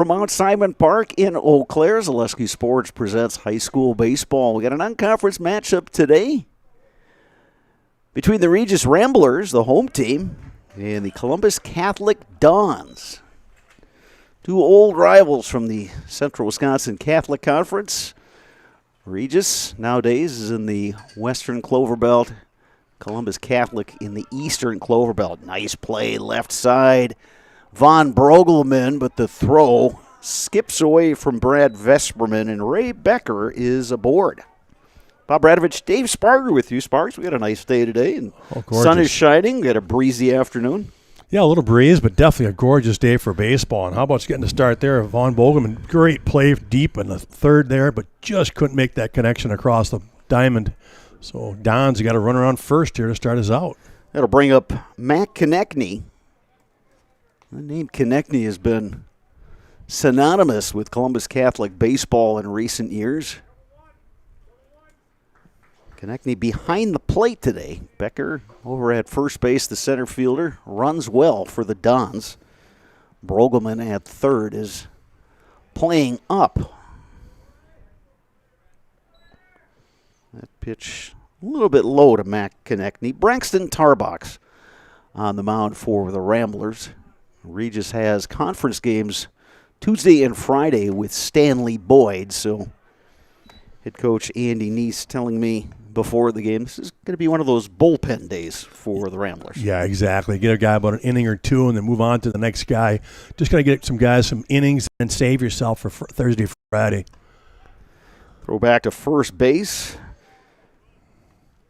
From Mount Simon Park in Eau Claire, Zaleski Sports presents high school baseball. We got an unconference matchup today between the Regis Ramblers, the home team, and the Columbus Catholic Dons. Two old rivals from the Central Wisconsin Catholic Conference. Regis nowadays is in the Western Clover Belt. Columbus Catholic in the Eastern Clover Belt. Nice play, left side. Von Brogelman, but the throw skips away from Brad Vesperman, and Ray Becker is aboard. Bob Radovich, Dave Sparger with you. Sparks, we got a nice day today, and sun is shining. We had a breezy afternoon. Yeah, a little breeze, but definitely a gorgeous day for baseball. And how about getting to start there? Von Brogelman, great play deep in the third there, but just couldn't make that connection across the diamond. So Don's got to run around first here to start us out. That'll bring up Matt Konechny. The name Konechny has been synonymous with Columbus Catholic baseball in recent years. Konechny behind the plate today. Becker over at first base, the center fielder, runs well for the Dons. Brogelman at third is playing up. That pitch a little bit low to Matt Konechny. Braxton Tarbox on the mound for the Ramblers. Regis has conference games Tuesday and Friday with Stanley Boyd. So head coach Andy Neese telling me before the game, this is going to be one of those bullpen days for the Ramblers. Yeah, exactly. Get a guy about an inning or two and then move on to the next guy. Just got to get some guys some innings and save yourself for Thursday, Friday. Throw back to first base.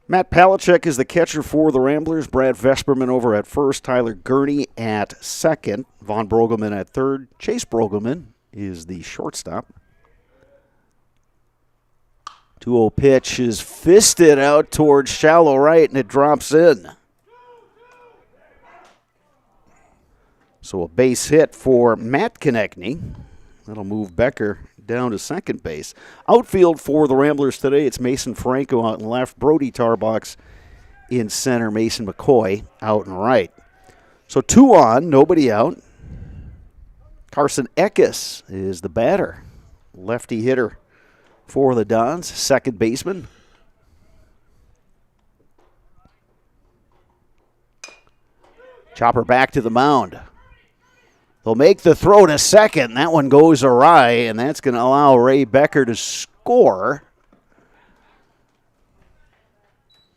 Matt Palachek is the catcher for the Ramblers. Brad Vesperman over at first. Tyler Gurney at second. Von Brogelman at third. Chase Brogelman is the shortstop. 2-0 pitch is fisted out towards shallow right, and it drops in. So a base hit for Matt Konechny. That'll move Becker down to second base. Outfield for the Ramblers today, it's Mason Franco out in left, Brody Tarbox in center, Mason McCoy out in right. So 2 on, nobody out. Carson Eckes is the batter, lefty hitter for the Dons, second baseman. Chopper back to the mound. They'll make the throw to second. That one goes awry, and that's going to allow Ray Becker to score.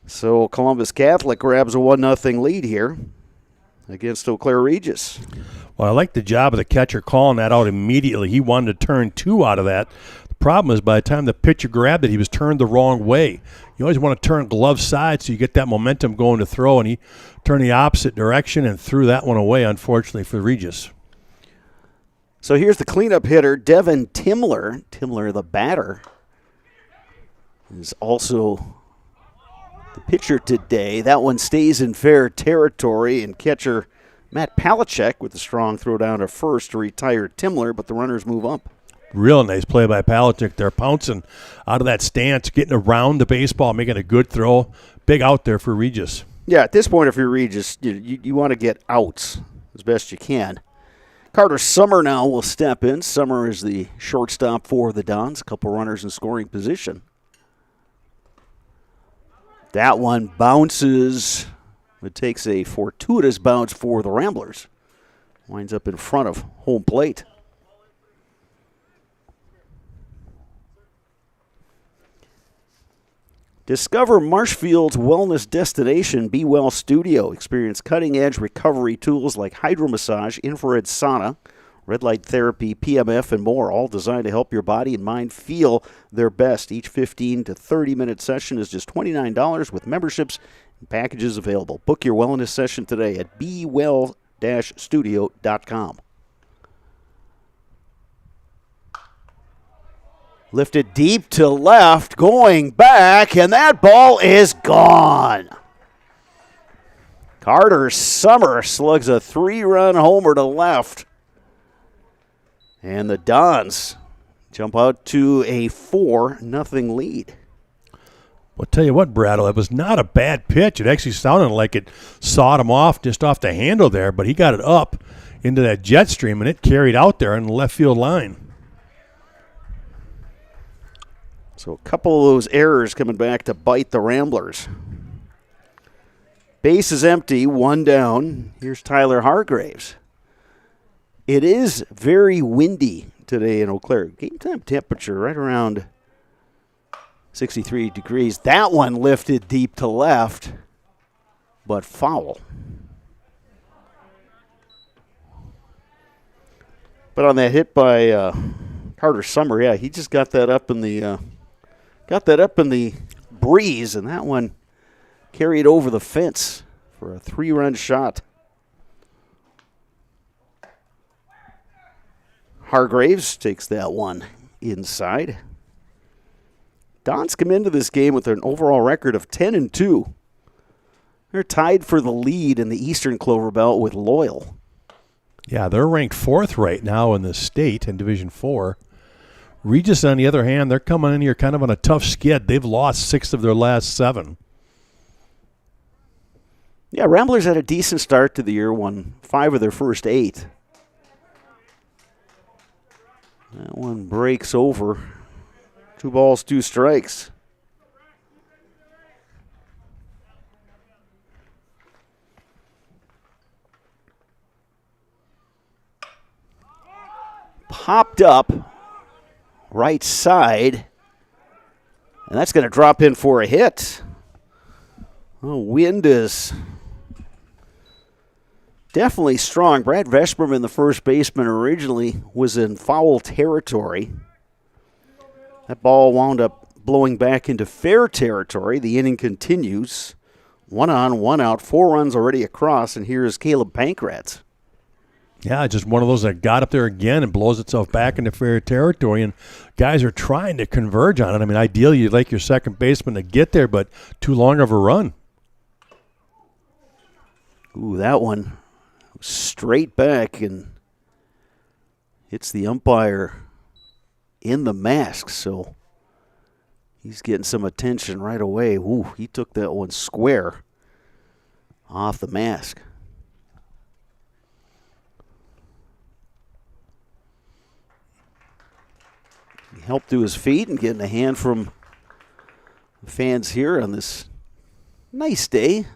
So Columbus Catholic grabs a 1-0 lead here against Eau Claire Regis. Well, I like the job of the catcher calling that out immediately. He wanted to turn 2 out of that. The problem is by the time the pitcher grabbed it, he was turned the wrong way. You always want to turn glove side so you get that momentum going to throw, and he turned the opposite direction and threw that one away, unfortunately, for Regis. So here's the cleanup hitter, Devin Timler. Timler, the batter, is also the pitcher today. That one stays in fair territory, and catcher Matt Palachek with a strong throw down to first to retire Timler, but the runners move up. Real nice play by Palachek there, pouncing out of that stance, getting around the baseball, making a good throw. Big out there for Regis. Yeah, at this point, if you're Regis, you want to get outs as best you can. Carter Summer now will step in. Summer is the shortstop for the Dons. A couple runners in scoring position. That one bounces. It takes a fortuitous bounce for the Ramblers. Winds up in front of home plate. Discover Marshfield's wellness destination, Be Well Studio. Experience cutting-edge recovery tools like hydromassage, infrared sauna, red light therapy, PMF, and more, all designed to help your body and mind feel their best. Each 15 to 30-minute session is just $29 with memberships and packages available. Book your wellness session today at bewell-studio.com. Lifted deep to left, going back, and that ball is gone. Carter Summer slugs a 3-run homer to left. And the Dons jump out to a 4-0 lead. Well, tell you what, Brattle, it was not a bad pitch. It actually sounded like it sawed him off just off the handle there, but he got it up into that jet stream, and it carried out there on the left field line. So a couple of those errors coming back to bite the Ramblers. Base is empty, one down. Here's Tyler Hargraves. It is very windy today in Eau Claire. Game time temperature right around 63 degrees. That one lifted deep to left, but foul. But on that hit by Carter Summer, yeah, he just got that up in the breeze, and that one carried over the fence for a 3-run shot. Hargraves takes that one inside. Dons come into this game with an overall record of 10-2. They're tied for the lead in the Eastern Clover Belt with Loyal. Yeah, they're ranked 4th right now in the state in Division 4. Regis, on the other hand, they're coming in here kind of on a tough skid. They've lost 6 of their last 7. Yeah, Ramblers had a decent start to the year, won 5 of their first 8. That one breaks over. 2 balls, 2 strikes. Popped up right side, and that's going to drop in for a hit. Oh, wind is definitely strong. Brad Veshberman, the first baseman, originally was in foul territory. That ball wound up blowing back into fair territory. The inning continues. 1 on, 1 out, 4 runs already across, and here's Caleb Pankratz. Yeah, just one of those that got up there again and blows itself back into fair territory, and guys are trying to converge on it. I mean, ideally you'd like your second baseman to get there, but too long of a run. Ooh, that one straight back and hits the umpire in the mask, so he's getting some attention right away. Ooh, he took that one square off the mask. He helped to his feet and getting a hand from the fans here on this nice day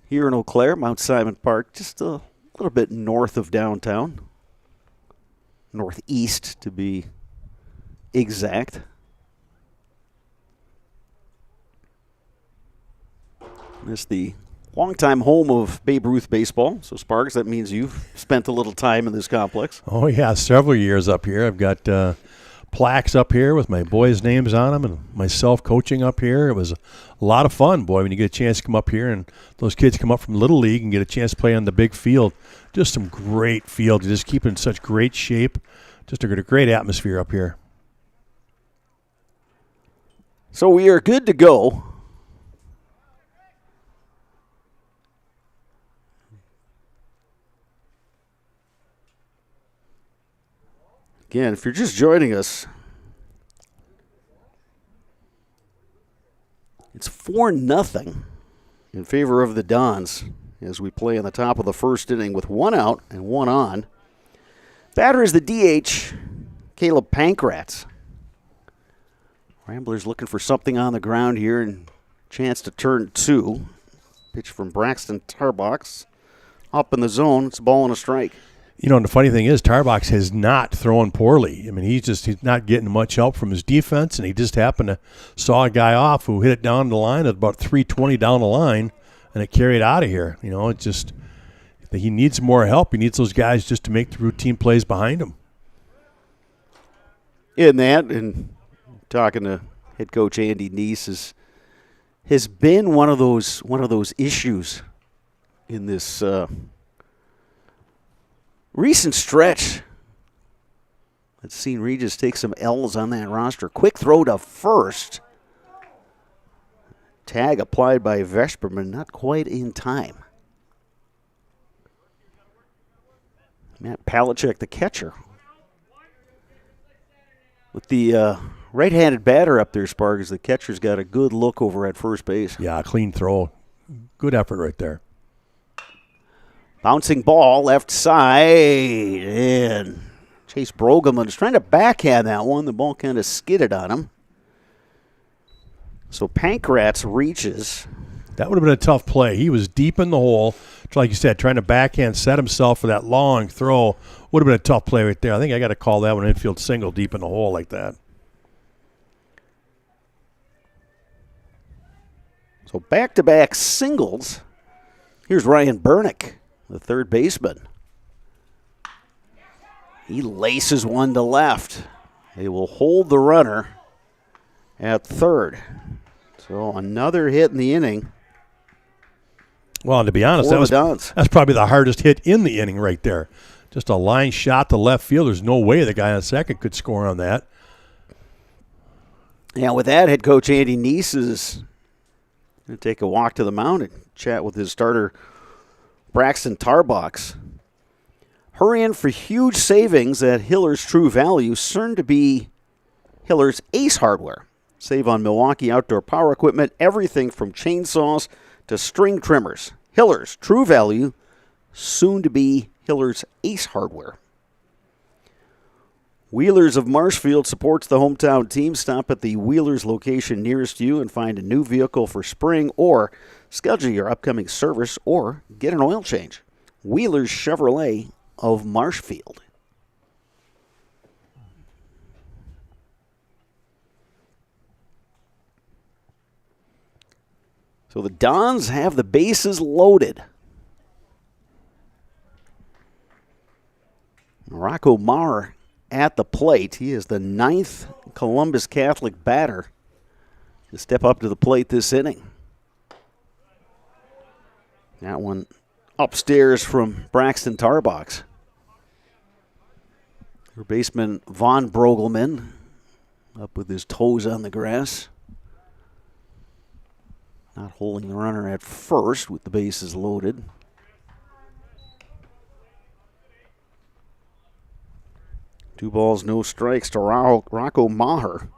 here in Eau Claire, Mount Simon Park, just a little bit north of downtown. Northeast, to be exact. This is the longtime home of Babe Ruth baseball. So, Sparks, that means you've spent a little time in this complex. Oh, yeah, several years up here. I've got plaques up here with my boys' names on them and myself coaching up here. It was a lot of fun, boy, when you get a chance to come up here and those kids come up from Little League and get a chance to play on the big field. Just some great field. You just keep in such great shape. Just a great atmosphere up here. So we are good to go. Again, if you're just joining us, it's 4-0 in favor of the Dons as we play in the top of the first inning with 1 out and 1 on. Batter is the DH, Caleb Pankratz. Ramblers looking for something on the ground here and chance to turn 2. Pitch from Braxton Tarbox. Up in the zone, it's a ball and a strike. You know, and the funny thing is, Tarbox has not thrown poorly. I mean, he's not getting much help from his defense, and he just happened to saw a guy off who hit it down the line at about 320 down the line, and it carried out of here. You know, it just he needs more help. He needs those guys just to make the routine plays behind him. In that, and talking to head coach Andy Neese has been one of those issues in this recent stretch. Let's see Regis take some L's on that roster. Quick throw to first. Tag applied by Veshberman, not quite in time. Matt Palachek, the catcher. With the right-handed batter up there, Sparks, the catcher's got a good look over at first base. Yeah, clean throw. Good effort right there. Bouncing ball left side, and Chase Brogelman is trying to backhand that one. The ball kind of skidded on him. So Pankratz reaches. That would have been a tough play. He was deep in the hole, like you said, trying to backhand set himself for that long throw. Would have been a tough play right there. I think I got to call that one infield single deep in the hole like that. So back-to-back singles. Here's Ryan Burnick, the third baseman. He laces one to left. They will hold the runner at third. So another hit in the inning. Well, and to be honest, that's probably the hardest hit in the inning right there. Just a line shot to left field. There's no way the guy on second could score on that. Yeah, with that, head coach Andy Neese is going to take a walk to the mound and chat with his starter, Braxton Tarbox. Hurrying for huge savings at Hiller's True Value, soon to be Hiller's Ace Hardware. Save on Milwaukee outdoor power equipment, everything from chainsaws to string trimmers. Hiller's True Value, soon to be Hiller's Ace Hardware. Wheelers of Marshfield supports the hometown team. Stop at the Wheelers location nearest you and find a new vehicle for spring, or schedule your upcoming service or get an oil change. Wheelers Chevrolet of Marshfield. So the Dons have the bases loaded. Rocco Maher at the plate. He is the 9th Columbus Catholic batter to step up to the plate this inning. That one upstairs from Braxton Tarbox. Her baseman Von Brogelman up with his toes on the grass. Not holding the runner at first with the bases loaded. Two balls, no strikes to Rocco Maher.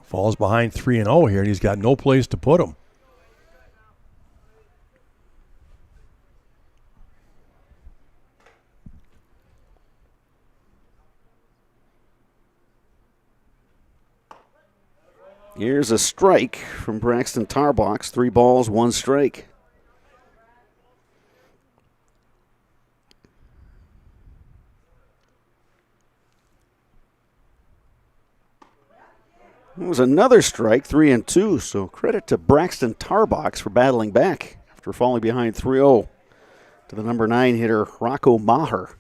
Falls behind 3-0 here, and he's got no place to put him. Here's a strike from Braxton Tarbox. 3 balls, 1 strike. It was another strike, 3-2. So credit to Braxton Tarbox for battling back after falling behind 3-0 to the number 9 hitter, Rocco Maher.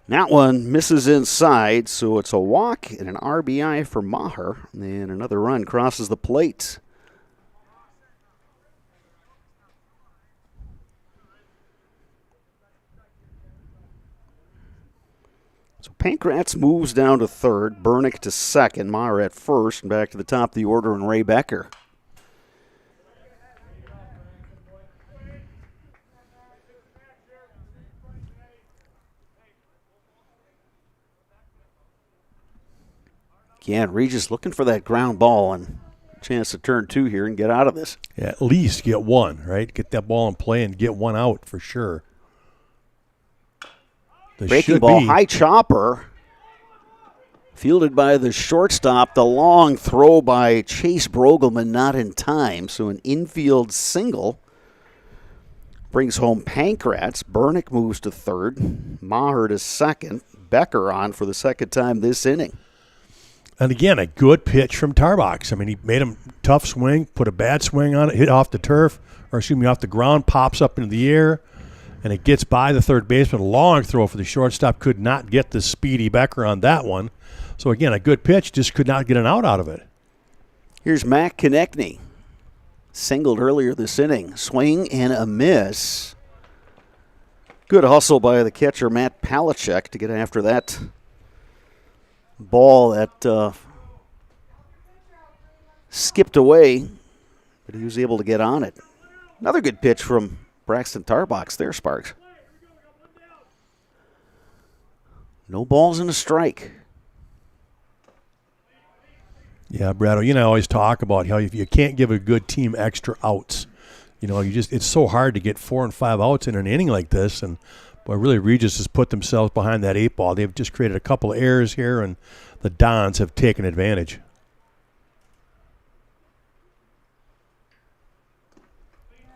That one misses inside, so it's a walk and an RBI for Maher. And another run crosses the plate. So Pankratz moves down to third, Burnick to second, Maher at first, and back to the top of the order and Ray Becker. Again, Regis looking for that ground ball and a chance to turn 2 here and get out of this. Yeah, at least get one, right? Get that ball in play and get one out for sure. Breaking ball, high chopper. Fielded by the shortstop. The long throw by Chase Brogelman not in time. So an infield single brings home Pankratz. Burnick moves to third. Maher to second. Becker on for the second time this inning. And again, a good pitch from Tarbox. I mean, he made him tough swing, put a bad swing on it, hit off the turf, or excuse me, off the ground, pops up into the air, and it gets by the third baseman. Long throw for the shortstop. Could not get the speedy Becker on that one. So again, a good pitch, just could not get an out of it. Here's Matt Konechny. Singled earlier this inning. Swing and a miss. Good hustle by the catcher, Matt Palachek, to get after that ball that skipped away, but he was able to get on it. Another good pitch from Braxton Tarbox there, Sparks. No balls and a strike. Yeah, Brad, I always talk about how if you can't give a good team extra outs. It's so hard to get 4 and 5 outs in an inning like this. And, boy, really Regis has put themselves behind that 8 ball. They've just created a couple of errors here, and the Dons have taken advantage.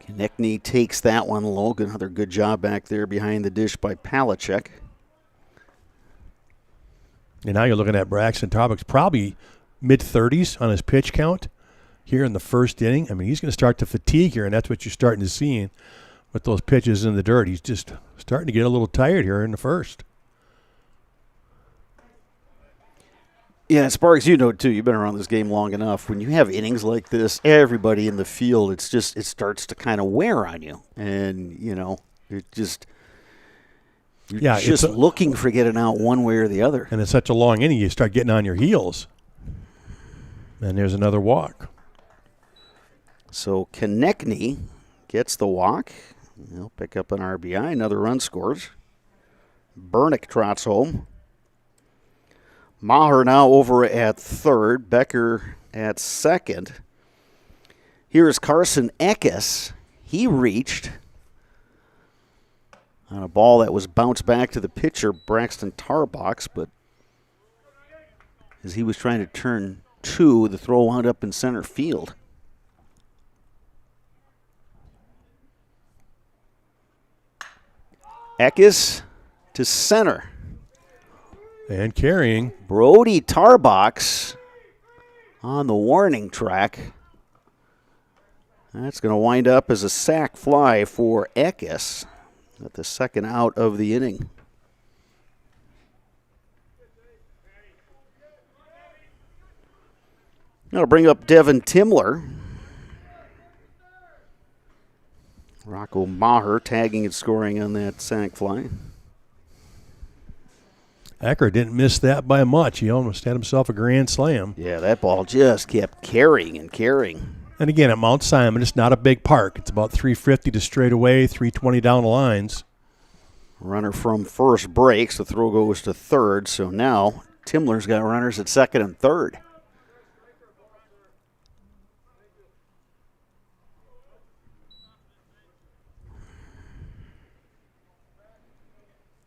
Konechny takes that one low. Another good job back there behind the dish by Palachek. And now you're looking at Braxton Tarbach, probably mid-30s on his pitch count here in the first inning. I mean, he's going to start to fatigue here, and that's what you're starting to see with those pitches in the dirt. He's just starting to get a little tired here in the first. Yeah, Sparks, too. You've been around this game long enough. When you have innings like this, everybody in the field, it starts to kind of wear on you. And, you're just looking for getting out one way or the other. And it's such a long inning, you start getting on your heels. And there's another walk. So Konechny gets the walk. He'll pick up an RBI. Another run scores. Bernick trots home. Maher now over at third. Becker at second. Here's Carson Eckes. He reached on a ball that was bounced back to the pitcher, Braxton Tarbach, but as he was trying to turn two, the throw wound up in center field. Eckes to center. And carrying. Brody Tarbach on the warning track. That's going to wind up as a sac fly for Eckes at the second out of the inning. Now to bring up Devin Timler. Rocco Maher tagging and scoring on that sac fly. Ecker didn't miss that by much. He almost had himself a grand slam. Yeah, that ball just kept carrying and carrying. And again, at Mount Simon, it's not a big park. It's about 350 to straightaway, 320 down the lines. Runner from first breaks. The throw goes to third. So now Timler's got runners at second and third.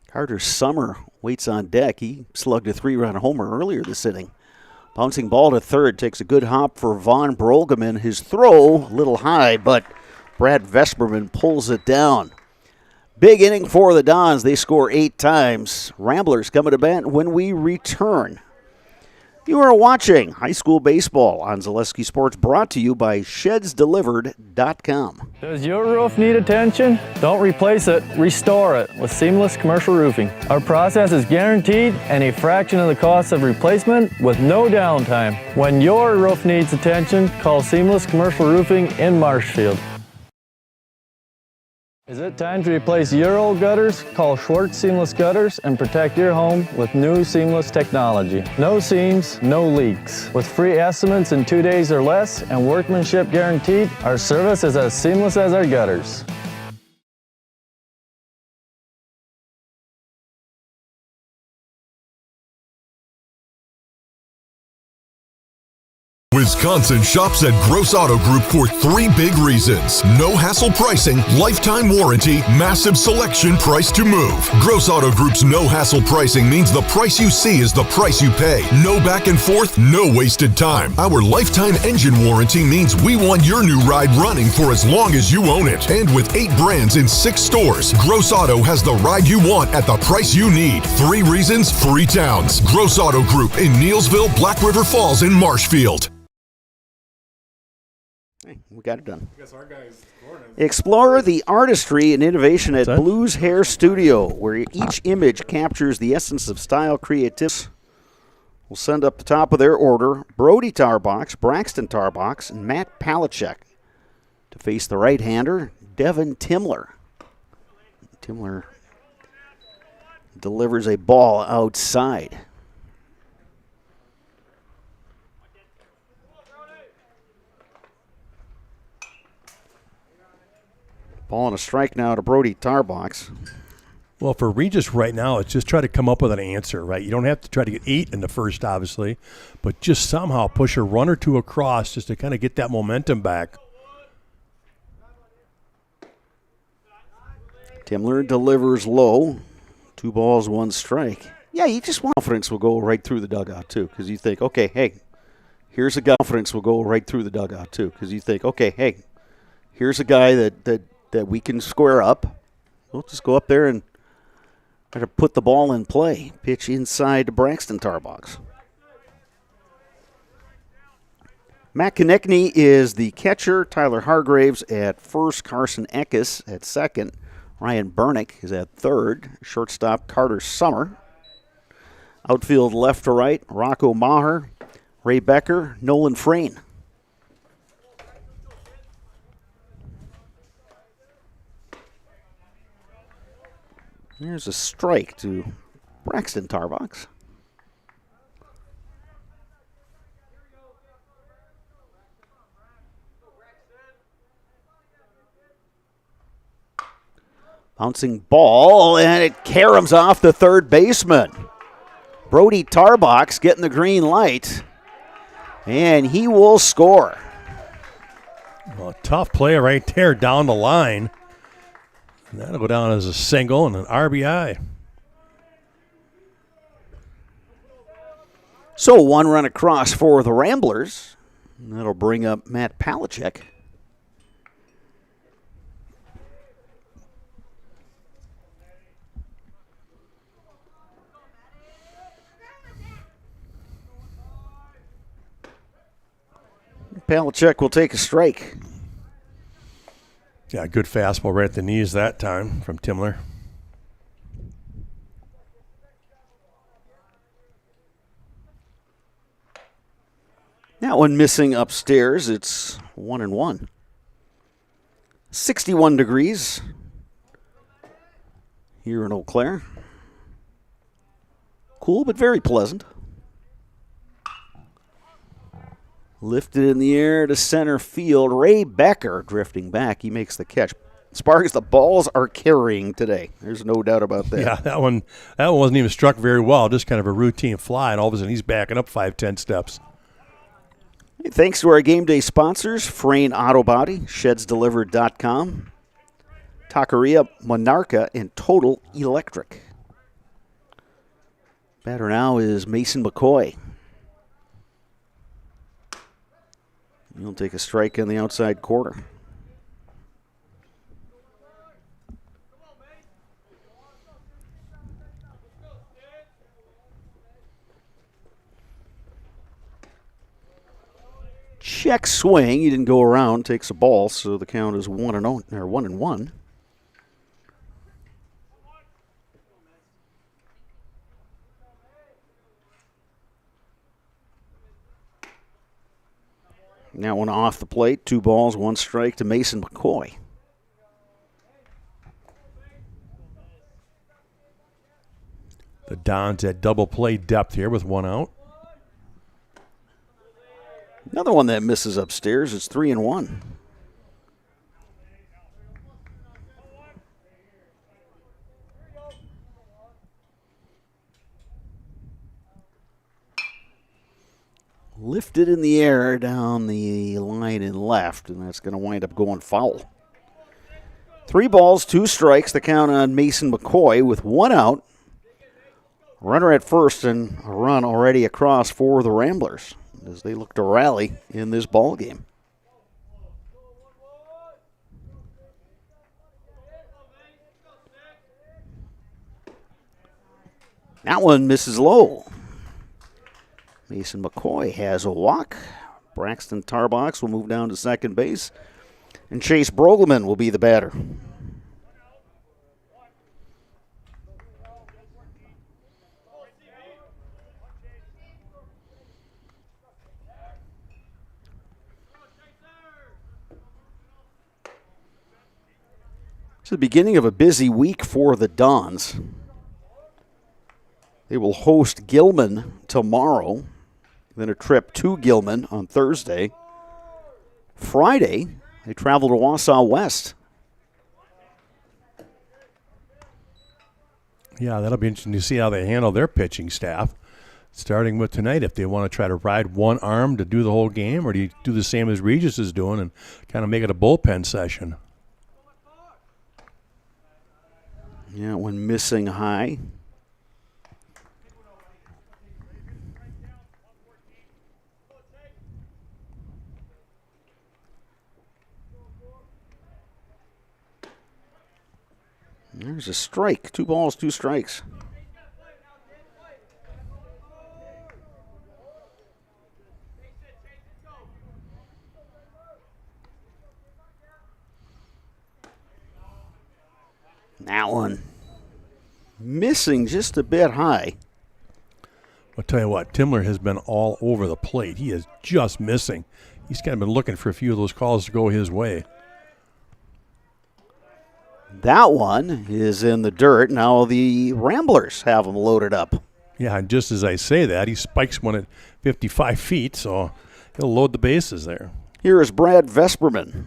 Carter Summer waits on deck. He slugged a 3-run homer earlier this inning. Bouncing ball to third, takes a good hop for Von Brolgeman. His throw, a little high, but Brad Vesperman pulls it down. Big inning for the Dons. They score 8 times. Ramblers coming to bat when we return. You are watching high school baseball on Zaleski Sports, brought to you by ShedsDelivered.com. Does your roof need attention? Don't replace it, restore it with Seamless Commercial Roofing. Our process is guaranteed and a fraction of the cost of replacement with no downtime. When your roof needs attention, call Seamless Commercial Roofing in Marshfield. Is it time to replace your old gutters? Call Schwartz Seamless Gutters and protect your home with new seamless technology. No seams, no leaks. With free estimates in 2 days or less and workmanship guaranteed, our service is as seamless as our gutters. Wisconsin shops at Gross Auto Group for 3 big reasons. No hassle pricing, lifetime warranty, massive selection, price to move. Gross Auto Group's no hassle pricing means the price you see is the price you pay. No back and forth, no wasted time. Our lifetime engine warranty means we want your new ride running for as long as you own it. And with 8 brands in 6 stores, Gross Auto has the ride you want at the price you need. 3 reasons, 3 towns. Gross Auto Group in Neelsville, Black River Falls, and Marshfield. We got it done. Explore the artistry and innovation at Blues Hair Studio, where each image captures the essence of style, creativity. We'll send up the top of their order Brody Tarbach, Braxton Tarbach, and Matt Palachek to face the right-hander, Devin Timler. Timler delivers a ball outside. Ball and a strike now to Brody Tarbach. Well, for Regis right now, it's just try to come up with an answer, right? You don't have to try to get 8 in the first, obviously, but just somehow push a run or two across just to kind of get that momentum back. Timler delivers low. 2 balls, 1 strike. Yeah, you just want confidence will go right through the dugout, too, because you think, okay, hey, here's a guy. Confidence will go right through the dugout, too, because you think, okay, hey, here's a guy that we can square up. We'll just go up there and try to put the ball in play. Pitch inside to Braxton Tarbox. Matt Konechny is the catcher. Tyler Hargraves at first. Carson Eckes at second. Ryan Bernick is at third. Shortstop Carter Summer. Outfield left to right. Rocco Maher, Ray Becker, Nolan Frayne. Here's a strike to Braxton Tarbox. Bouncing ball, and it caroms off the third baseman. Brody Tarbox getting the green light, and he will score. Well, tough play right there down the line. And that'll go down as a single and an RBI. So 1 run across for the Ramblers. And that'll bring up Matt Palachek. Palachek will take a strike. Yeah, good fastball right at the knees that time from Timler. That one missing upstairs. It's 1-1. 61 degrees here in Eau Claire. Cool, but very pleasant. Lifted in the air to center field. Ray Becker drifting back. He makes the catch. Sparks, the balls are carrying today. There's no doubt about that. Yeah, that one wasn't even struck very well. Just kind of a routine fly, and all of a sudden he's backing up 5-10 steps. Hey, thanks to our game day sponsors, Frayne Auto Body, ShedsDelivered.com, Taqueria Monarca, and Total Electric. Batter now is Mason McCoy. He'll take a strike on the outside corner. Check swing. He didn't go around. Takes a ball, so the count is 1-0 or 1-1. Now one off the plate. 2 balls, 1 strike to Mason McCoy. The Dons at double play depth here with 1 out. Another one that misses upstairs. It's 3-1. Lifted in the air down the line and left, and that's going to wind up going foul. 3 balls, 2 strikes. The count on Mason McCoy with 1 out. Runner at first and a run already across for the Ramblers as they look to rally in this ball game. That one misses low. Mason McCoy has a walk. Braxton Tarbox will move down to second base. And Chase Brogelman will be the batter. It's the beginning of a busy week for the Dons. They will host Gilman tomorrow, then a trip to Gilman on Thursday. Friday, they travel to Wausau West. Yeah, that'll be interesting to see how they handle their pitching staff, starting with tonight. If they want to try to ride one arm to do the whole game, or do you do the same as Regis is doing and kind of make it a bullpen session? Yeah, one missing high. There's a strike. 2 balls, 2 strikes. That one missing just a bit high. I'll tell you what, Timler has been all over the plate. He is just missing. He's kind of been looking for a few of those calls to go his way. That one is in the dirt. Now the Ramblers have him loaded up. Yeah, and just as I say that, he spikes one at 55 feet, so he'll load the bases there. Here is Brad Vesperman.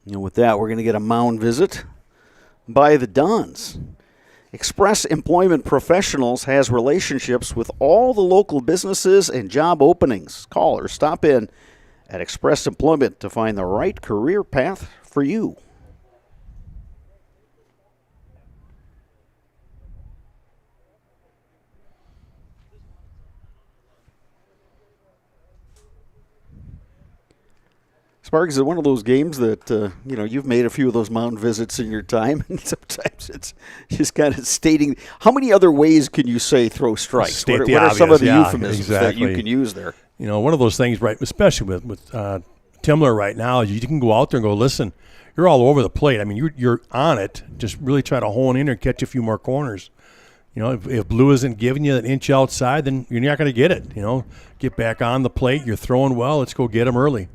And with that, we're going to get a mound visit by the Dons. Express Employment Professionals has relationships with all the local businesses and job openings. Call or stop in at Express Employment to find the right career path for you. Sparks, is it one of those games that, you've made a few of those mound visits in your time, and sometimes it's just kind of stating, how many other ways can you say throw strikes? What are some of the euphemisms that you can use there? You know, one of those things, right, especially with Timler right now, you can go out there and go, listen, you're all over the plate. I mean, you're on it. Just really try to hone in there and catch a few more corners. You know, if Blue isn't giving you an inch outside, then you're not going to get it. You know, get back on the plate. You're throwing well. Let's go get him early.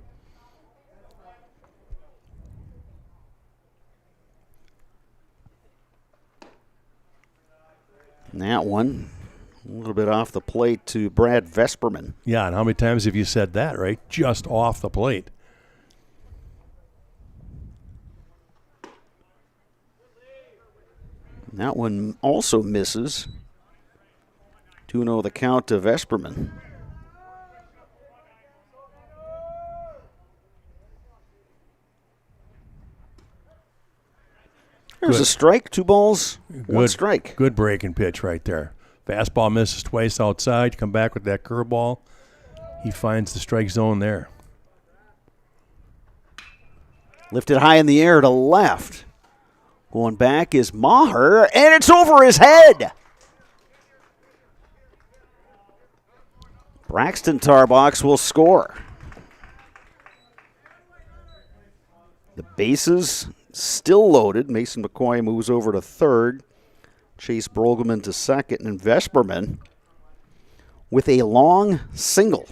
And that one, a little bit off the plate to Brad Vesperman. Yeah, and how many times have you said that, right? Just off the plate. And that one also misses. 2-0 the count to Vesperman. There's a strike, 2 balls, 1 strike. Good breaking pitch right there. Fastball misses twice outside. Come back with that curveball. He finds the strike zone there. Lifted high in the air to left. Going back is Maher, and it's over his head. Braxton Tarbox will score. The bases still loaded. Mason McCoy moves over to third. Chase Brogelman to second. And Vesperman with a long single.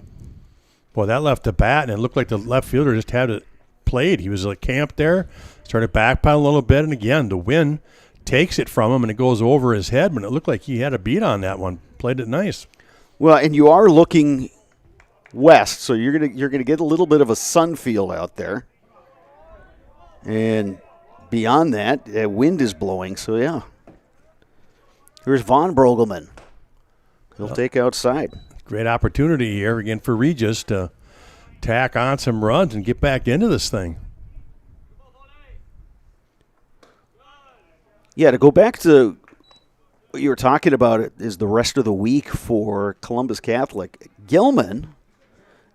Boy, that left the bat, and it looked like the left fielder just had it played. He was like camped there, started backpedaling a little bit, and again, the wind takes it from him, and it goes over his head, but it looked like he had a beat on that one. Played it nice. Well, and you are looking west, so you're gonna get a little bit of a sun field out there. And beyond that, wind is blowing, so yeah. Here's Von Brogelman. He'll take outside. Great opportunity here again for Regis to tack on some runs and get back into this thing. Yeah, to go back to what you were talking about is the rest of the week for Columbus Catholic. Gilman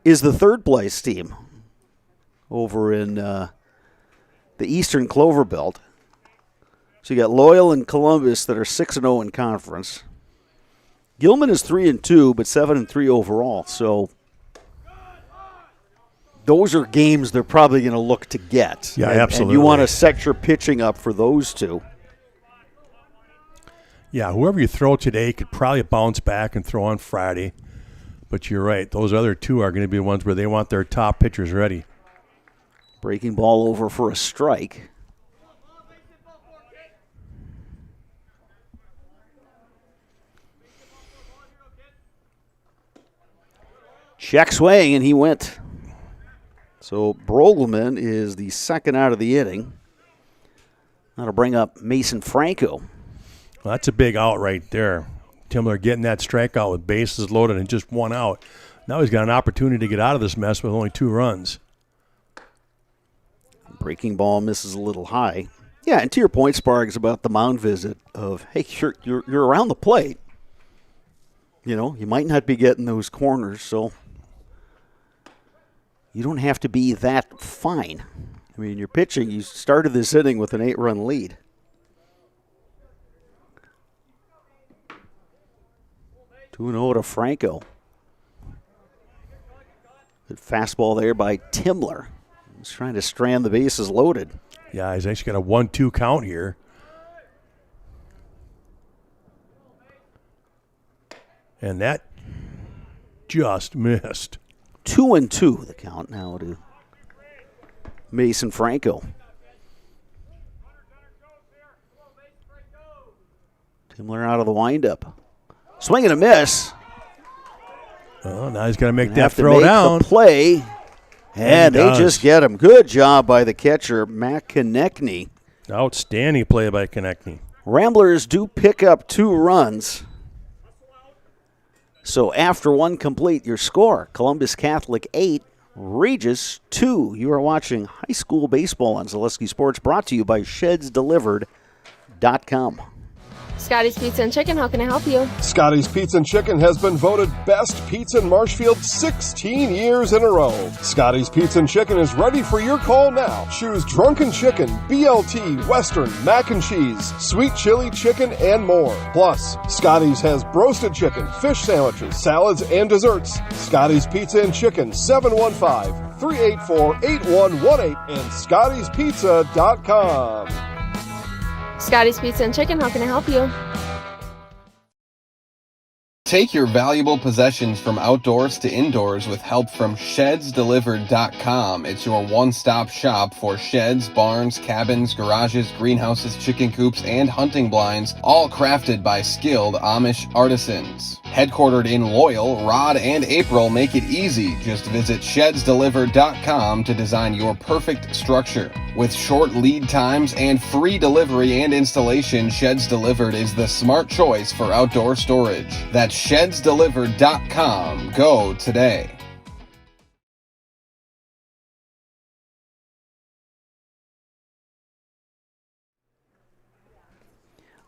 is the third place team over in the Eastern Clover Belt. So you got Loyal and Columbus that are 6-0 in conference. Gilman is 3-2, but 7-3 overall. So those are games they're probably going to look to get. Yeah, absolutely. And you want to set your pitching up for those two. Yeah, whoever you throw today could probably bounce back and throw on Friday. But you're right. Those other two are going to be the ones where they want their top pitchers ready. Breaking ball over for a strike. Check swing, and he went So Brogelman is the second out of the inning. That'll bring up Mason Franco. Well, that's a big out right there. Timler getting that strikeout with bases loaded and just 1 out. Now he's got an opportunity to get out of this mess with only 2 runs. Breaking ball misses a little high. Yeah, and to your point, Sparks, about the mound visit of, hey, you're around the plate. You know, you might not be getting those corners, so you don't have to be that fine. I mean, you're pitching. You started this inning with an 8-run lead. Two 2-0 to Franco. Good fastball there by Timler. He's trying to strand the bases loaded. Yeah, he's actually got a 1-2 count here. And that just missed. 2-2 the count now to Mason Franco. Timler out of the windup. Swing and a miss. Oh, now he's got to make Gonna that have to throw make down. the play. And he they does. just get him. Good job by the catcher, Matt Konechny. Outstanding play by Konechny. Ramblers do pick up 2 runs. So after 1 complete, your score, Columbus Catholic 8, Regis 2. You are watching high school baseball on Zaleski Sports, brought to you by ShedsDelivered.com. Scotty's Pizza and Chicken, how can I help you? Scotty's Pizza and Chicken has been voted best pizza in Marshfield 16 years in a row. Scotty's Pizza and Chicken is ready for your call now. Choose drunken chicken, BLT, Western, mac and cheese, sweet chili chicken, and more. Plus, Scotty's has broasted chicken, fish sandwiches, salads, and desserts. Scotty's Pizza and Chicken, 715-384-8118 and Scotty'sPizza.com. Scotty's Pizza and Chicken, how can I help you? Take your valuable possessions from outdoors to indoors with help from ShedsDelivered.com. It's your one-stop shop for sheds, barns, cabins, garages, greenhouses, chicken coops, and hunting blinds, all crafted by skilled Amish artisans. Headquartered in Loyal, Rod and April make it easy. Just visit ShedsDelivered.com to design your perfect structure. With short lead times and free delivery and installation, Sheds Delivered is the smart choice for outdoor storage. That's ShedsDelivered.com. Go today.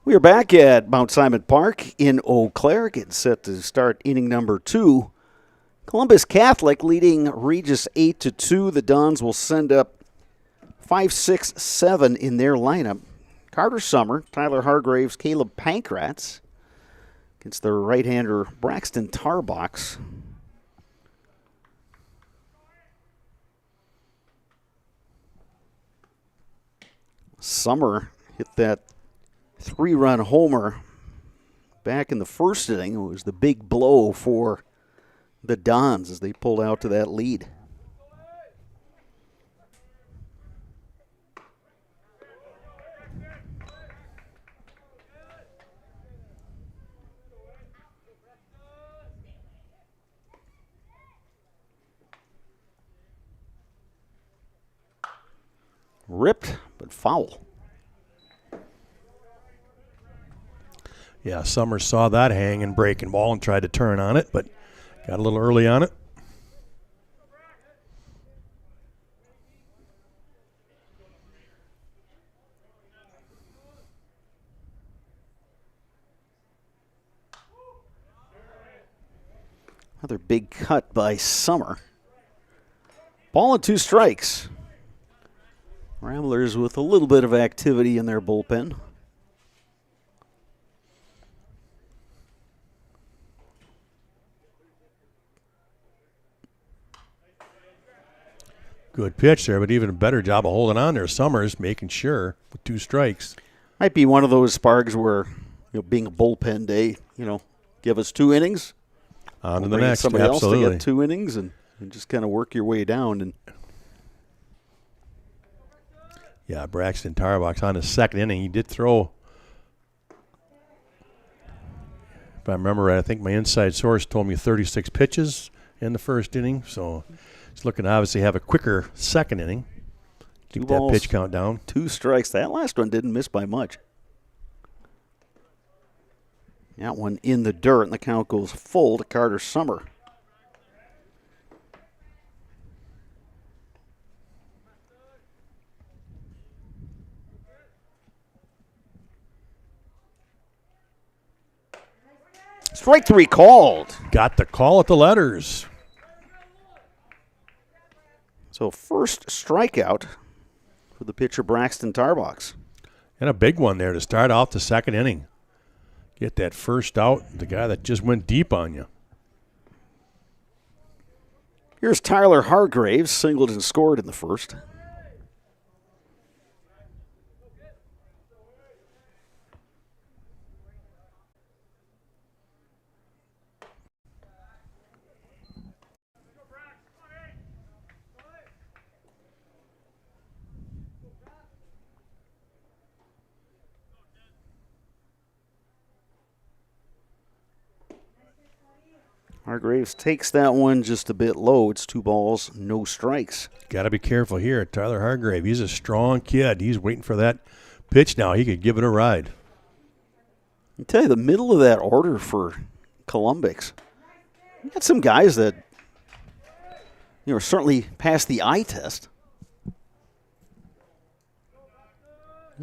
We are back at Mount Simon Park in Eau Claire, getting set to start inning number 2. Columbus Catholic leading Regis 8-2. The Dons will send up 5, 6, 7 in their lineup. Carter Summer, Tyler Hargraves, Caleb Pankratz against their right-hander Braxton Tarbox. Summer hit that 3-run homer back in the first inning. It was the big blow for the Dons as they pulled out to that lead. Ripped, but foul. Yeah, Summers saw that hanging breaking ball and tried to turn on it, but got a little early on it. Another big cut by Summer. Ball and 2 strikes. Ramblers with a little bit of activity in their bullpen. Good pitch there, but even a better job of holding on there. Summers making sure with 2 strikes. Might be one of those sparks where, being a bullpen day, give us 2 innings. On to We'll the next, somebody absolutely. else to get 2 innings and just kind of work your way down. And Yeah, Braxton Tarbox on his second inning. He did throw, if I remember right, I think my inside source told me 36 pitches in the first inning. So He's looking to obviously have a quicker second inning. Keep that pitch count down. 2 strikes. That last one didn't miss by much. That one in the dirt, and the count goes full to Carter Summer. Strike 3 called. Got the call at the letters. So first strikeout for the pitcher Braxton Tarbox. And a big one there to start off the second inning. Get that first out, the guy that just went deep on you. Here's Tyler Hargraves, singled and scored in the first. Hargraves takes that one just a bit low. It's 2 balls, no strikes. Got to be careful here. Tyler Hargrave, he's a strong kid. He's waiting for that pitch now. He could give it a ride. I tell you, the middle of that order for Columbus, you got some guys that certainly passed the eye test.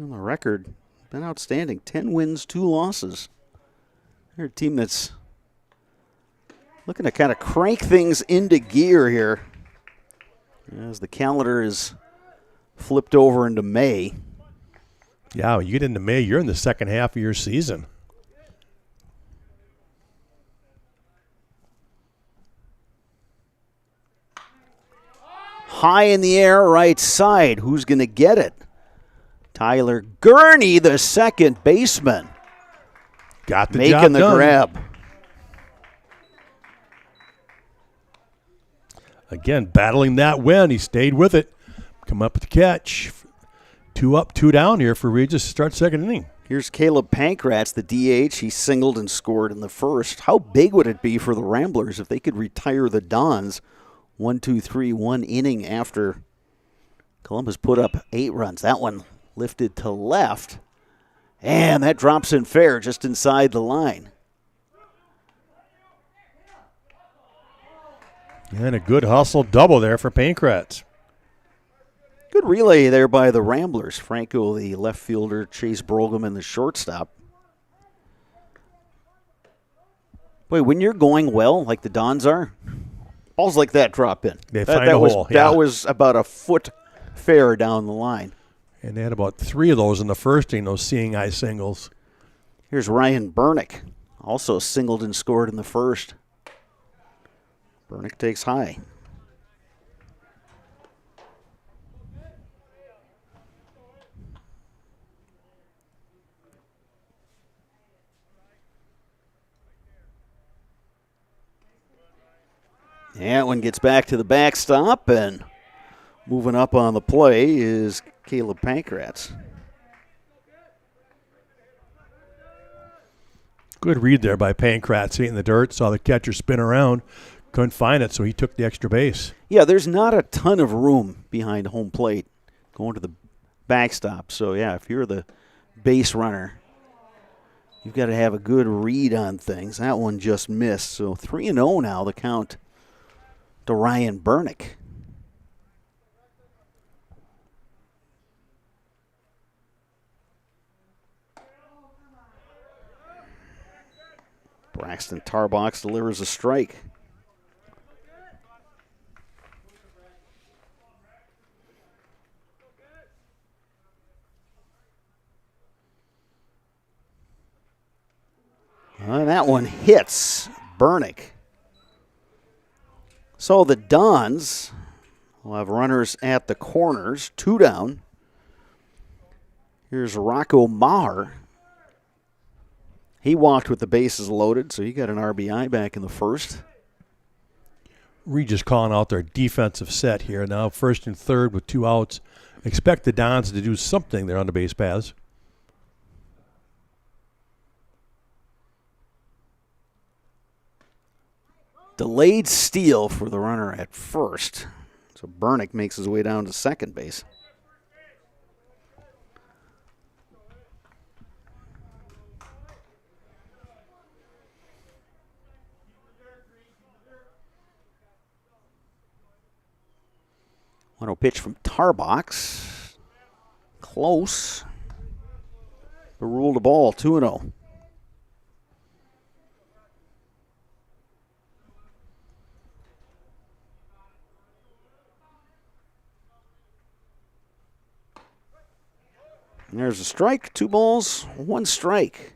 On the record, been outstanding. 10 wins, 2 losses. They're a team that's looking to kind of crank things into gear here as the calendar is flipped over into May. Yeah, you get into May, you're in the second half of your season. High in the air, right side. Who's going to get it? Tyler Gurney, the second baseman. Got the making job the done. grab. Again, battling that win. He stayed with it. Come up with the catch. 2 up, 2 down here for Regis to start second inning. Here's Caleb Pankratz, the DH. He singled and scored in the first. How big would it be for the Ramblers if they could retire the Dons 1-2-3, 1 inning after Columbus put up 8 runs? That one lifted to left, and that drops in fair just inside the line. And a good hustle double there for Pankratz. Good relay there by the Ramblers. Franco, the left fielder, Chase Brogum, and the shortstop. Boy, when you're going well, like the Dons are, balls like that drop in. They find a hole. Yeah. That was about a foot fair down the line. And they had about 3 of those in the first inning, those seeing eye singles. Here's Ryan Burnick, also singled and scored in the first. Burnick takes high. That one gets back to the backstop, and moving up on the play is Caleb Pankratz. Good read there by Pankratz. He in the dirt, saw the catcher spin around. Couldn't find it, so he took the extra base. Yeah, there's not a ton of room behind home plate going to the backstop. So, yeah, if you're the base runner, you've got to have a good read on things. That one just missed. So 3-0 now, the count to Ryan Burnick. Braxton Tarbox delivers a strike. And that one hits Burnick. So the Dons will have runners at the corners, 2 down. Here's Rocco Maher. He walked with the bases loaded, so he got an RBI back in the first. Regis calling out their defensive set here now, first and third with 2 outs. Expect the Dons to do something there on the base paths. Delayed steal for the runner at first. So Bernick makes his way down to second base. One pitch from Tarbox. Close. The rule to ball, 2-0. And there's a strike, 2 balls, 1 strike.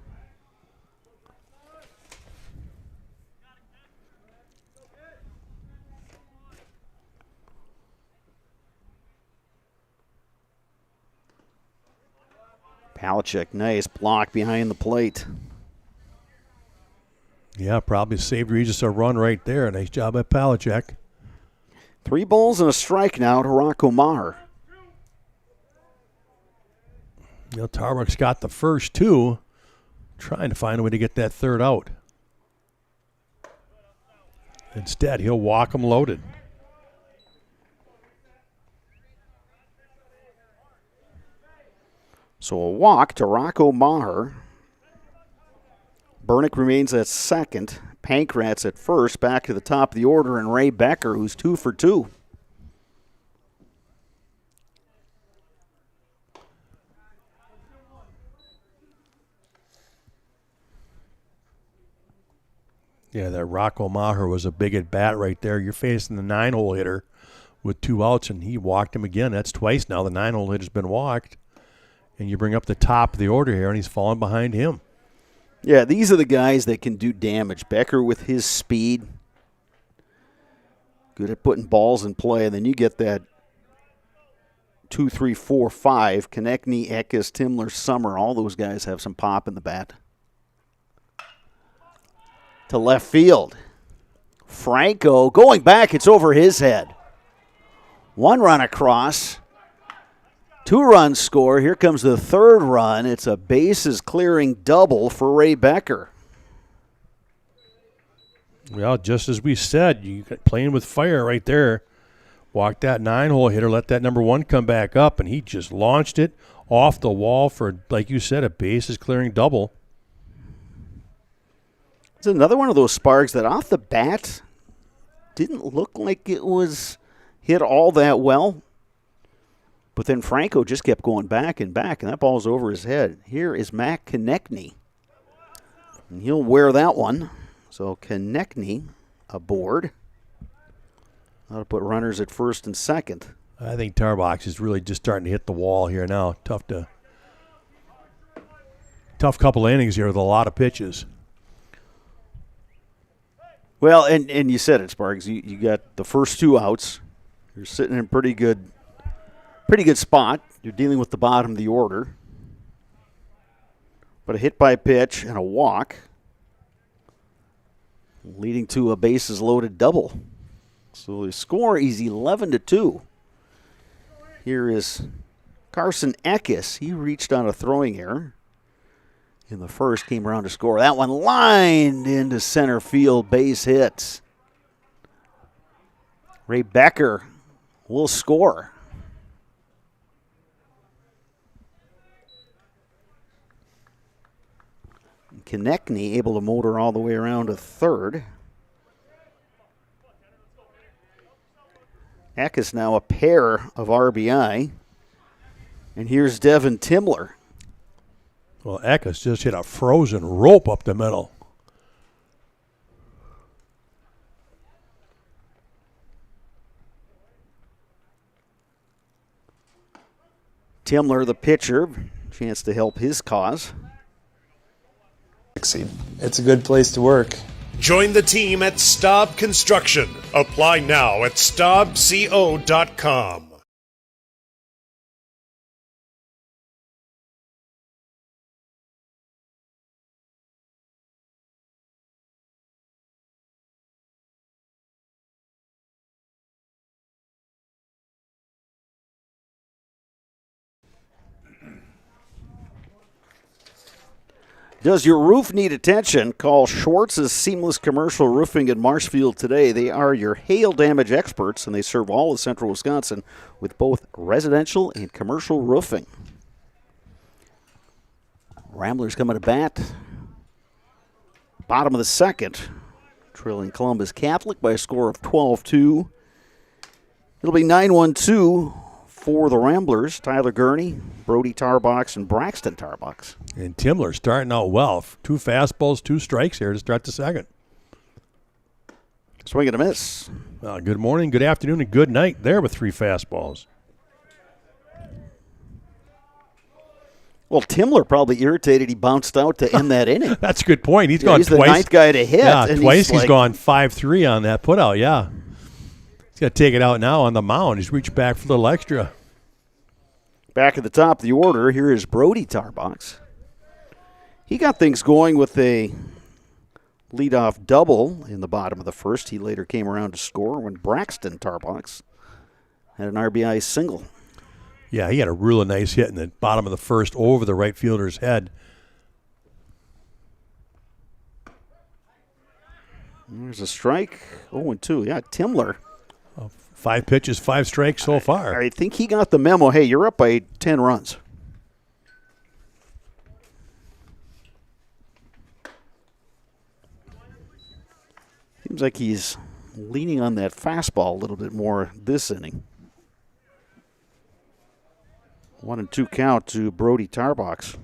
Palachuk, nice block behind the plate. Yeah, probably saved Regis a run right there. Nice job by Palachuk. 3 balls and a strike now to Rocco Maher. You know, Tarbox got the first 2, trying to find a way to get that third out. Instead, he'll walk him loaded. So a walk to Rocco Maher. Bernick remains at second. Pankratz at first, back to the top of the order, and Ray Becker, who's 2 for 2. Yeah, that Rocco Maher was a big at bat right there. You're facing the 9-hole hitter with 2 outs, and he walked him again. That's twice now. The 9-hole hitter's been walked. And you bring up the top of the order here, and he's falling behind him. Yeah, these are the guys that can do damage. Becker with his speed, good at putting balls in play, and then you get that 2, 3, 4, 5. Konechny, Eckes, Timler, Summer, all those guys have some pop in the bat. To left field. Franco going back, it's over his head. 1 run across. 2 runs score. Here comes the 3rd run. It's a bases clearing double for Ray Becker. Well, just as we said, you got playing with fire right there. Walked that 9-hole hitter, let that number 1 come back up, and he just launched it off the wall for, like you said, a bases clearing double. It's another one of those sparks that off the bat didn't look like it was hit all that well. But then Franco just kept going back and back, and that ball's over his head. Here is Matt Konechny. And he'll wear that one. So Konechny aboard. That'll put runners at first and second. I think Tarbox is really just starting to hit the wall here now. Tough couple innings here with a lot of pitches. Well, and you said it, Sparks. You got the first 2 outs. You're sitting in pretty good spot. You're dealing with the bottom of the order. But a hit by pitch and a walk, leading to a bases loaded double. So the score is 11-2. Here is Carson Eckes. He reached on a throwing error in the first, came around to score. That one lined into center field, base hits. Ray Becker will score. Konechny able to motor all the way around to third. Eckes now a pair of RBI. And here's Devin Timler. Well, Eckes just hit a frozen rope up the middle. Timler, the pitcher, chance to help his cause. It's a good place to work. Join the team at Staub Construction. Apply now at staubco.com. Does your roof need attention? Call Schwartz's Seamless Commercial Roofing in Marshfield today. They are your hail damage experts, and they serve all of central Wisconsin with both residential and commercial roofing. Ramblers coming to bat. Bottom of the second. Trailing Columbus Catholic by a score of 12-2. It'll be 9-1-2 for the Ramblers. Tyler Gurney, Brody Tarbox, and Braxton Tarbox. And Timler starting out well. 2 fastballs, 2 strikes here to start the second. Swing and a miss. Well, good morning, good afternoon, and good night there with 3 fastballs. Well, Timler probably irritated he bounced out to end that inning. That's a good point. He's gone he's twice. The ninth guy to hit. Yeah, and twice he's like, gone 5-3 on that putout, yeah. He's got to take it out now on the mound. He's reached back for a little extra. Back at the top of the order, here is Brody Tarbox. He got things going with a leadoff double in the bottom of the first. He later came around to score when Braxton Tarbox had an RBI single. Yeah, he had a really nice hit in the bottom of the first over the right fielder's head. There's a strike. 0-2. Yeah, Timler. 5 pitches, 5 strikes so far. I think he got the memo. Hey, you're up by 10 runs. Seems like he's leaning on that fastball a little bit more this inning. 1-2 count to Brody Tarbox.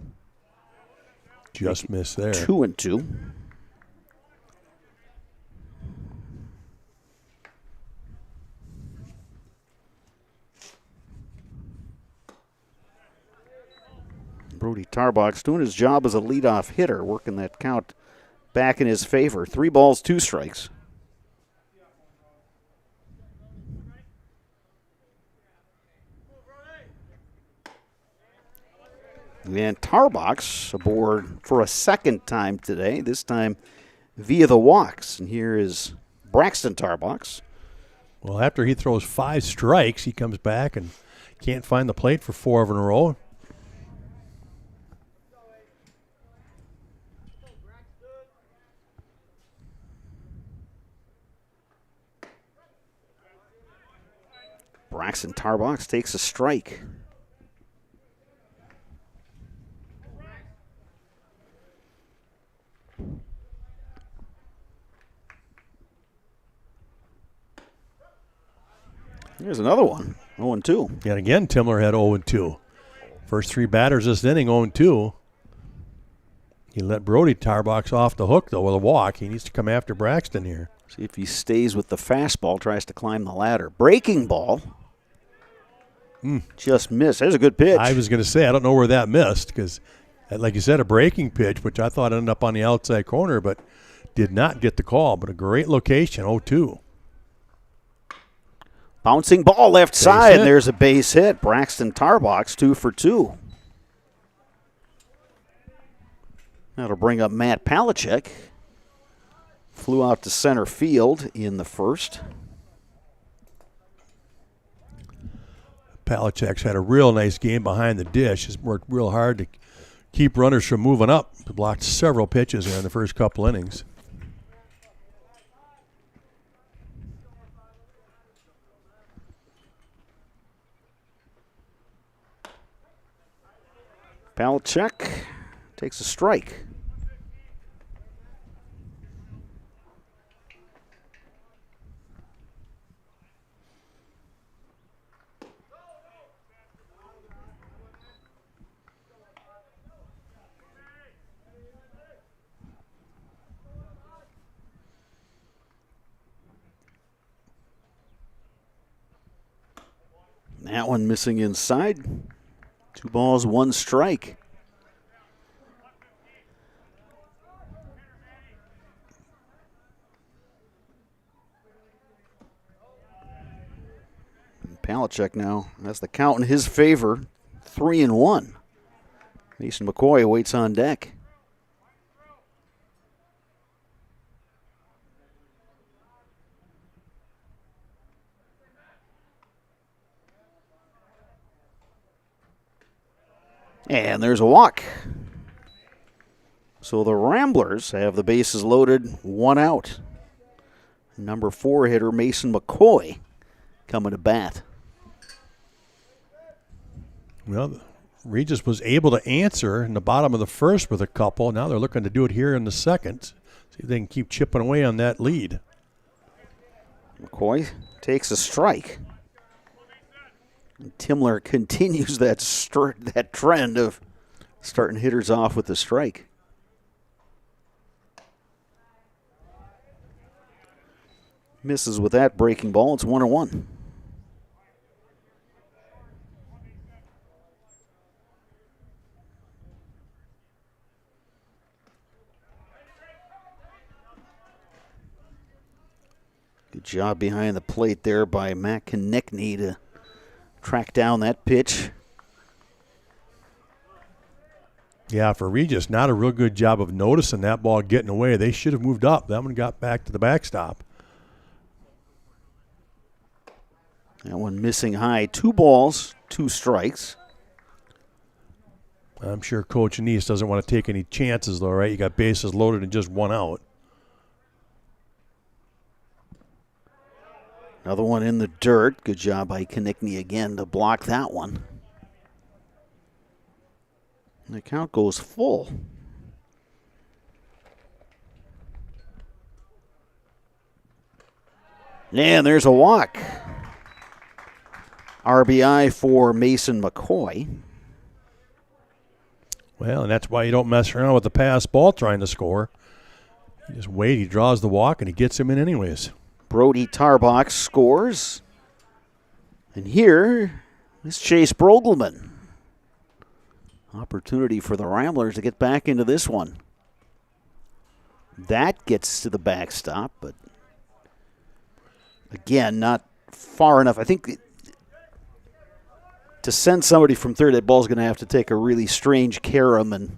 Just missed there. 2-2. Brody Tarbox doing his job as a leadoff hitter, working that count back in his favor. 3 balls, 2 strikes. And Tarbox aboard for a second time today, this time via the walks. And here is Braxton Tarbox. Well, after he throws 5 strikes, he comes back and can't find the plate for 4 in a row. Braxton Tarbox takes a strike. Here's another one. 0-2. And again, Timler had 0-2. First 3 batters this inning, 0-2. He let Brody Tarbox off the hook, though, with a walk. He needs to come after Braxton here. See if he stays with the fastball, tries to climb the ladder. Breaking ball. Just missed. There's a good pitch. I was going to say, I don't know where that missed because, like you said, a breaking pitch, which I thought ended up on the outside corner, but did not get the call. But a great location, 0-2. Bouncing ball left side, and there's a base hit. Braxton Tarbox, 2 for 2. That'll bring up Matt Palachek. Flew out to center field in the first. Palachek's had a real nice game behind the dish. He's worked real hard to keep runners from moving up. He blocked several pitches there in the first couple innings. Palachek takes a strike. That one missing inside. 2 balls, 1 strike. Palachek now has the count in his favor, 3-1. Mason McCoy waits on deck. And there's a walk. So the Ramblers have the bases loaded, 1 out. Number 4 hitter Mason McCoy coming to bat. Well, Regis was able to answer in the bottom of the first with a couple. Now they're looking to do it here in the second. See if they can keep chipping away on that lead. McCoy takes a strike. And Timler continues that trend of starting hitters off with a strike. Misses with that breaking ball. It's 1-1. Good job behind the plate there by Matt Konechny to track down that pitch. Yeah, for Regis, not a real good job of noticing that ball getting away. They should have moved up. That one got back to the backstop. That one missing high. 2 balls, 2 strikes. I'm sure Coach Anise doesn't want to take any chances, though, right? You got bases loaded and just 1 out. Another one in the dirt. Good job by Konechny again to block that one. The count goes full. And there's a walk. RBI for Mason McCoy. Well, and that's why you don't mess around with the pass ball trying to score. You just wait, he draws the walk, and he gets him in anyways. Brody Tarbach scores. And here is Chase Brogelman. Opportunity for the Ramblers to get back into this one. That gets to the backstop, but again, not far enough. I think to send somebody from third, that ball's going to have to take a really strange carom and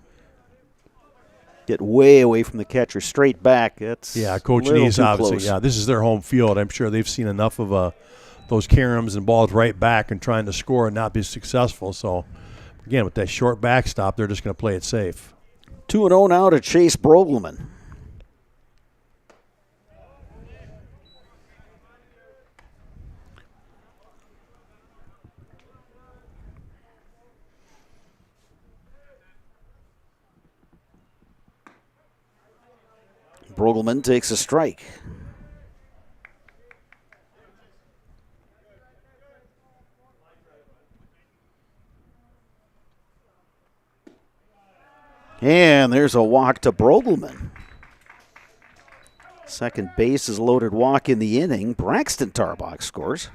get way away from the catcher, straight back. That's Coach Nees obviously. Yeah, this is their home field. I'm sure they've seen enough of those caroms and balls right back and trying to score and not be successful. So, again, with that short backstop, they're just going to play it safe. 2-0 now to Chase Brogelman. Brogelman takes a strike. And there's a walk to Brogelman. Second base is loaded walk in the inning. Braxton Tarbach scores.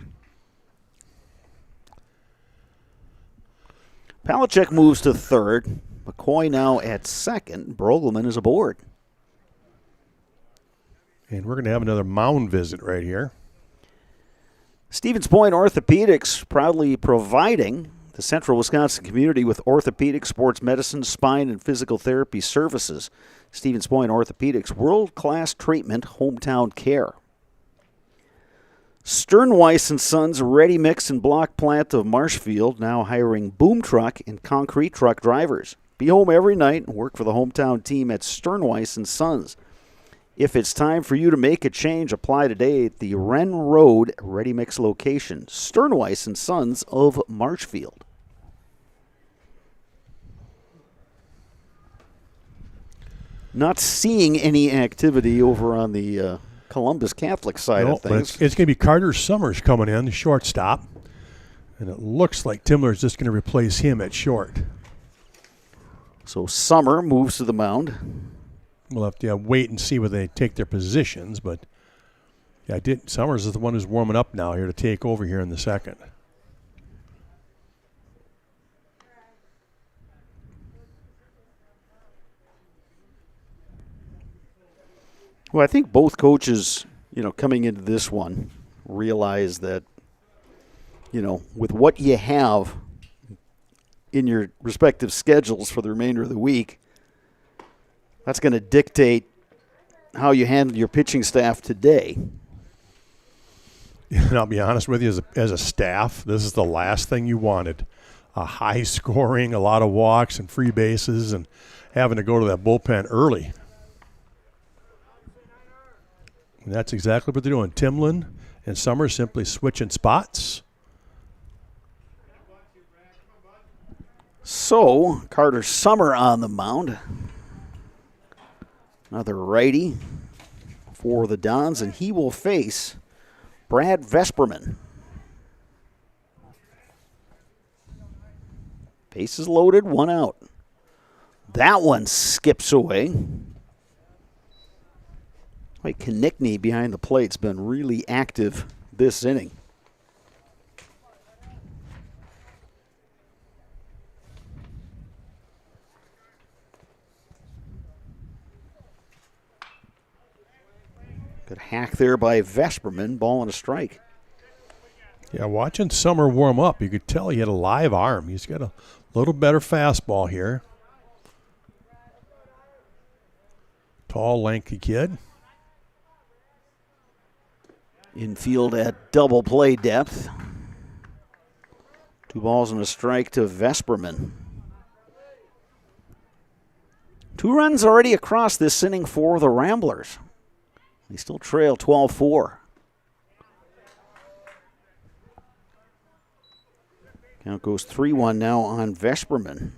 Palachuk moves to third. McCoy now at second. Brogelman is aboard. And we're going to have another mound visit right here. Stevens Point Orthopedics proudly providing the Central Wisconsin community with orthopedic, sports medicine, spine, and physical therapy services. Stevens Point Orthopedics, world-class treatment, hometown care. Sternweiss & Sons Ready Mix and Block Plant of Marshfield now hiring boom truck and concrete truck drivers. Be home every night and work for the hometown team at Sternweiss & Sons. If it's time for you to make a change, apply today at the Wren Road Ready Mix location. Sternweiss & Sons of Marshfield. Not seeing any activity over on the Columbus Catholic side of things. But it's going to be Carter Summers coming in, the shortstop. And it looks like Timler is just going to replace him at short. So Summer moves to the mound. We'll have to wait and see where they take their positions, but Summers is the one who's warming up now here to take over here in the second. Well, I think both coaches, coming into this one, realize that, with what you have in your respective schedules for the remainder of the week, that's going to dictate how you handle your pitching staff today. And I'll be honest with you, as a staff, this is the last thing you wanted. A high scoring, a lot of walks and free bases. And having to go to that bullpen early. And that's exactly what they're doing. Timlin and Summer simply switching spots. So, Carter Summer on the mound. Another righty for the Dons, and he will face Brad Vesperman. Bases loaded, 1 out. That one skips away. Wait, Konechny behind the plate's been really active this inning. Good hack there by Vesperman, ball and a strike. Yeah, watching Summer warm up, you could tell he had a live arm. He's got a little better fastball here. Tall, lanky kid. Infield at double play depth. 2 balls and a strike to Vesperman. 2 runs already across this inning for the Ramblers. They still trail 12-4. Count goes 3-1 now on Vesperman.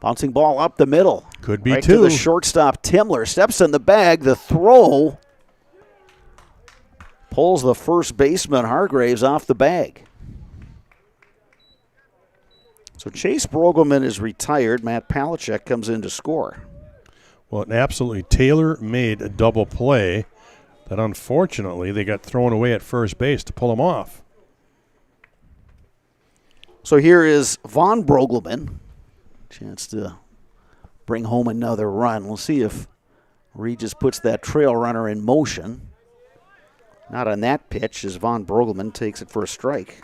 Bouncing ball up the middle. Could be right 2. To the shortstop, Timler. Steps in the bag. The throw pulls the first baseman, Hargraves, off the bag. So Chase Brogelman is retired. Matt Palachek comes in to score. Well, an absolutely tailor-made a double play that unfortunately they got thrown away at first base to pull him off. So here is Von Brogelman. Chance to bring home another run. We'll see if Regis puts that trail runner in motion. Not on that pitch as Von Brogelman takes it for a strike.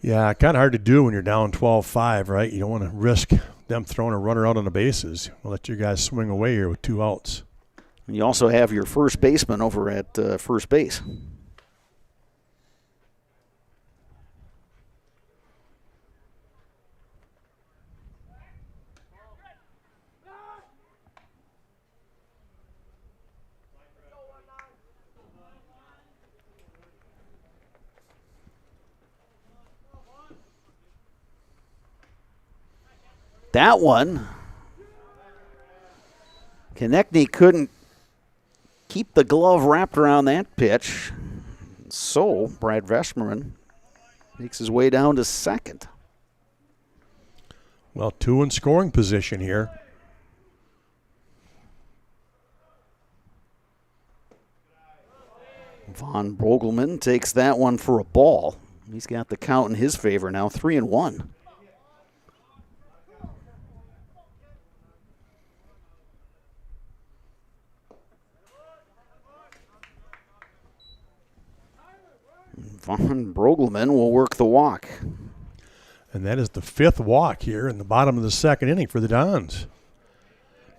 Yeah, kind of hard to do when you're down 12-5, right? You don't want to risk them throwing a runner out on the bases. We'll let you guys swing away here with 2 outs. And you also have your first baseman over at first base. That one, Konechny couldn't keep the glove wrapped around that pitch. So Brad Vesperman makes his way down to second. Well, 2 in scoring position here. Von Brogelman takes that one for a ball. He's got the count in his favor now, 3-1. Von Brogelman will work the walk. And that is the 5th walk here in the bottom of the 2nd inning for the Dons.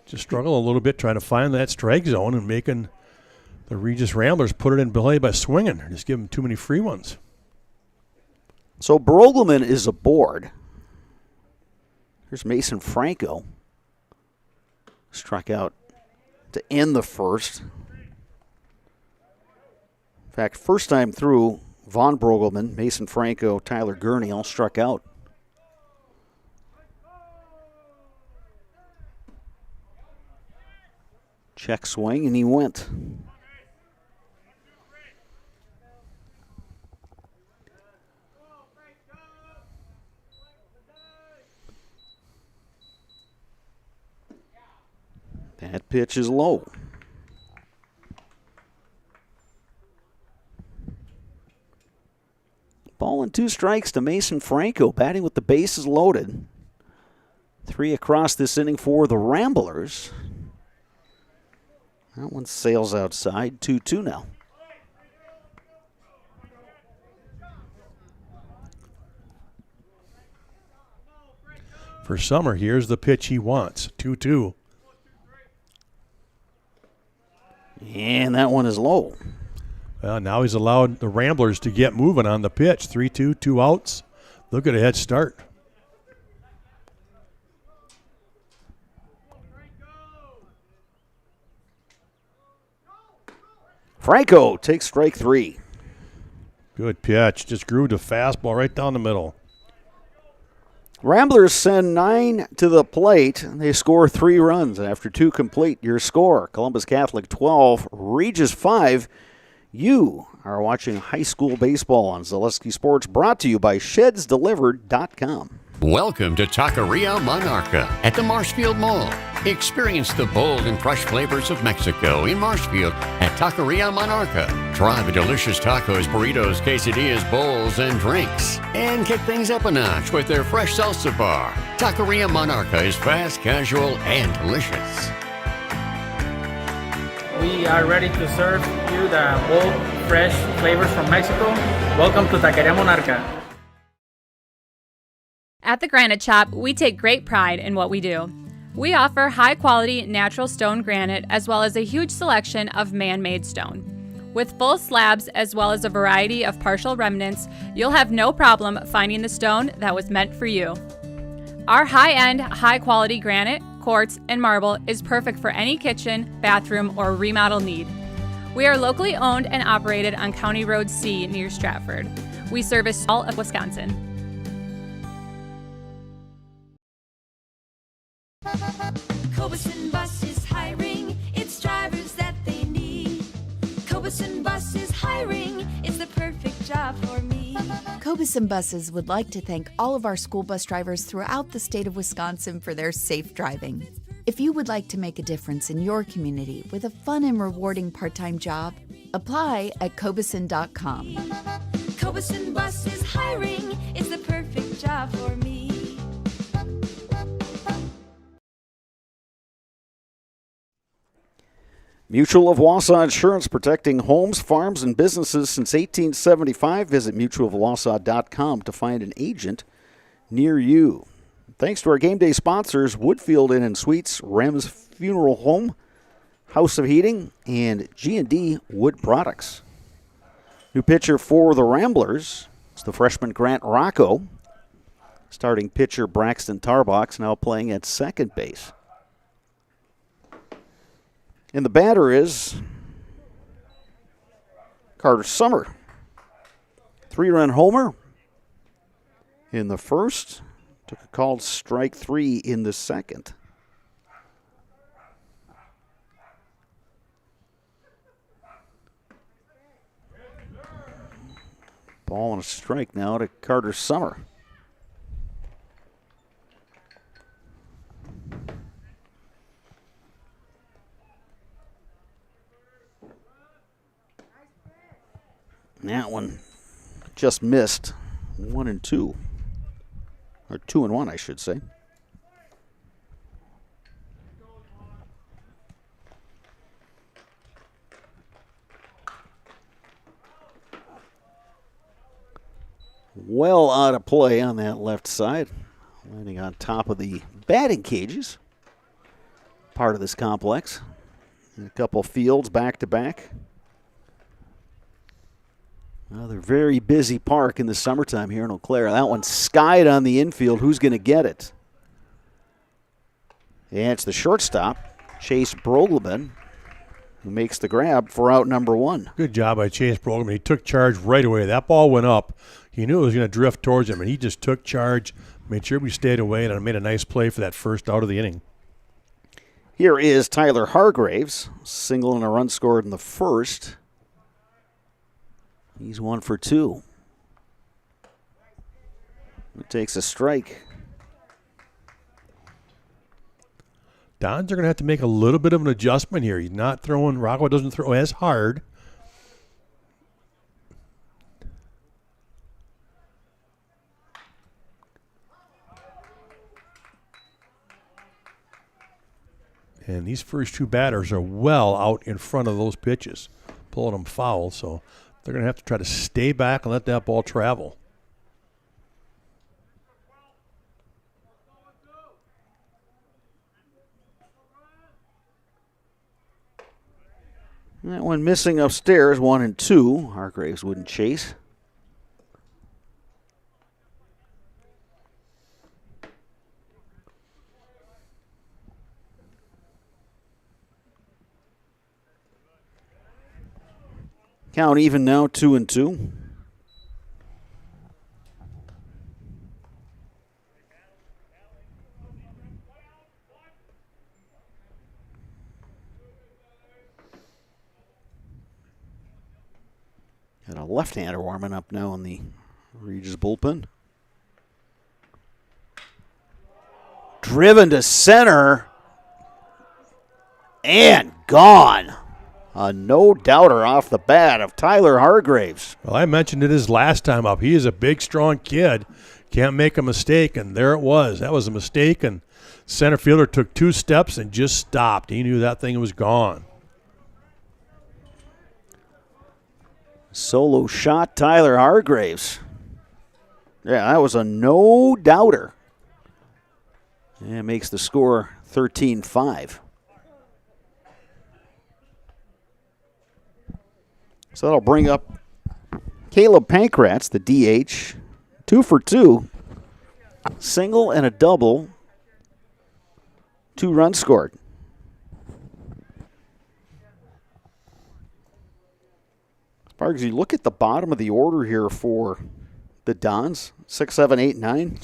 Just struggle a little bit trying to find that strike zone and making the Regis Ramblers put it in play by swinging. Just give them too many free ones. So Brogelman is aboard. Here's Mason Franco. Struck out to end the first. In fact, first time through, Von Brogelman, Mason Franco, Tyler Gurney all struck out. Check swing, and he went. That pitch is low. Ball and 2 strikes to Mason Franco, batting with the bases loaded. 3 across this inning for the Ramblers. That one sails outside, 2-2 now. For Summer, here's the pitch he wants, 2-2. And that one is low. Well, now he's allowed the Ramblers to get moving on the pitch. 3-2, 2 outs. Look at a head start. Franco takes strike 3. Good pitch. Just grew the fastball right down the middle. Ramblers send 9 to the plate. They score 3 runs after 2 complete. Your score, Columbus Catholic 12, Regis 5. You are watching high school baseball on Zaleski Sports, brought to you by ShedsDelivered.com. Welcome to Taqueria Monarca at the Marshfield Mall. Experience the bold and fresh flavors of Mexico in Marshfield at Taqueria Monarca. Try the delicious tacos, burritos, quesadillas, bowls, and drinks. And kick things up a notch with their fresh salsa bar. Taqueria Monarca is fast, casual, and delicious. We are ready to serve you the bold, fresh flavors from Mexico. Welcome to Taqueria Monarca. At the Granite Shop, we take great pride in what we do. We offer high-quality natural stone granite as well as a huge selection of man-made stone. With full slabs as well as a variety of partial remnants, you'll have no problem finding the stone that was meant for you. Our high-end, high-quality granite, quartz, and marble is perfect for any kitchen, bathroom, or remodel need. We are locally owned and operated on County Road C near Stratford. We service all of Wisconsin. Cobeson Bus is hiring, it's drivers that they need. Cobeson Bus is hiring, it's the perfect job for me. Cobeson Buses would like to thank all of our school bus drivers throughout the state of Wisconsin for their safe driving. If you would like to make a difference in your community with a fun and rewarding part-time job, apply at Cobeson.com. Cobeson Bus is hiring, it's the perfect job for me. Mutual of Wausau Insurance, protecting homes, farms, and businesses since 1875. Visit mutualofwausau.com to find an agent near you. Thanks to our game day sponsors, Woodfield Inn and Suites, Rem's Funeral Home, House of Heating, and G&D Wood Products. New pitcher for the Ramblers is the freshman Grant Rocco. Starting pitcher Braxton Tarbox now playing at second base. And the batter is Carter Summer. 3-run homer in the first. Took a called strike 3 in the second. Ball and a strike now to Carter Summer. That one just missed. 1-2. Or 2-1, I should say. Well out of play on that left side. Landing on top of the batting cages. Part of this complex. And a couple fields back to back. Another very busy park in the summertime here in Eau Claire. That one skied on the infield. Who's going to get it? And it's the shortstop, Chase Brogleman, who makes the grab for out number 1. Good job by Chase Brogleman. He took charge right away. That ball went up. He knew it was going to drift towards him, and he just took charge, made sure we stayed away, and made a nice play for that first out of the inning. Here is Tyler Hargraves, single and a run scored in the first. He's 1 for 2. It takes a strike. Dons are going to have to make a little bit of an adjustment here. He's not throwing, Rocco doesn't throw as hard. And these first 2 batters are well out in front of those pitches, pulling them foul, so they're going to have to try to stay back and let that ball travel. That one missing upstairs, 1 and 2. Hargraves wouldn't chase. Count even now, 2 and 2. Got a left-hander warming up now in the Regis bullpen. Driven to center. And gone. A no-doubter off the bat of Tyler Hargraves. Well, I mentioned it his last time up. He is a big, strong kid. Can't make a mistake, and there it was. That was a mistake, and center fielder took 2 steps and just stopped. He knew that thing was gone. Solo shot, Tyler Hargraves. Yeah, that was a no-doubter. And makes the score 13-5. So that'll bring up Caleb Pankratz, the DH. 2 for 2. Single and a double. 2 runs scored. Sparks, you look at the bottom of the order here for the Dons. 6, 7, 8, 9.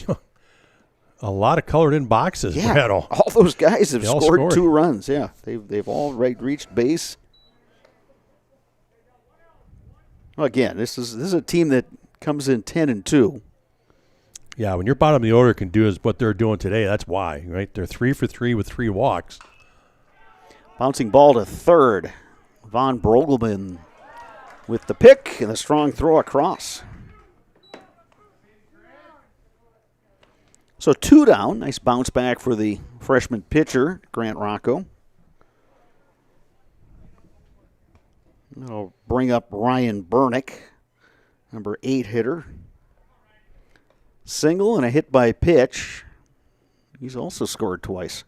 A lot of colored-in boxes, Yeah, Brad. all those guys have They all scored scored. 2 runs. Yeah, they've all reached base. Well, again, this is a team that comes in 10 and 2. Yeah, when your bottom of the order can do is what they're doing today, that's why, right? They're 3 for 3 with 3 walks. Bouncing ball to third. Von Brogelman with the pick and a strong throw across. So 2 down. Nice bounce back for the freshman pitcher, Grant Rocco. That'll bring up Ryan Burnick, number 8 hitter. Single and a hit by pitch. He's also scored twice.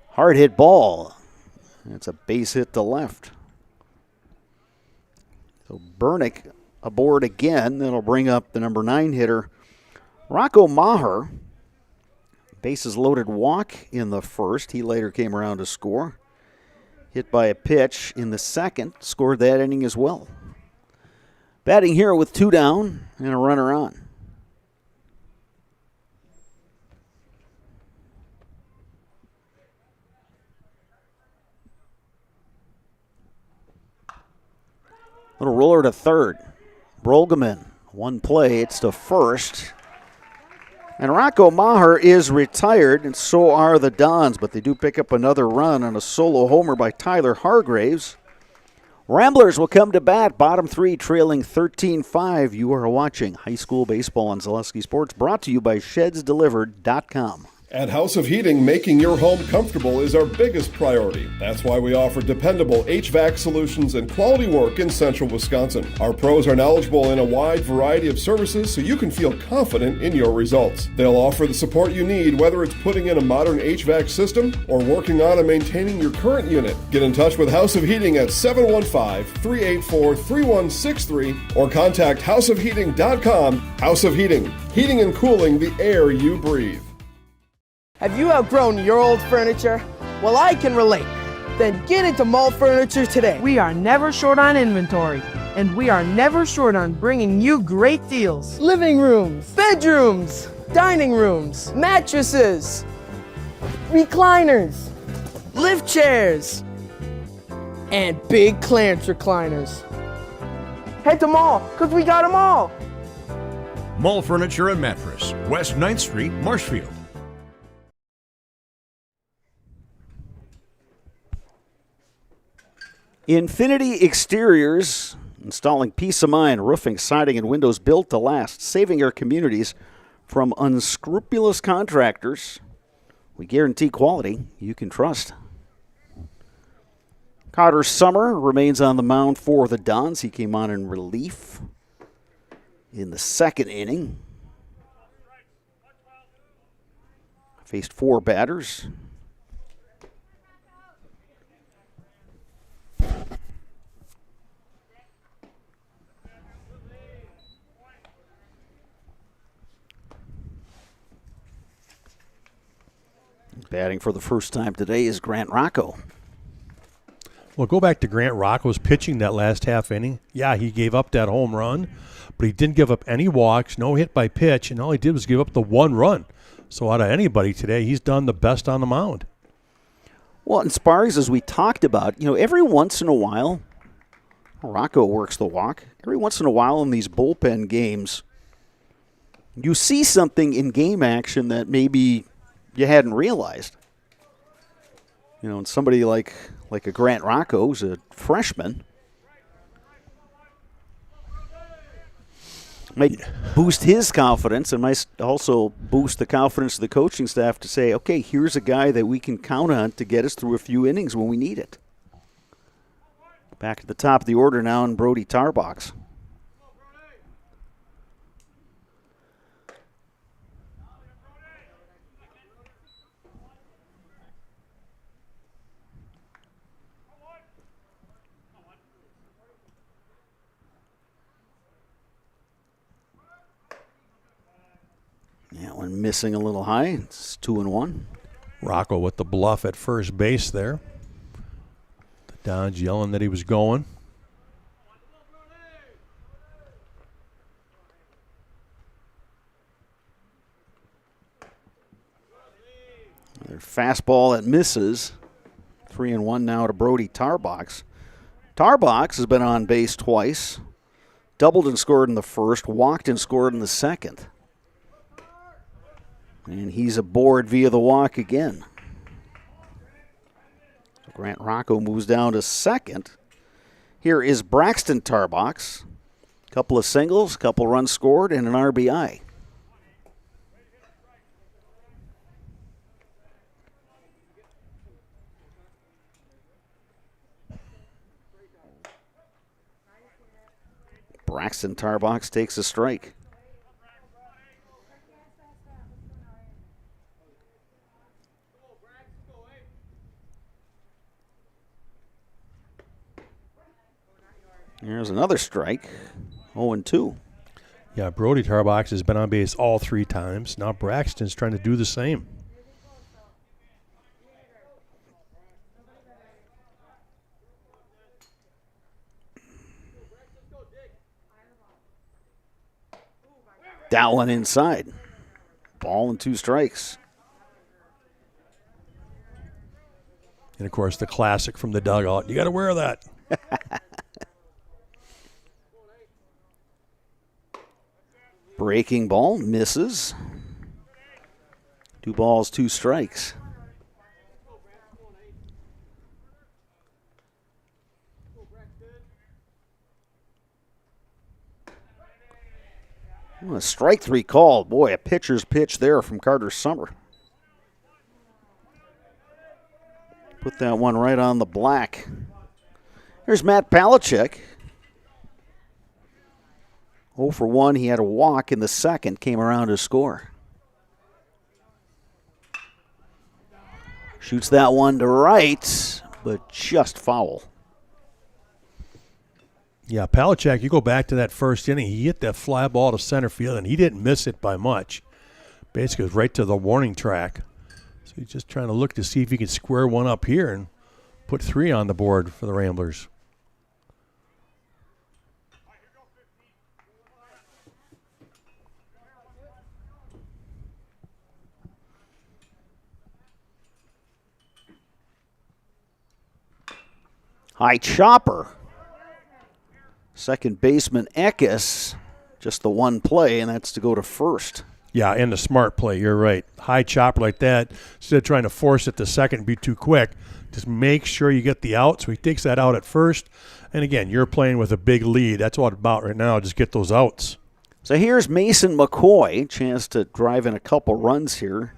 Hard hit ball. That's a base hit to left. So Burnick aboard again. That'll bring up the number 9 hitter, Rocco Maher. Bases loaded walk in the first. He later came around to score. Hit by a pitch in the second. Scored that inning as well. Batting here with 2 down and a runner on. Little roller to third. Brogelman, 1 play. It's to first. And Rocco Maher is retired, and so are the Dons, but they do pick up another run on a solo homer by Tyler Hargraves. Ramblers will come to bat, bottom 3 trailing 13-5. You are watching high school baseball on Zaleski Sports, brought to you by ShedsDelivered.com. At House of Heating, making your home comfortable is our biggest priority. That's why we offer dependable HVAC solutions and quality work in central Wisconsin. Our pros are knowledgeable in a wide variety of services so you can feel confident in your results. They'll offer the support you need, whether it's putting in a modern HVAC system or working on and maintaining your current unit. Get in touch with House of Heating at 715-384-3163 or contact houseofheating.com. House of Heating, heating and cooling the air you breathe. Have you outgrown your old furniture? Well, I can relate. Then get into Mall Furniture today. We are never short on inventory, and we are never short on bringing you great deals. Living rooms, bedrooms, dining rooms, mattresses, recliners, lift chairs, and big clearance recliners. Head to Mall, because we got them all. Mall Furniture and Mattress, West 9th Street, Marshfield. Infinity Exteriors, installing peace of mind, roofing, siding, and windows built to last, saving our communities from unscrupulous contractors. We guarantee quality you can trust. Carter Summer remains on the mound for the Dons. He came on in relief in the second inning. Faced 4 batters. Batting for the first time today is Grant Rocco. Well, go back to Grant Rocco's pitching that last half inning. Yeah, he gave up that home run, but he didn't give up any walks, no hit by pitch, and all he did was give up the 1 run. So out of anybody today, he's done the best on the mound. Well, in Sparks, as we talked about, every once in a while, Rocco works the walk. Every once in a while in these bullpen games, you see something in game action that maybe you hadn't realized. And somebody like a Grant Rocco, who's a freshman, might boost his confidence and might also boost the confidence of the coaching staff to say, okay, here's a guy that we can count on to get us through a few innings when we need it. Back at the top of the order now in Brody Tarbox. Yeah, one missing a little high. It's 2-1. Rocco with the bluff at first base there. The Dons yelling that he was going. Their fastball that misses. 3-1 now to Brody Tarbox. Tarbox has been on base twice. Doubled and scored in the first. Walked and scored in the second. And he's aboard via the walk again. Grant Rocco moves down to second. Here is Braxton Tarbox. Couple of singles, couple runs scored, and an RBI. Braxton Tarbox takes a strike. Here's another strike. 0-2. Yeah, Brody Tarbox has been on base all 3 times. Now Braxton's trying to do the same. That one inside. Ball and 2 strikes. And, of course, the classic from the dugout. You got to wear that. Breaking ball, misses. 2 balls, 2 strikes. Well, a strike 3 called. Boy, a pitcher's pitch there from Carter Summer. Put that one right on the black. Here's Matt Palachuk. 0 for 1. He had a walk in the second, came around to score. Shoots that one to right, but just foul. Yeah, Palachuk, you go back to that first inning, he hit that fly ball to center field, and he didn't miss it by much. Basically, it was right to the warning track. So he's just trying to look to see if he can square one up here and put 3 on the board for the Ramblers. High chopper. Second baseman Eckes, just the one play, and that's to go to first. Yeah, and the smart play, you're right. High chopper like that, instead of trying to force it to second and be too quick, just make sure you get the out. So he takes that out at first. And again, you're playing with a big lead. That's what it's about right now, just get those outs. So here's Mason McCoy, chance to drive in a couple runs here.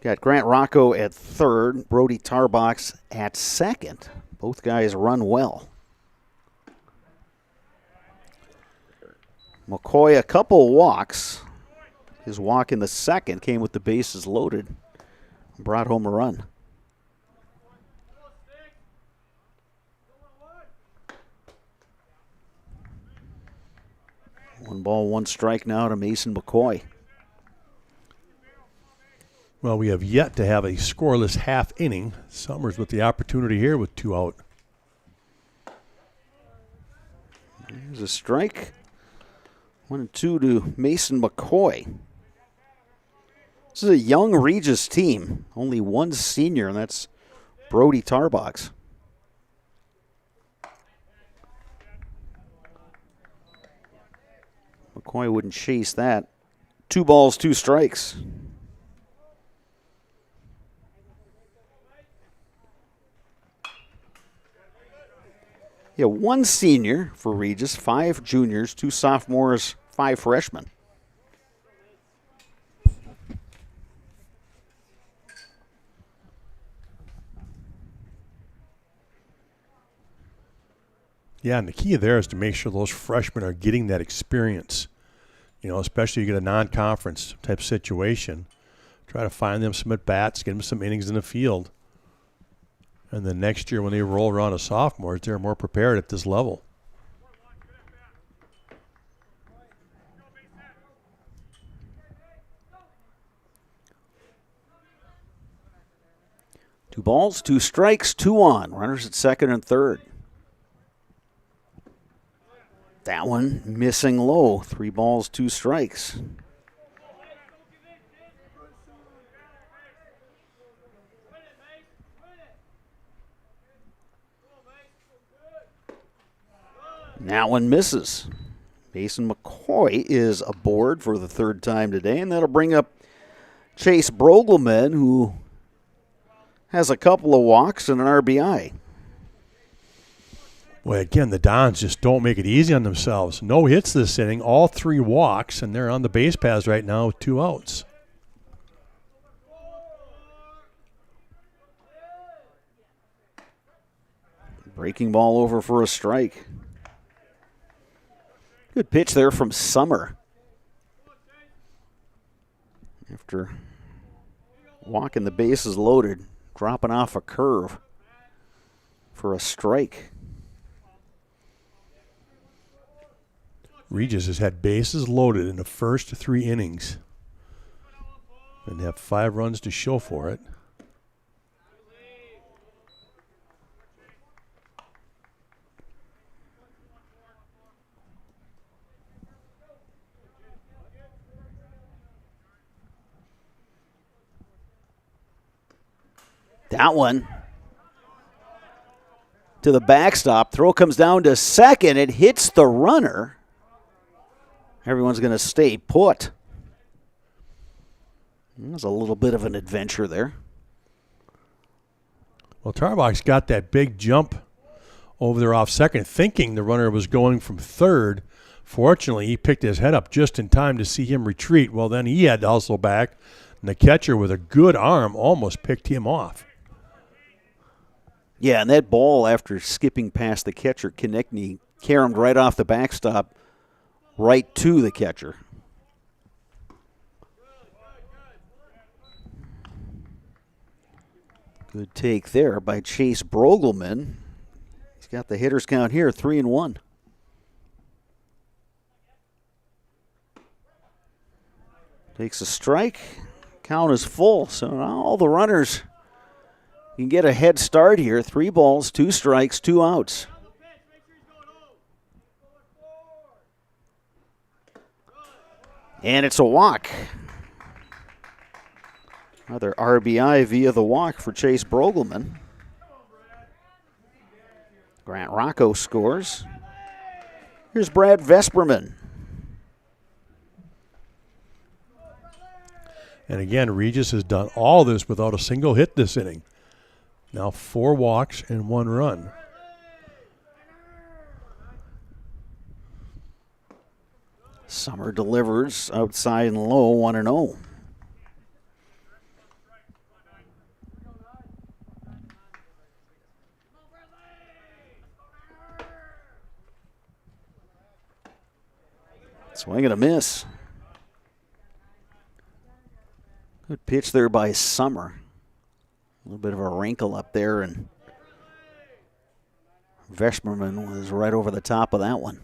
Got Grant Rocco at third, Brody Tarbox at second. Both guys run well. McCoy, a couple walks. His walk in the second came with the bases loaded. Brought home a run. One ball, 1 strike now to Mason McCoy. Well, we have yet to have a scoreless half inning. Summers with the opportunity here with 2 out. There's a strike. 1-2 to Mason McCoy. This is a young Regis team. Only one senior, and that's Brody Tarbox. McCoy wouldn't chase that. 2 balls, 2 strikes. Yeah, 1 senior for Regis, 5 juniors, 2 sophomores, 5 freshmen. Yeah, and the key there is to make sure those freshmen are getting that experience. You know, especially you get a non-conference type situation. Try to find them some at-bats, get them some innings in the field. And then next year when they roll around as sophomores, they're more prepared at this level. Two balls, 2 strikes, 2 on. Runners at second and third. That one missing low. 3 balls, 2 strikes. That one misses. Mason McCoy is aboard for the 3rd time today, and that'll bring up Chase Brogelman, who has a couple of walks and an RBI. Well, again, the Dons just don't make it easy on themselves. No hits this inning, all 3 walks, and they're on the base paths right now with 2 outs. Breaking ball over for a strike. Good pitch there from Summer. After walking the bases loaded, dropping off a curve for a strike. Regis has had bases loaded in the first 3 innings and have 5 runs to show for it. That one to the backstop. Throw comes down to second. It hits the runner. Everyone's going to stay put. There's a little bit of an adventure there. Well, Tarbox got that big jump over there off second, thinking the runner was going from third. Fortunately, he picked his head up just in time to see him retreat. Well, then he had to hustle back, and the catcher with a good arm almost picked him off. Yeah, and that ball, after skipping past the catcher, Konechny caromed right off the backstop, right to the catcher. Good take there by Chase Brogelman. He's got the hitter's count here, 3-1. Takes a strike. Count is full, so now all the runners can get a head start here. 3 balls, 2 strikes, 2 outs. And it's a walk. Another RBI via the walk for Chase Brogelman. Grant Rocco scores. Here's Brad Vesperman. And again, Regis has done all this without a single hit this inning. Now 4 walks and 1 run. Summer delivers outside and low, 1-0. Swing and a miss. Good pitch there by Summer. A little bit of a wrinkle up there, and Vesperman was right over the top of that one.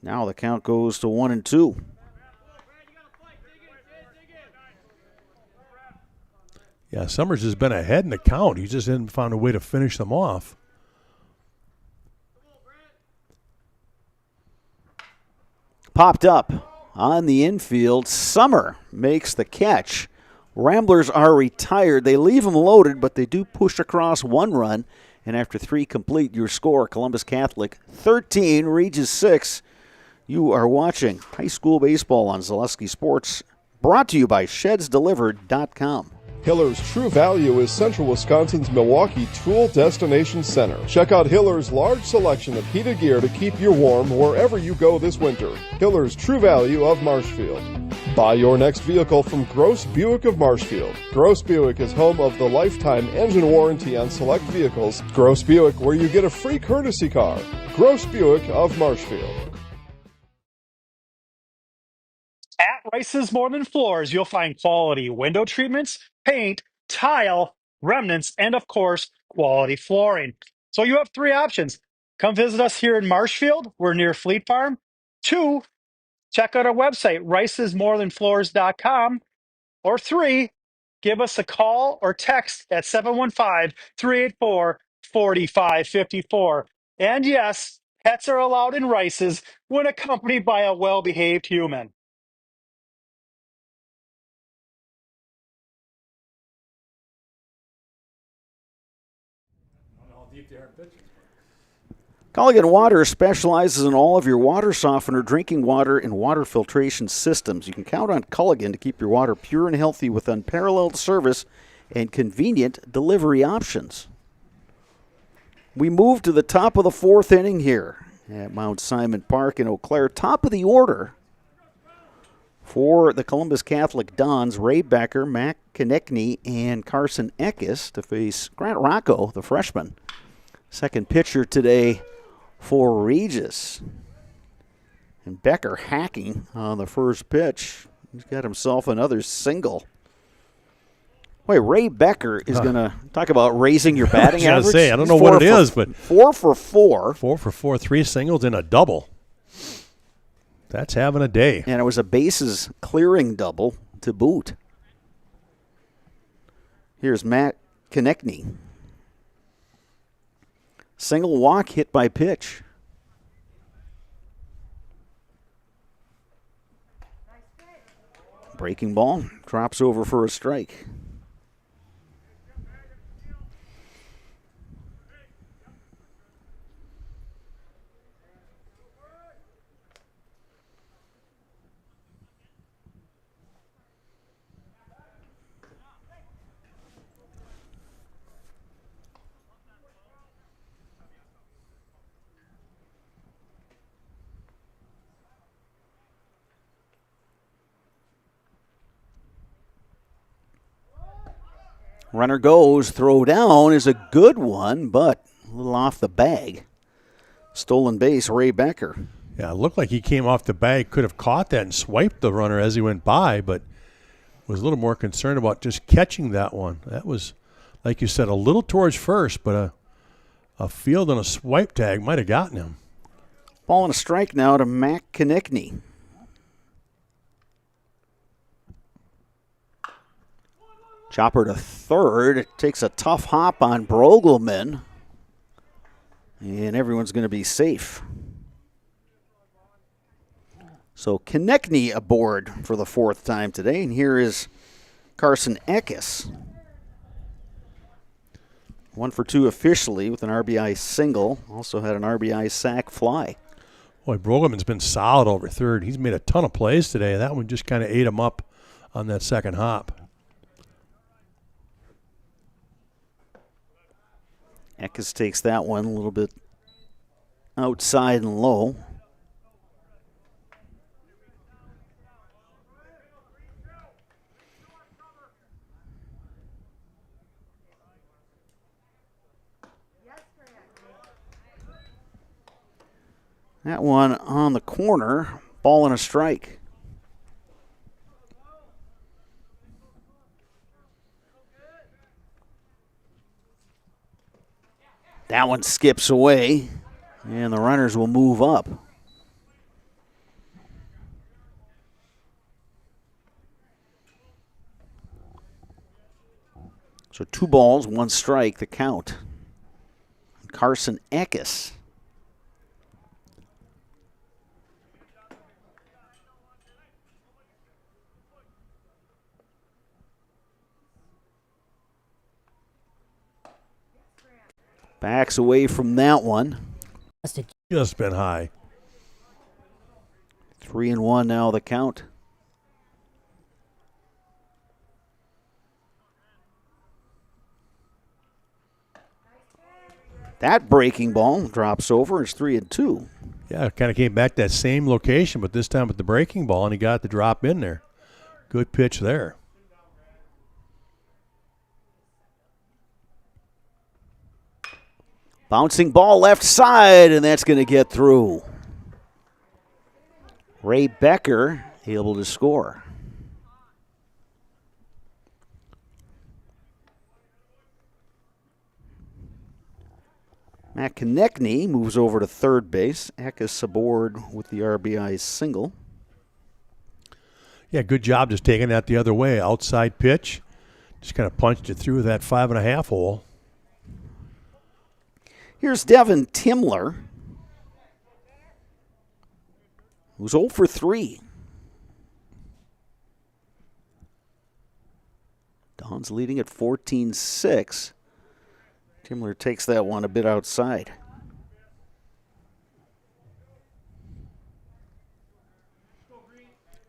Now the count goes to 1-2. Yeah, Summers has been ahead in the count. He just hasn't found a way to finish them off. Popped up on the infield. Summer makes the catch. Ramblers are retired. They leave them loaded, but they do push across 1 run. And after 3 complete, your score, Columbus Catholic 13, Regis 6. You are watching high school baseball on Zaleski Sports, brought to you by ShedsDelivered.com. Hiller's True Value is Central Wisconsin's Milwaukee Tool Destination Center. Check out Hiller's large selection of heated gear to keep you warm wherever you go this winter. Hiller's True Value of Marshfield. Buy your next vehicle from Gross Buick of Marshfield. Gross Buick is home of the lifetime engine warranty on select vehicles. Gross Buick, where you get a free courtesy car. Gross Buick of Marshfield. At Rice's More Than Floors, you'll find quality window treatments, paint, tile, remnants, and of course, quality flooring. So you have 3 options. Come visit us here in Marshfield. We're near Fleet Farm. 2, check out our website, ricesmorethanfloors.com. Or 3, give us a call or text at 715-384-4554. And yes, pets are allowed in Rice's when accompanied by a well-behaved human. Culligan Water specializes in all of your water softener, drinking water, and water filtration systems. You can count on Culligan to keep your water pure and healthy with unparalleled service and convenient delivery options. We move to the top of the 4th inning here at Mount Simon Park in Eau Claire. Top of the order for the Columbus Catholic Dons, Ray Becker, Mac Konechny, and Carson Eckes to face Grant Rocco, the freshman. Second pitcher today for Regis. And Becker hacking on the first pitch. He's got himself another single. Wait, Ray Becker is going to talk about raising your batting I was average. say, I don't know what it is, but 4 for 4. 4 for 4, 3 singles and a double. That's having a day. And it was a bases clearing double to boot. Here's Matt Konechny. Single walk hit by pitch. Breaking ball, drops over for a strike. Runner goes, throw down is a good one, but a little off the bag. Stolen base, Ray Becker. Yeah, it looked like he came off the bag, could have caught that and swiped the runner as he went by, but was a little more concerned about just catching that one. That was, like you said, a little towards first, but a field and a swipe tag might have gotten him. Ball and a strike now to Mac Konechny. Chopper to third. It takes a tough hop on Brogelman. And everyone's going to be safe. So Konechny aboard for the 4th time today. And here is Carson Eckes. 1 for 2 officially with an RBI single. Also had an RBI sac fly. Boy, Brogelman's been solid over third. He's made a ton of plays today. That one just kind of ate him up on that second hop. Eckes takes that one a little bit outside and low. That one on the corner, ball and a strike. That one skips away, and the runners will move up. So 2 balls, 1 strike, the count. Carson Eckes. Backs away from that one. Just been high. 3-1 now, the count. That breaking ball drops over. It's 3-2. Yeah, it kind of came back that same location, but this time with the breaking ball, and he got the drop in there. Good pitch there. Bouncing ball left side, and that's going to get through. Ray Becker able to score. Matt Konechny moves over to third base. Eckes aboard with the RBI single. Yeah, good job just taking that the other way. Outside pitch. Just kind of punched it through that 5.5 hole. Here's Devin Timler, who's 0 for 3. Don's leading at 14-6. Timler takes that one a bit outside.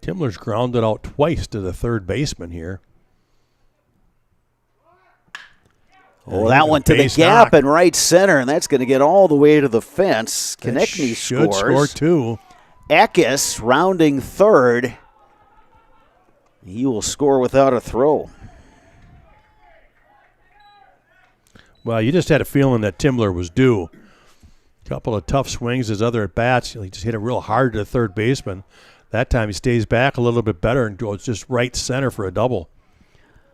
Timler's grounded out twice to the third baseman here. Oh, that one to the gap in right center, and that's going to get all the way to the fence. Konechny should scores. Score too. Eckes rounding third. He will score without a throw. Well, you just had a feeling that Timler was due. A couple of tough swings, his other at-bats. He just hit it real hard to the third baseman. That time he stays back a little bit better and goes just right center for a double.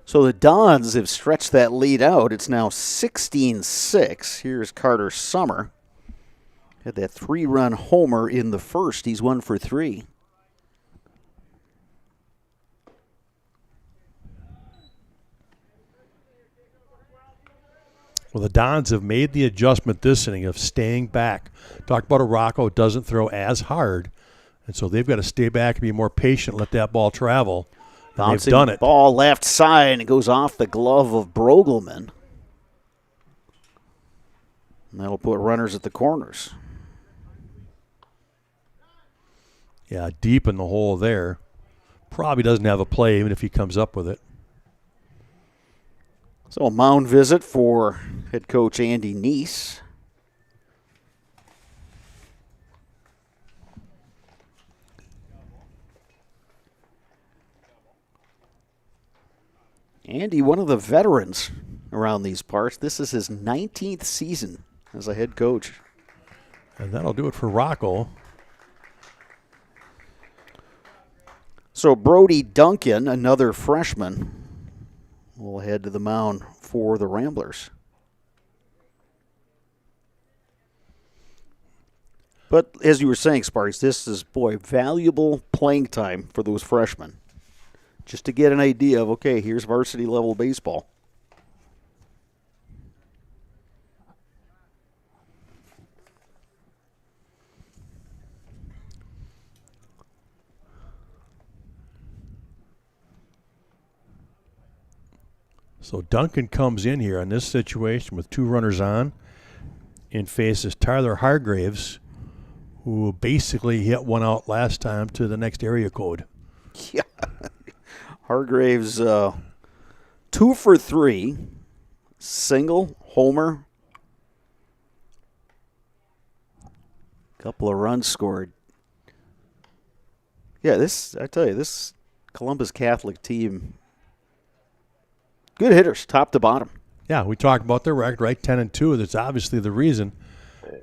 So the Dons have stretched that lead out. It's now 16-6. Here's Carter Summer. Had that 3-run homer in the first. He's 1 for 3. Well, the Dons have made the adjustment this inning of staying back. Talked about Rocco doesn't throw as hard, and so they've got to stay back and be more patient, let that ball travel. And they've done it. Ball left side, and it goes off the glove of Brogelman. And that'll put runners at the corners. Yeah, deep in the hole there. Probably doesn't have a play even if he comes up with it. So a mound visit for head coach Andy Neese. Andy, one of the veterans around these parts. This is his 19th season as a head coach. And that'll do it for Rocco. So Brody Duncan, another freshman, will head to the mound for the Ramblers. But as you were saying, Sparks, this is, valuable playing time for those freshmen. Just to get an idea of, okay, here's varsity level baseball. So Duncan comes in here in this situation with 2 runners on and faces Tyler Hargraves, who basically hit one out last time to the next area code. Yeah. Hargraves, 2 for 3, single, homer, couple of runs scored. Yeah, this Columbus Catholic team, good hitters, top to bottom. Yeah, we talked about their record, right? 10-2. That's obviously the reason.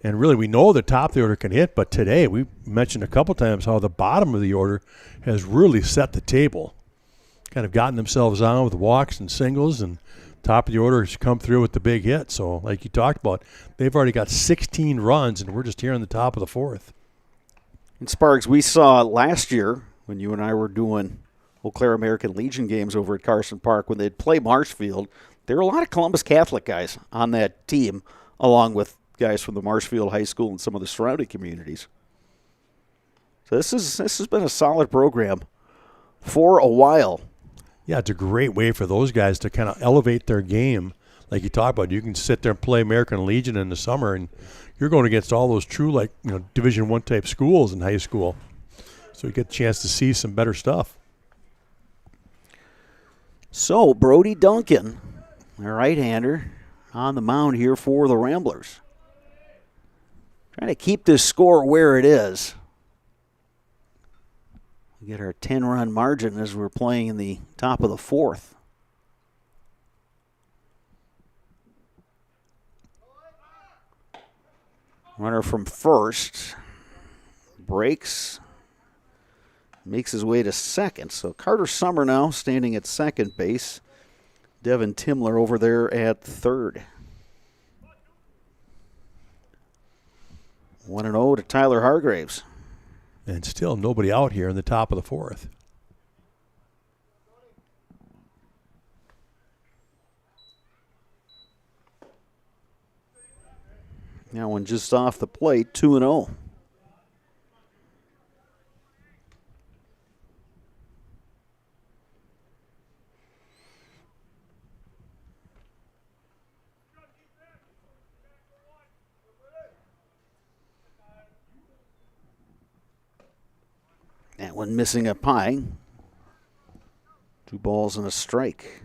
And really, we know the top of the order can hit, but today we mentioned a couple times how the bottom of the order has really set the table. Kind of gotten themselves on with walks and singles, and top of the order has come through with the big hit. So, like you talked about, they've already got 16 runs, and we're just here in the top of the 4th. And Sparks, we saw last year when you and I were doing Eau Claire American Legion games over at Carson Park when they'd play Marshfield. There are a lot of Columbus Catholic guys on that team, along with guys from the Marshfield High School and some of the surrounding communities. So this has been a solid program for a while. Yeah, it's a great way for those guys to kind of elevate their game. Like you talked about, you can sit there and play American Legion in the summer, and you're going against all those true, Division I type schools in high school. So you get a chance to see some better stuff. So Brody Duncan, their right-hander, on the mound here for the Ramblers. Trying to keep this score where it is. We get our 10-run margin as we're playing in the top of the fourth. Runner from first breaks, makes his way to second. So Carter Summer now standing at second base. Devin Timler over there at third. 1-0 to Tyler Hargraves. And still nobody out here in the top of the fourth. Now one just off the plate, 2-0. That one missing a pie. 2 balls and a strike.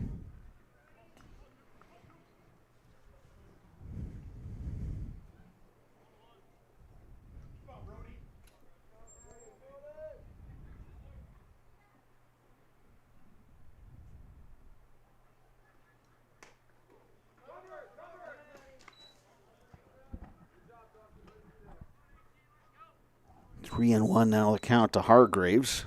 Three and one now the count to Hargraves.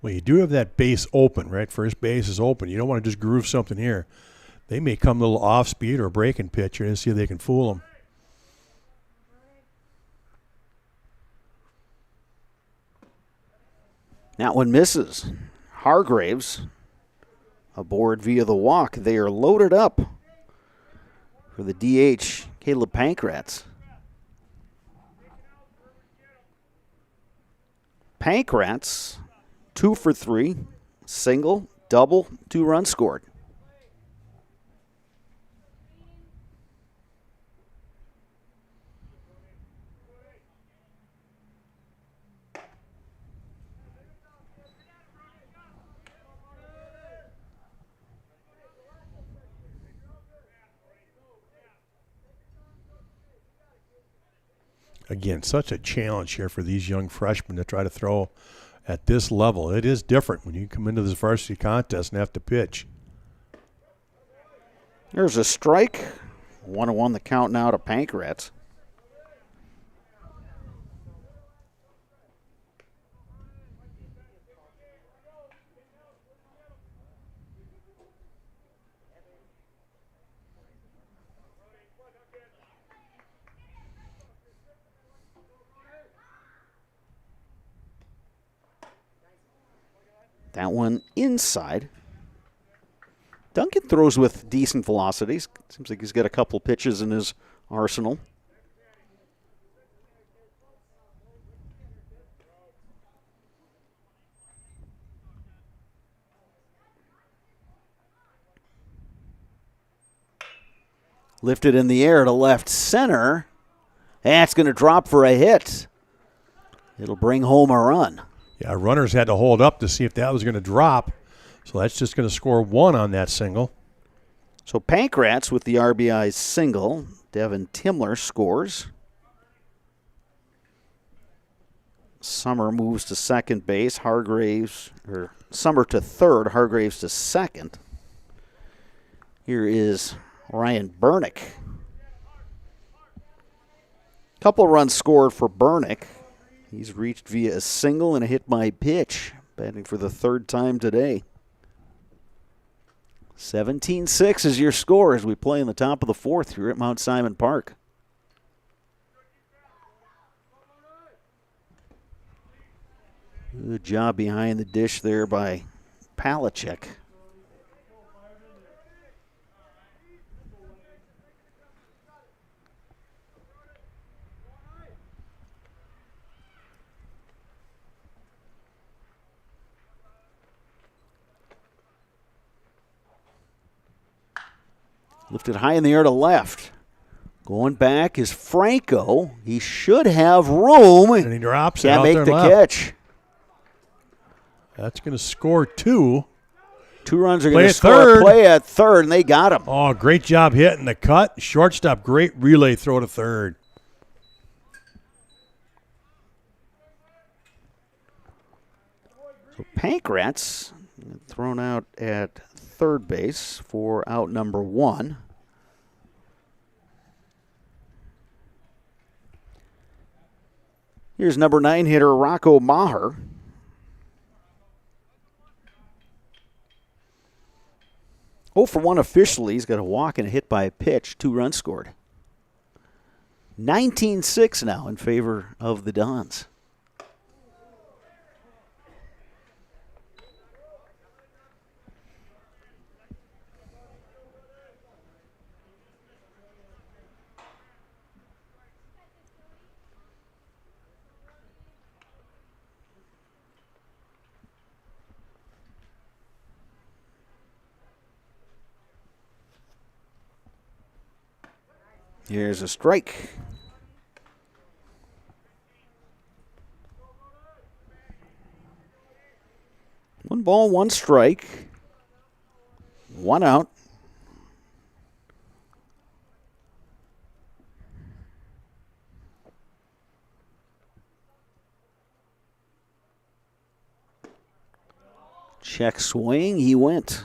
Well, you do have that base open, right? First base is open. You don't want to just groove something here. They may come a little off speed or a breaking pitch here and see if they can fool them. That one misses. Hargraves aboard via the walk. They are loaded up for the DH, Caleb Pankratz. Pankratz, 2 for 3, single, double, 2 runs scored. Again, such a challenge here for these young freshmen to try to throw at this level. It is different when you come into this varsity contest and have to pitch. There's a strike. 1-1 the count now to Pankratz. That one inside. Duncan throws with decent velocities. Seems like he's got a couple pitches in his arsenal. Lifted in the air to left center. That's going to drop for a hit. It'll bring home a run. Yeah, runners had to hold up to see if that was going to drop. So that's just going to score 1 on that single. So Pankratz with the RBI single. Devin Timler scores. Summer moves to second base. Summer to third. Hargraves to second. Here is Ryan Burnick. Couple runs scored for Burnick. He's reached via a single and a hit by pitch, batting for the 3rd time today. 17-6 is your score as we play in the top of the 4th here at Mount Simon Park. Good job behind the dish there by Palachuk. Lifted high in the air to left. Going back is Franco. He should have room. And he drops it Can't out make there the left. catch. That's going to score 2. 2 runs are Play going to at score third. a play at third, and they got him. Oh, great job hitting the cut. Shortstop, great relay throw to third. So Pankratz thrown out at third base for out number 1. Here's number 9 hitter Rocco Maher. Oh for 1 officially. He's got a walk and a hit by a pitch. 2 runs scored. 19-6 now in favor of the Dons. Here's a strike. One ball, 1 strike. 1 out. Check swing. He went.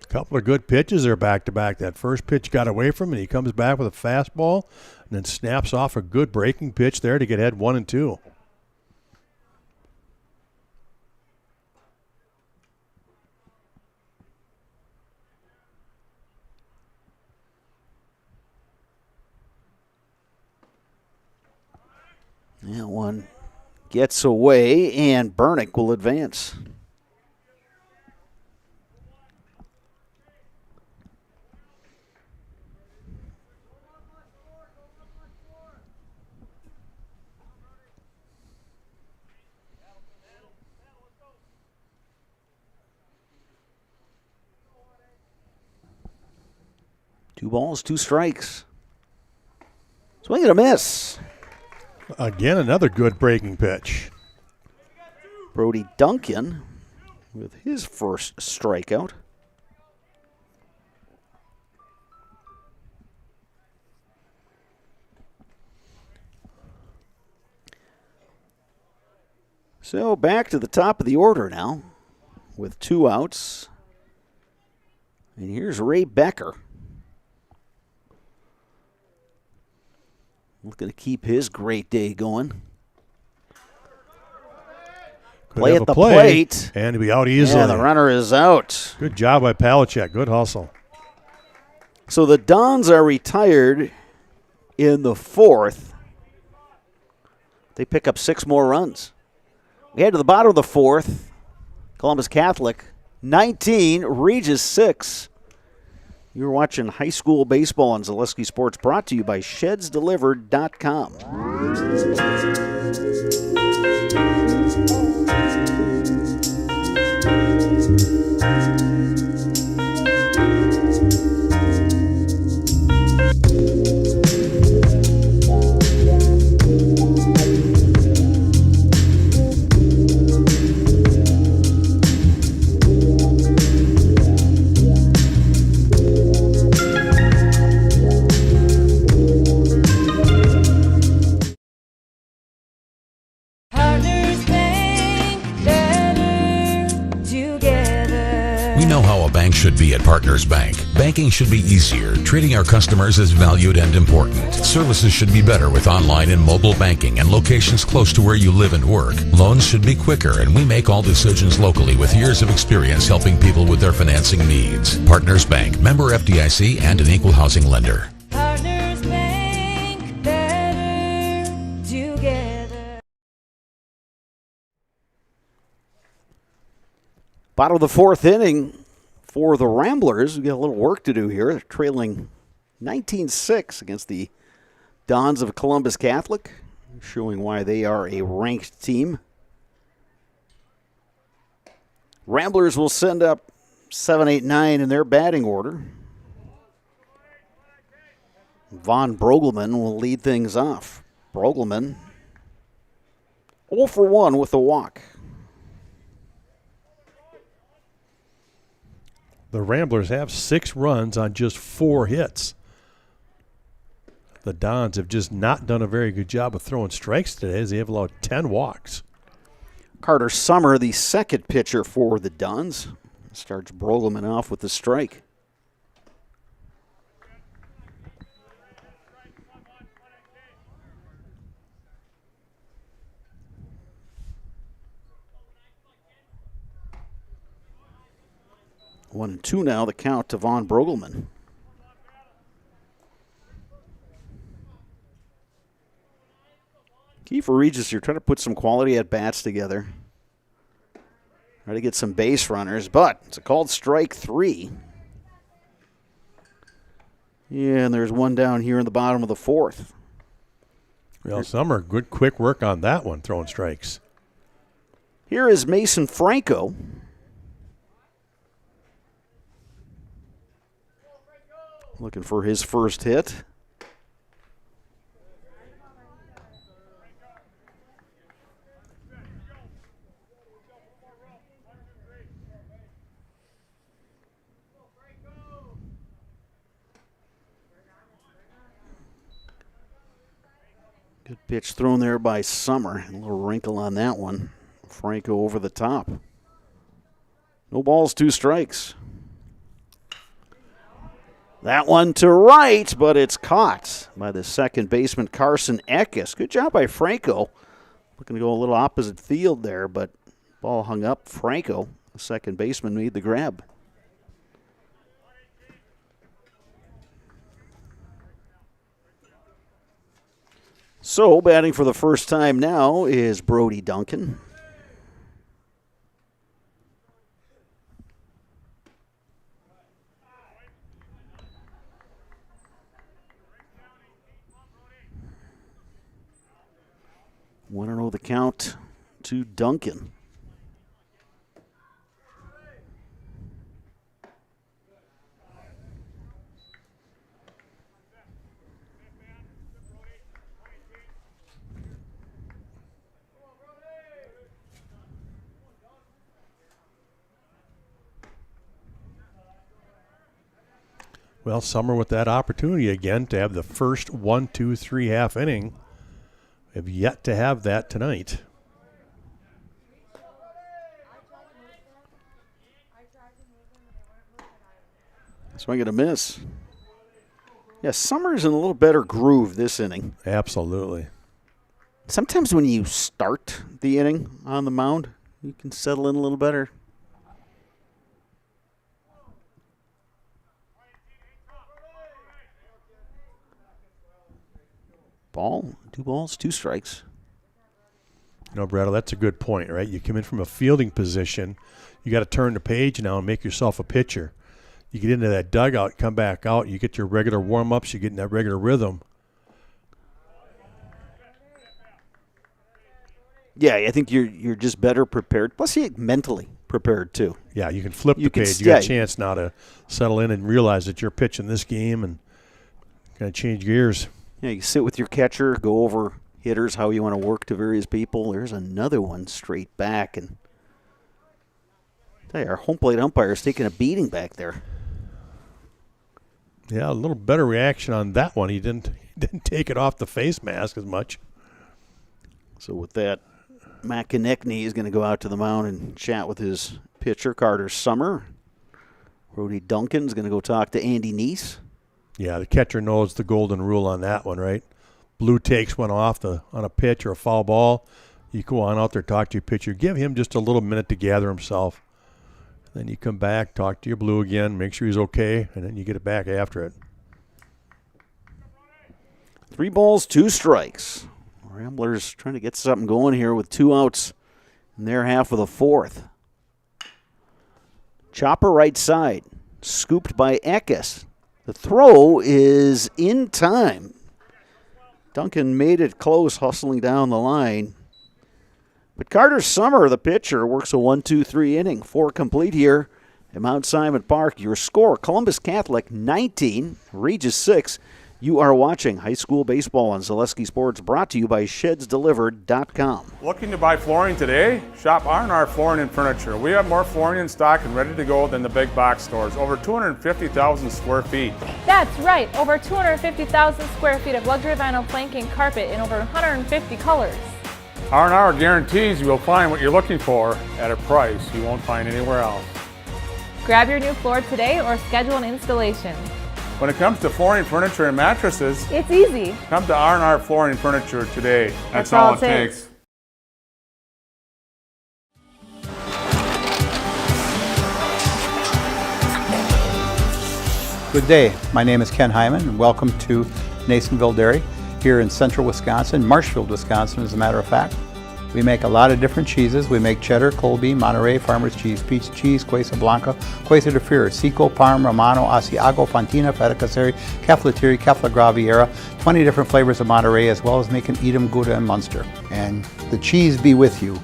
Couple of good pitches there back-to-back. That first pitch got away from him, and he comes back with a fastball and then snaps off a good breaking pitch there to get ahead 1-2. That one gets away, and Bernick will advance. Two balls, 2 strikes. Swing and a miss. Again, another good breaking pitch. Brody Duncan with his first strikeout. So back to the top of the order now with 2 outs. And here's Ray Becker. Looking to keep his great day going. Play at the plate. And he'll be out easily. Yeah, the runner is out. Good job by Palachuk. Good hustle. So the Dons are retired in the 4th. They pick up 6 more runs. We head to the bottom of the 4th. Columbus Catholic 19, Regis 6. You're watching high school baseball on Zaleski Sports, brought to you by ShedsDelivered.com. Should be at Partners Bank. Banking should be easier. Treating our customers as valued and important. Services should be better with online and mobile banking and locations close to where you live and work. Loans should be quicker, and we make all decisions locally with years of experience helping people with their financing needs. Partners Bank, member FDIC, and an equal housing lender. Partners Bank, better together. Bottom of the fourth inning for the Ramblers. We've got a little work to do here. They're trailing 19-6 against the Dons of Columbus Catholic, showing why they are a ranked team. Ramblers will send up 7, 8, 9 in their batting order. Von Brogelman will lead things off. Brogelman 0 for 1 with a walk. The Ramblers have 6 runs on just 4 hits. The Dons have just not done a very good job of throwing strikes today, as they have allowed 10 walks. Carter Summer, the second pitcher for the Dons, starts Brogelman off with the strike. One and two now, the count to Von Brogelman. Key for Regis, you're trying to put some quality at-bats together. Try to get some base runners, but it's a called strike 3. Yeah, and there's one down here in the bottom of the fourth. Well, Summer, good quick work on that one, throwing strikes. Here is Mason Franco. Looking for his first hit. Good pitch thrown there by Summer. A little wrinkle on that one. Franco over the top. No balls, 2 strikes. That one to right, but it's caught by the second baseman, Carson Eckes. Good job by Franco. Looking to go a little opposite field there, but ball hung up. Franco, the second baseman, made the grab. So, batting for the first time now is Brody Duncan. Want to know the count to Duncan. Well, Summer with that opportunity again to have the first 1, 2, 3 half inning. Have yet to have that tonight. Swing and a miss. Yeah, Summer's in a little better groove this inning. Absolutely. Sometimes when you start the inning on the mound, you can settle in a little better. Ball, 2 balls, 2 strikes. You know, Brad, that's a good point, right? You come in from a fielding position. You got to turn the page now and make yourself a pitcher. You get into that dugout, come back out, you get your regular warm-ups, you get in that regular rhythm. Yeah, I think you're just better prepared. Plus, you're mentally prepared, too. Yeah, you can flip the page. You got a chance now to settle in and realize that you're pitching this game and kind of change gears. Yeah, you sit with your catcher, go over hitters, how you want to work to various people. There's another one straight back. And tell you, our home plate umpire is taking a beating back there. Yeah, a little better reaction on that one. He didn't take it off the face mask as much. So with that, Matt Konechny is going to go out to the mound and chat with his pitcher, Carter Summer. Brody Duncan's going to go talk to Andy Neese. Yeah, the catcher knows the golden rule on that one, right? Blue takes one off on a pitch or a foul ball. You go on out there, talk to your pitcher. Give him just a little minute to gather himself. Then you come back, talk to your blue again, make sure he's okay, and then you get it back after it. 3 balls, 2 strikes. Ramblers trying to get something going here with 2 outs in their half of the fourth. Chopper right side. Scooped by Eckes. The throw is in time. Duncan made it close, hustling down the line. But Carter Summer, the pitcher, works a 1-2-3 inning. 4 complete here at Mount Simon Park. Your score, Columbus Catholic 19, Regis 6. You are watching high school baseball on Zaleski Sports, brought to you by ShedsDelivered.com. Looking to buy flooring today? Shop R&R Flooring and Furniture. We have more flooring in stock and ready to go than the big box stores. Over 250,000 square feet. That's right, over 250,000 square feet of luxury vinyl planking carpet in over 150 colors. R&R guarantees you will find what you're looking for at a price you won't find anywhere else. Grab your new floor today or schedule an installation. When it comes to flooring, furniture, and mattresses, it's easy. Come to R&R Flooring and Furniture today. That's all it takes. Good day. My name is Ken Hyman, and welcome to Nasonville Dairy here in central Wisconsin, Marshfield, Wisconsin, as a matter of fact. We make a lot of different cheeses. We make cheddar, Colby, Monterey, Farmer's Cheese, Peach Cheese, Quesa Blanca, Quesa de Fear, Seco, Parm, Romano, Asiago, Fontina, Feta Caseri, Caflateri, Cafla Graviera, 20 different flavors of Monterey, as well as making Edam, Gouda, and Munster. And the cheese be with you.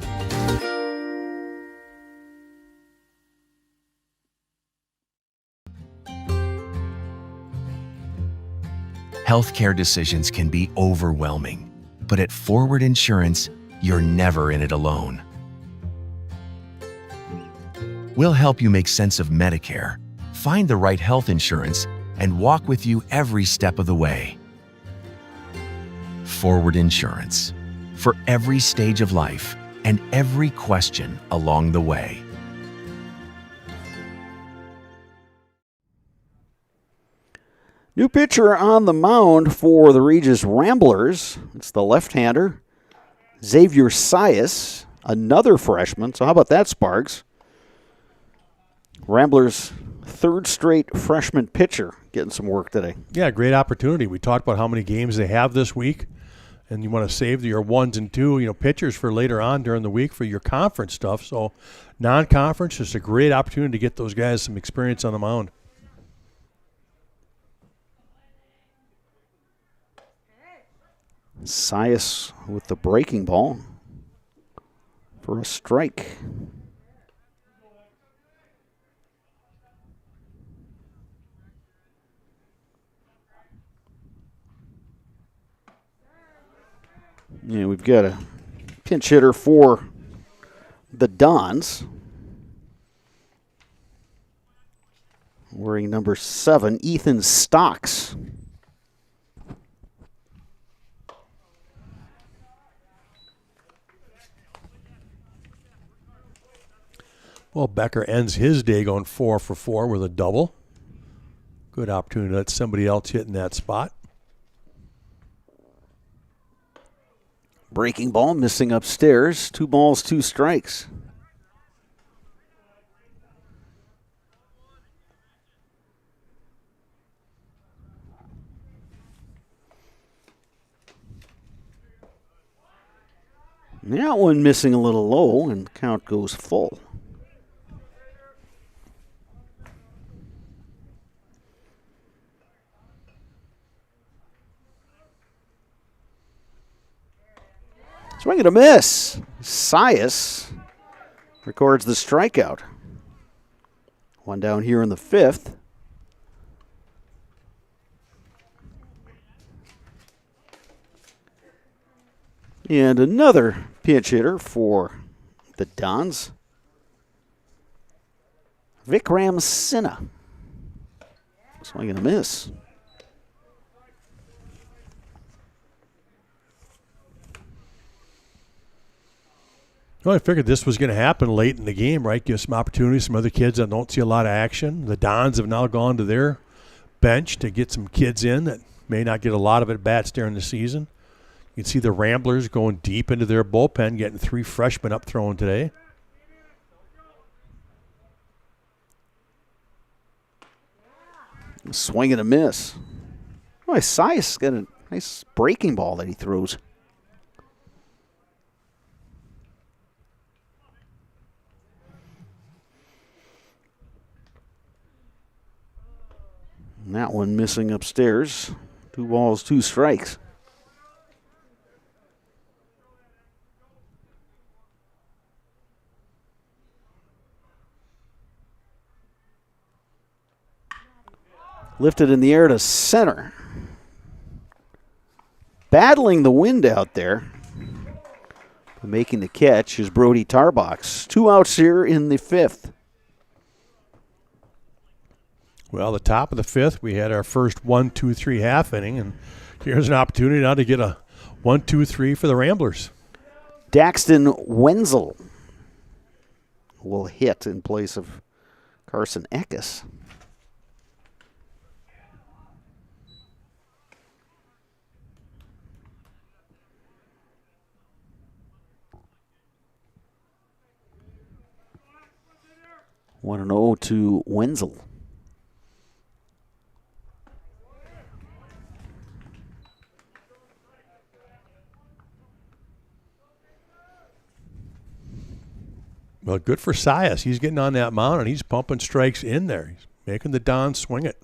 Healthcare decisions can be overwhelming, but at Forward Insurance, you're never in it alone. We'll help you make sense of Medicare, find the right health insurance, and walk with you every step of the way. Forward Insurance, for every stage of life and every question along the way. New pitcher on the mound for the Regis Ramblers. It's the left-hander, Xavier Sias, another freshman. So how about that, Sparks? Ramblers' third straight freshman pitcher getting some work today. Yeah, great opportunity. We talked about how many games they have this week, and you want to save your 1s and 2, pitchers for later on during the week for your conference stuff. So non-conference, just a great opportunity to get those guys some experience on the mound. Sias with the breaking ball for a strike. Yeah, we've got a pinch hitter for the Dons, wearing number 7, Ethan Stocks. Well, Becker ends his day going 4 for 4 with a double. Good opportunity to let somebody else hit in that spot. Breaking ball missing upstairs. 2 balls, 2 strikes. That one missing a little low, and the count goes full. Swing and a miss. Sias records the strikeout. One down here in the 5th. And another pinch hitter for the Dons, Vikram Sinha. Swing and a miss. Well, I figured this was going to happen late in the game, right? Give some opportunities, some other kids that don't see a lot of action. The Dons have now gone to their bench to get some kids in that may not get a lot of at-bats during the season. You can see the Ramblers going deep into their bullpen, getting 3 freshmen up throwing today. Swing and a miss. Boy, Sias got a nice breaking ball that he throws. that one missing upstairs. 2 balls, 2 strikes. Lifted in the air to center. Battling the wind out there. But making the catch is Brody Tarbox. 2 outs here in the 5th. Well, the top of the 5th, we had our first 1-2-3 half inning, and here's an opportunity now to get a 1-2-3 for the Ramblers. Daxton Wenzel will hit in place of Carson Eckes. One and 0 to Wenzel. Well, good for Sias. He's getting on that mound, and he's pumping strikes in there. He's making the Dons swing it.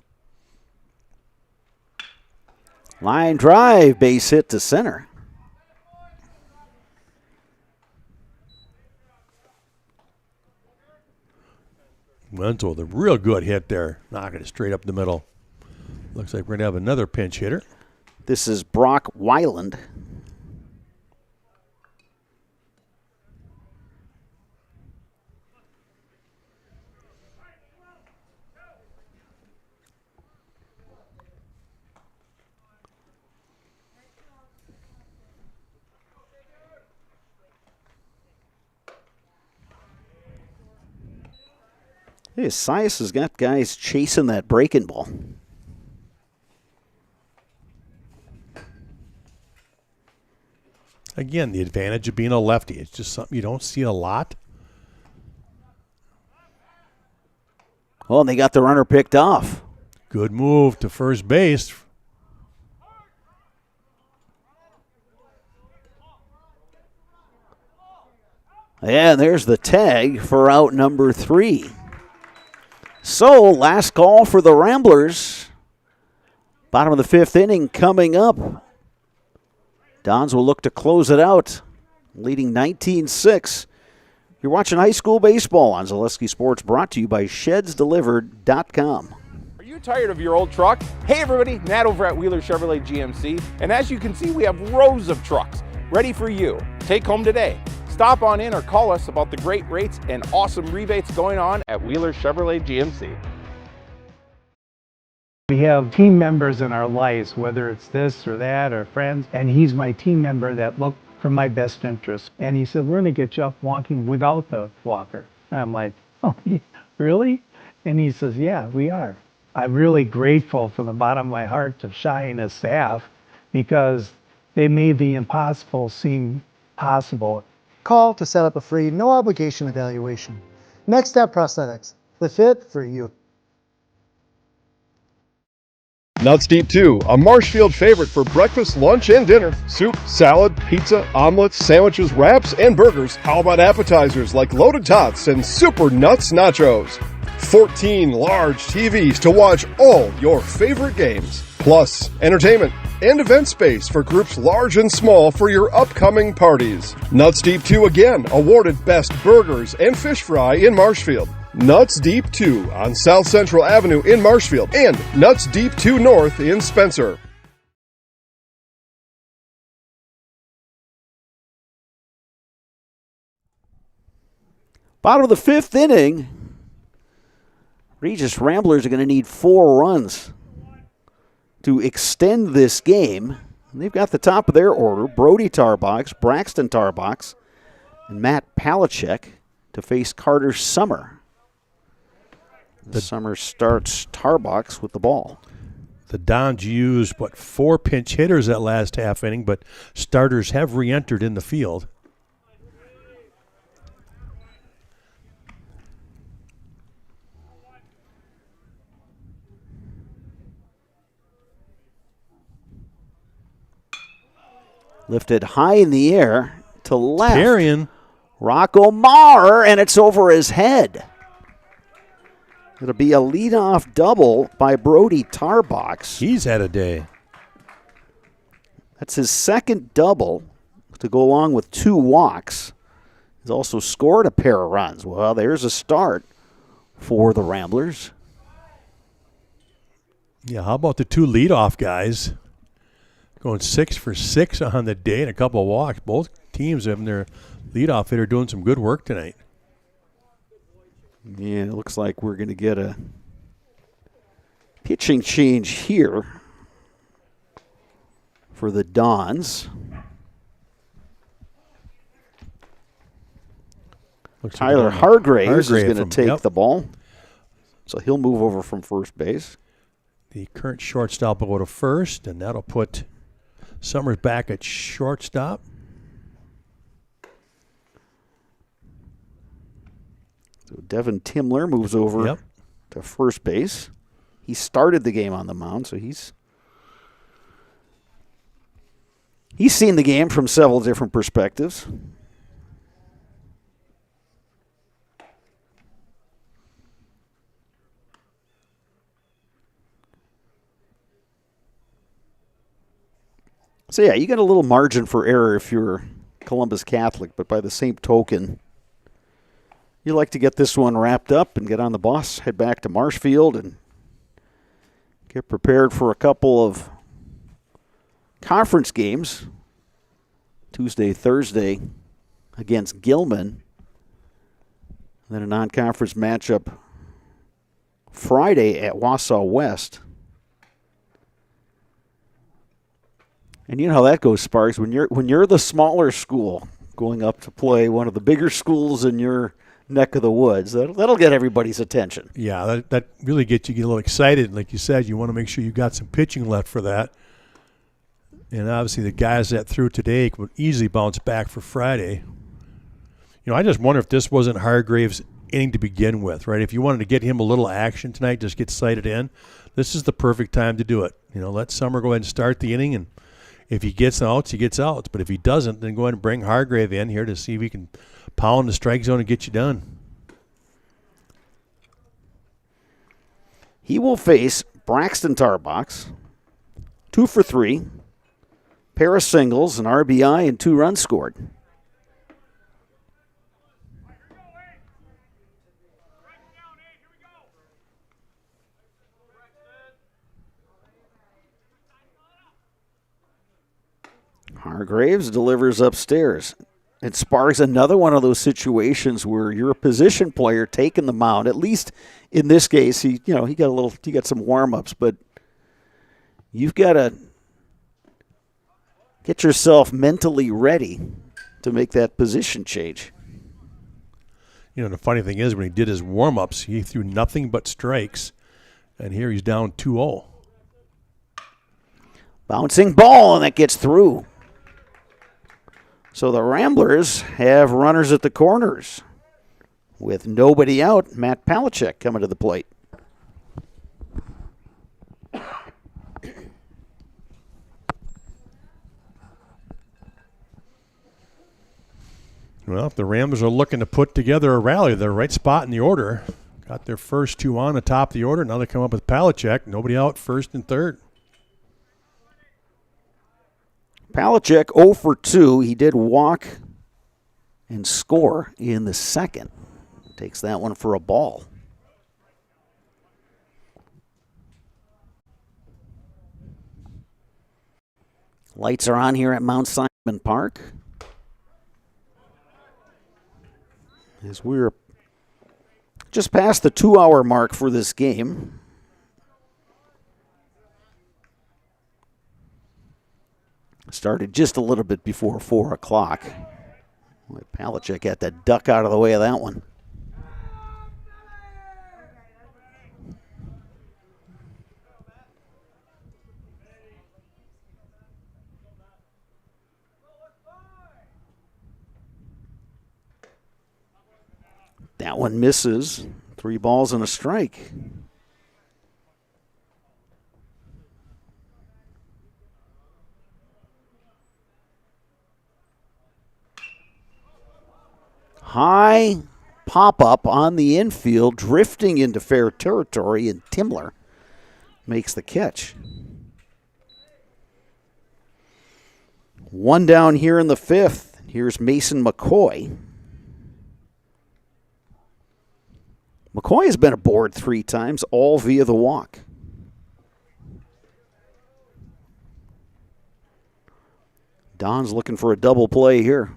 Line drive, base hit to center. Wenzel with a real good hit there, knocking it straight up the middle. Looks like we're going to have another pinch hitter. This is Brock Weiland. Hey, Sias has got guys chasing that breaking ball. Again, the advantage of being a lefty. It's just something you don't see a lot. Oh, and they got the runner picked off. Good move to first base. And there's the tag for out number 3. So, last call for the Ramblers. Bottom of the 5th inning coming up. Dons will look to close it out, leading 19-6. You're watching high school baseball on Zaleski Sports, brought to you by ShedsDelivered.com. Are you tired of your old truck? Hey everybody, Matt over at Wheeler Chevrolet GMC. And as you can see, we have rows of trucks ready for you. Take home today. Stop on in or call us about the great rates and awesome rebates going on at Wheeler Chevrolet GMC. We have team members in our lives, whether it's this or that or friends, and he's my team member that looked for my best interest. And he said, we're going to get you up walking without the walker. And I'm like, oh, really? And he says, yeah, we are. I'm really grateful from the bottom of my heart to Shai and his staff because they made the impossible seem possible. Call to set up a free, no obligation evaluation. Next Step Prosthetics, the fit for you. Nuts Deep 2, a Marshfield favorite for breakfast, lunch, and dinner. Soup, salad, pizza, omelets, sandwiches, wraps, and burgers. How about appetizers like loaded tots and super nuts nachos? 14 large TVs to watch all your favorite games. Plus, entertainment and event space for groups large and small for your upcoming parties. Nuts Deep 2 again, awarded Best Burgers and Fish Fry in Marshfield. Nuts Deep 2 on South Central Avenue in Marshfield and Nuts Deep 2 North in Spencer. Bottom of the 5th inning. Regis Ramblers are going to need 4 runs to extend this game. And they've got the top of their order, Brody Tarbox, Braxton Tarbox, and Matt Palachek to face Carter Summer. Summer starts Tarbox with the ball. The Dons used, 4 pinch hitters that last half inning, but starters have re-entered in the field. Lifted high in the air to left. Carrion. Rocco Marr, and it's over his head. It'll be a leadoff double by Brody Tarbox. He's had a day. That's his second double to go along with 2 walks. He's also scored a pair of runs. Well, there's a start for the Ramblers. Yeah, how about the 2 leadoff guys? Going 6 for 6 on the day and a couple of walks. Both teams having their leadoff hitter doing some good work tonight. Yeah, it looks like we're going to get a pitching change here for the Dons. Tyler Hargraves is going to take the ball. So he'll move over from first base. The current shortstop will go to first, and that'll put Summers back at shortstop. So Devin Timler moves over to first base. He started the game on the mound, so he's seen the game from several different perspectives. So, yeah, you got a little margin for error if you're Columbus Catholic, but by the same token, you like to get this one wrapped up and get on the bus, head back to Marshfield, and get prepared for a couple of conference games. Tuesday, Thursday against Gilman. Then a non-conference matchup Friday at Wausau West. And you know how that goes, Sparks. When you're the smaller school going up to play one of the bigger schools in your neck of the woods, that'll get everybody's attention. Yeah, that really gets you a little excited. Like you said, you want to make sure you got some pitching left for that. And obviously the guys that threw today would easily bounce back for Friday. You know, I just wonder if this wasn't Hargraves' inning to begin with, right? If you wanted to get him a little action tonight, just get sighted in, this is the perfect time to do it. You know, let Summer go ahead and start the inning, and if he gets outs, he gets outs. But if he doesn't, then go ahead and bring Hargrave in here to see if he can pound the strike zone and get you done. He will face Braxton Tarbox, 2 for 3, pair of singles, an RBI, and 2 runs scored. Hargraves delivers upstairs. It sparks another one of those situations where you're a position player taking the mound. At least in this case, he got some warm-ups, but you've got to get yourself mentally ready to make that position change. You know, the funny thing is when he did his warm-ups, he threw nothing but strikes, and here he's down 2-0. Bouncing ball, and that gets through. So the Ramblers have runners at the corners. With nobody out, Matt Palachek coming to the plate. Well, if the Ramblers are looking to put together a rally, they're right spot in the order. Got their first 2 on the top of the order. Now they come up with Palachek. Nobody out, first and third. Palachek 0 for 2. He did walk and score in the second. Takes that one for a ball. Lights are on here at Mount Simon Park. As we're just past the 2-hour mark for this game. Started just a little bit before 4 o'clock. Palachek had to duck out of the way of that one. That one misses. 3 balls and a strike. High pop-up on the infield, drifting into fair territory, and Timler makes the catch. One down here in the fifth. Here's Mason McCoy. McCoy has been aboard 3 times, all via the walk. Don's looking for a double play here.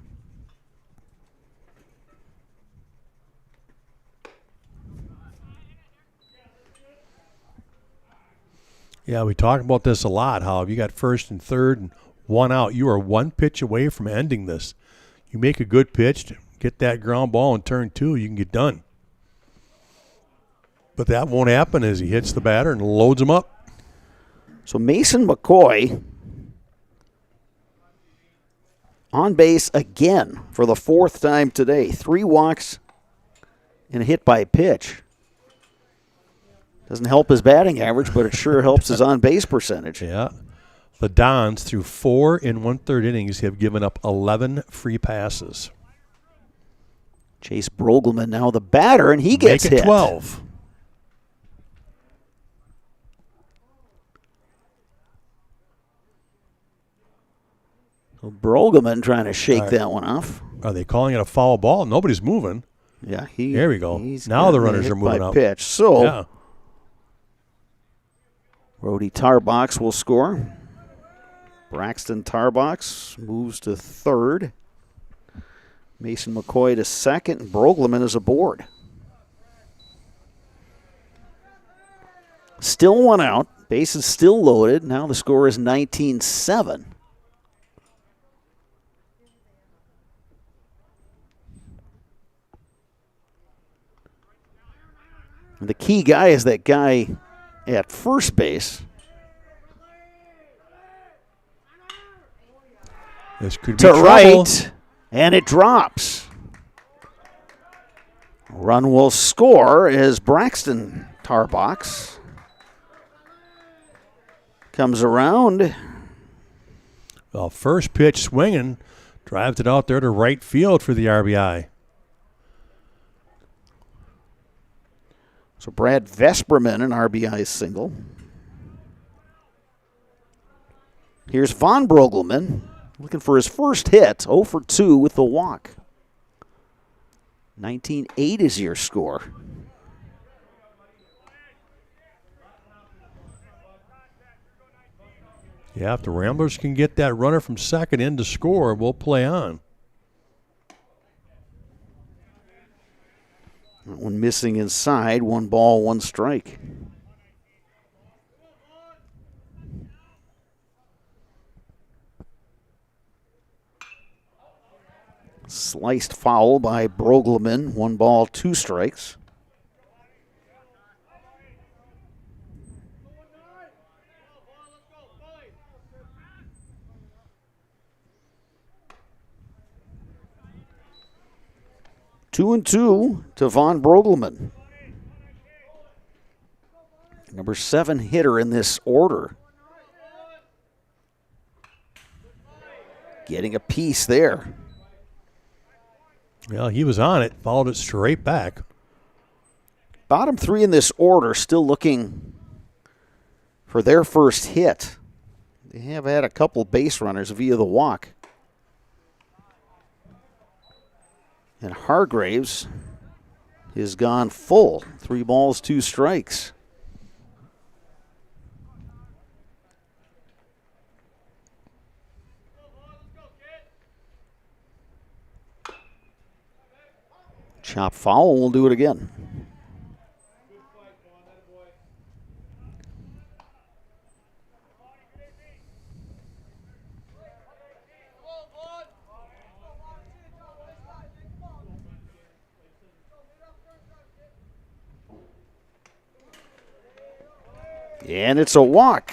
Yeah, we talk about this a lot, how if you got first and third and 1 out, you are 1 pitch away from ending this. You make a good pitch, get that ground ball in turn 2, you can get done. But that won't happen as he hits the batter and loads him up. So Mason McCoy on base again for the 4th time today. 3 walks and a hit by pitch. Doesn't help his batting average, but it sure helps his on-base percentage. Yeah. The Dons, through 4 1/3 innings, have given up 11 free passes. Chase Brogelman now the batter, and he gets Make it hit. 12. So Brogelman trying to shake that one off. Are they calling it a foul ball? Nobody's moving. Yeah, there we go. Now the runners are moving up. Pitch. So yeah. Brody Tarbox will score. Braxton Tarbox moves to 3rd. Mason McCoy to 2nd. And Brogelman is aboard. Still 1 out. Base is still loaded. Now the score is 19-7. And the key guy is that guy at first base. This could be to trouble. right, and it drops. Run will score as Braxton Tarbox comes around. Well, first pitch swinging, drives it out there to right field for the RBI. So Brad Vesperman, an RBI single. Here's Von Brogelman looking for his first hit, 0 for 2 with the walk. 19-8 is your score. Yeah, if the Ramblers can get that runner from second in to score, we'll play on. That one missing inside, 1 ball, 1 strike. Sliced foul by Brogelman, 1 ball, 2 strikes. Two and 2 to Von Brogelman. Number 7 hitter in this order. Getting a piece there. Well, he was on it, followed it straight back. Bottom 3 in this order still looking for their first hit. They have had a couple base runners via the walk. And Hargraves is gone full. 3 balls, 2 strikes. Chop foul, we'll do it again. And it's a walk.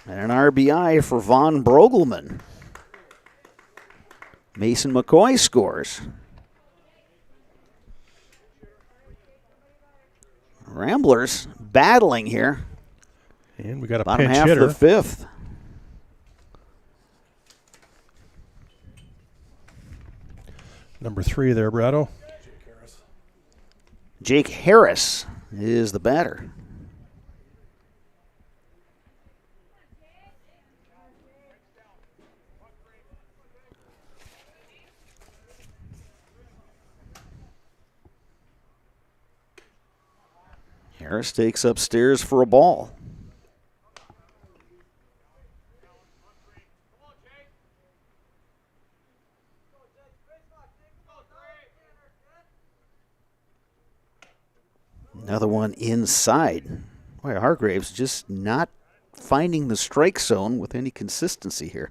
And an RBI for Von Brogelman. Mason McCoy scores. Ramblers battling here. And we got a Bottom pinch half hitter. of the 5th. Number 3 there, Brado. Jake Harris is the batter. Harris takes upstairs for a ball. Another one inside. Boy, Hargraves just not finding the strike zone with any consistency here.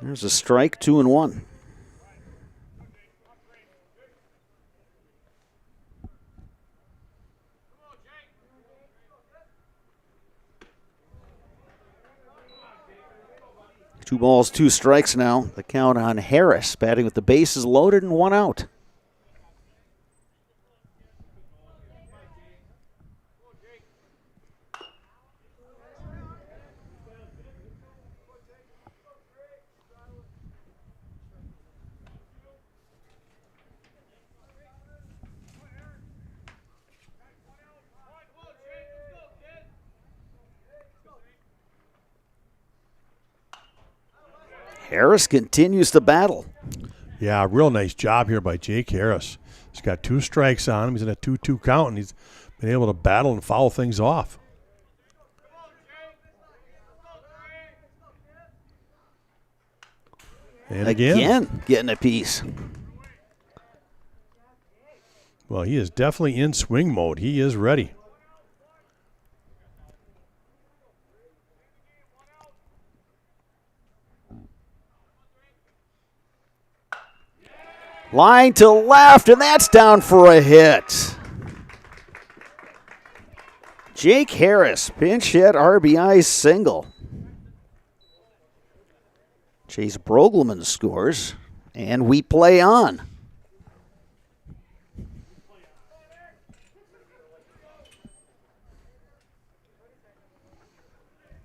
There's a strike, 2-1. Two balls, two strikes now. The count on Harris, batting with the bases loaded and one out. Harris continues to battle. Yeah, real nice job here by Jake Harris. He's got two strikes on him. He's in a 2-2 count, and he's been able to battle and foul things off. And again getting a piece. Well, he is definitely in swing mode. He is ready. Line to left, and that's down for a hit. Jake Harris, pinch hit RBI single. Chase Brogleman scores, and we play on.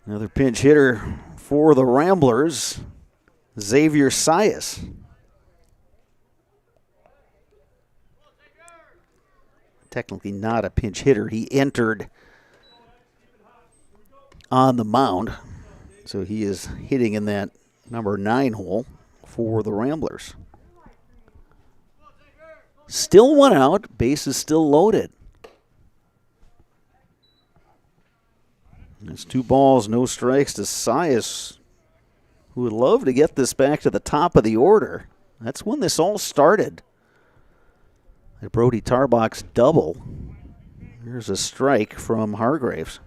Another pinch hitter for the Ramblers, Xavier Sias. Technically not a pinch hitter. He entered on the mound, so he is hitting in that number 9 hole for the Ramblers. Still one out, base is still loaded. It's 2 balls, no strikes to Sias, who would love to get this back to the top of the order. That's when this all started. A Brody Tarbach's double. Here's a strike from Hargraves.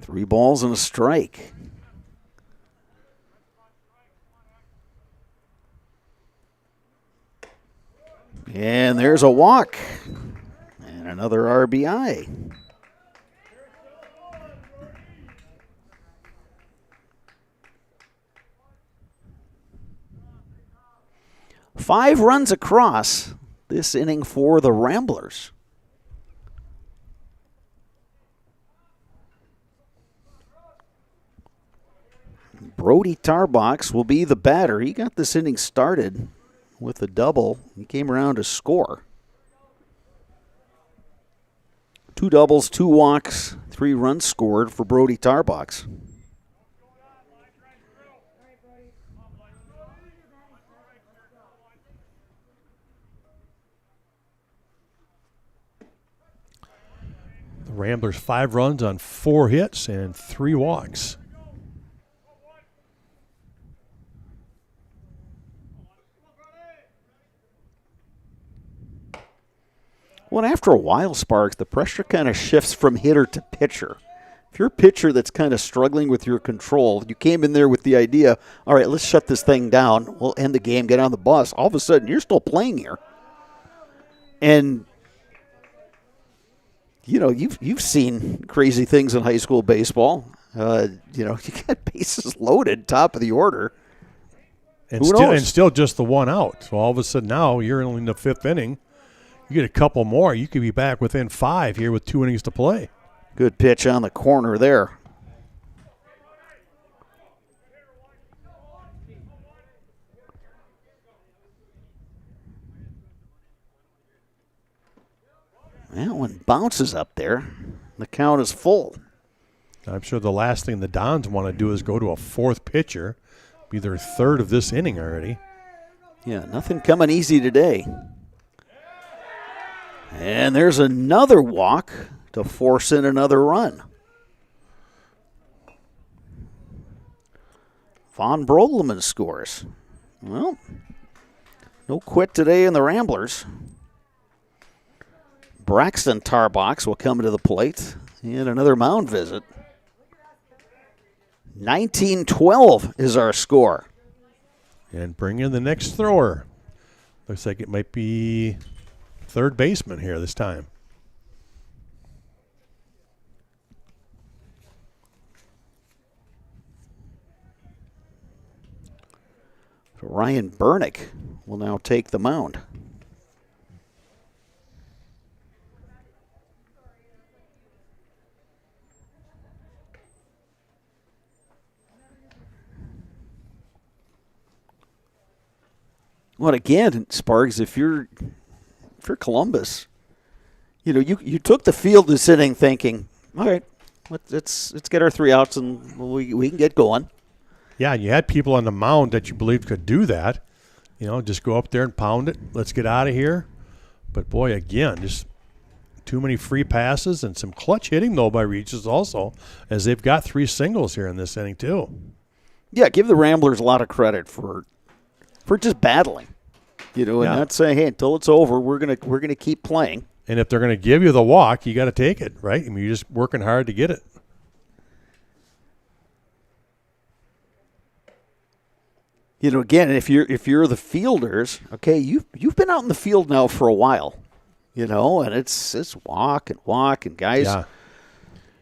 Three balls and a strike. And there's a walk. And another RBI. Five runs across this inning for the Ramblers. Brody Tarbach will be the batter. He got this inning started with a double. He came around to score. 2 doubles, 2 walks, 3 runs scored for Brody Tarbach. The Ramblers 5 runs on 4 hits and 3 walks. Well, after a while, Sparks, the pressure kind of shifts from hitter to pitcher. If you're a pitcher that's kind of struggling with your control, you came in there with the idea, all right, let's shut this thing down. We'll end the game, get on the bus. All of a sudden, you're still playing here. And, you know, you've seen crazy things in high school baseball. You know, you got bases loaded, top of the order. And still just the one out. So all of a sudden now you're only in the 5th inning. You get a couple more, you could be back within 5 here with 2 innings to play. Good pitch on the corner there. That one bounces up there. The count is full. I'm sure the last thing the Dons want to do is go to a 4th pitcher. Be their 3rd of this inning already. Yeah, nothing coming easy today. And there's another walk to force in another run. Von Brogleman scores. Well, no quit today in the Ramblers. Braxton Tarbox will come to the plate and another mound visit. 19-12 is our score. And bring in the next thrower. Looks like it might be third baseman here this time. So Ryan Bernick will now take the mound. Well, again, Sparks, if you're Columbus, you took the field this inning thinking, all right, let's get our 3 outs and we can get going. Yeah, and you had people on the mound that you believed could do that. Just go up there and pound it. Let's get out of here. But boy, again, just too many free passes and some clutch hitting though by Regis also, as they've got 3 singles here in this inning too. Yeah, give the Ramblers a lot of credit for just battling, and not saying, hey, until it's over, we're gonna keep playing. And if they're gonna give you the walk, you got to take it, right? I mean, you're just working hard to get it. Again, if you're the fielders, okay, you've been out in the field now for a while, and it's walk and guys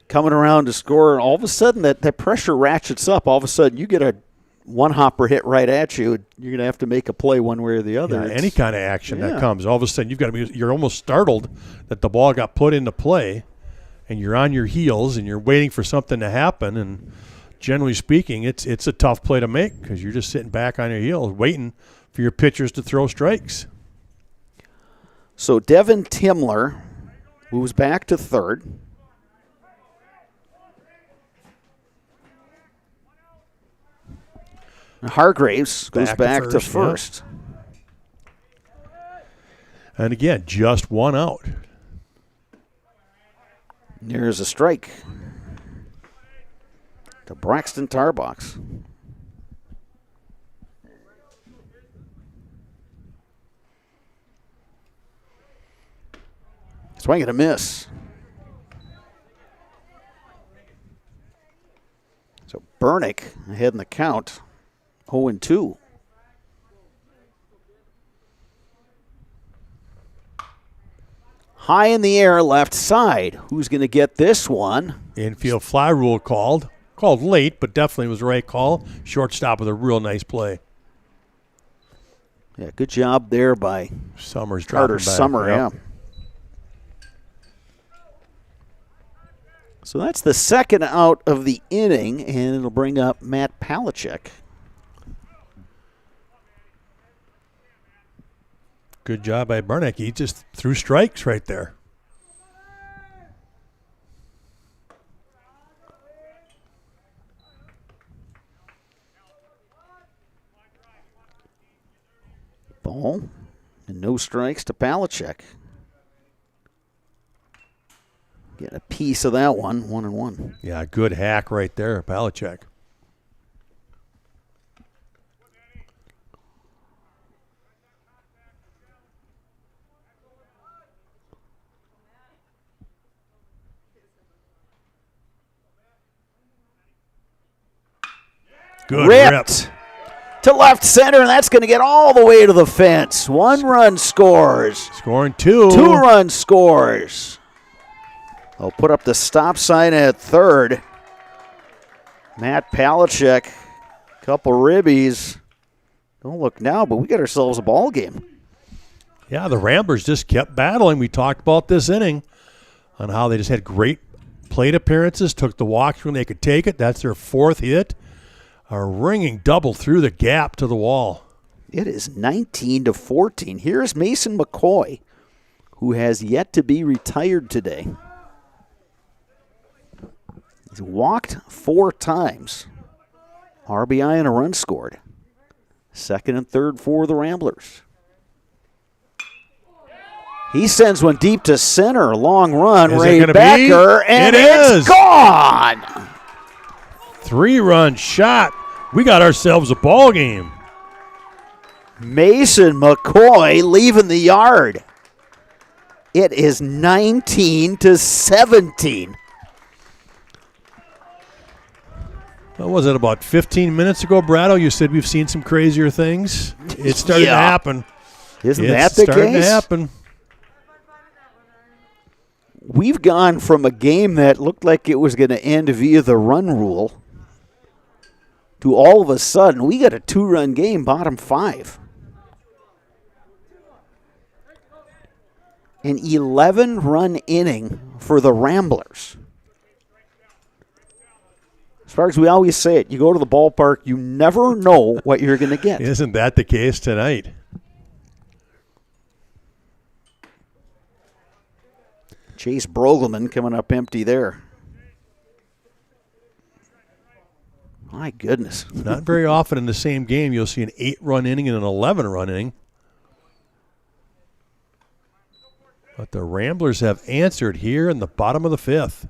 coming around to score, and all of a sudden that pressure ratchets up. All of a sudden you get a one-hopper hit right at you, you're going to have to make a play one way or the other. Yeah, any kind of action that comes. All of a sudden, you're almost startled that the ball got put into play, and you're on your heels, and you're waiting for something to happen. And generally speaking, it's a tough play to make because you're just sitting back on your heels waiting for your pitchers to throw strikes. So Devin Timler moves back to third. Hargraves goes back to first. Yeah. And again, just 1 out. There's a strike to Braxton Tarbox. Swing and a miss. So Bernick ahead in the count. 0-2. High in the air, left side. Who's going to get this one? Infield fly rule called. Called late, but definitely was the right call. Shortstop with a real nice play. Yeah, good job there by Summers. Carter Summer, yeah. So that's the second out of the inning, and it'll bring up Matt Palachek. Good job by Bernick. He just threw strikes right there. Ball and no strikes to Palachek. Getting a piece of that one, 1-1. Yeah, good hack right there, Palachek. Good ripped to left center, and that's going to get all the way to the fence. 1 run scores. Scoring 2. 2 run scores. They'll put up the stop sign at third. Matt Palachek, couple ribbies, Don't look now, but we got ourselves a ball game. Yeah, the Ramblers just kept battling. We talked about this inning on how they just had great plate appearances, took the walks when they could take it. That's their 4th hit. A ringing double through the gap to the wall. It is 19-14. Here's Mason McCoy, who has yet to be retired today. He's walked 4 times. RBI and a run scored. 2nd and 3rd for the Ramblers. He sends one deep to center. Long run. Is Ray it Becker, and it's gone. 3-run shot. We got ourselves a ball game. Mason McCoy leaving the yard. It is 19-17. What was it, about 15 minutes ago, Brado? You said we've seen some crazier things. It's starting to happen. Isn't it's that the starting case? to happen. We've gone from a game that looked like it was going to end via the run rule to all of a sudden, we got a 2-run game, bottom 5. An 11-run inning for the Ramblers. As far as we always say it, you go to the ballpark, you never know what you're going to get. Isn't that the case tonight? Chase Brogelman coming up empty there. My goodness. Not very often in the same game you'll see an 8-run inning and an 11-run inning. But the Ramblers have answered here in the bottom of the 5th.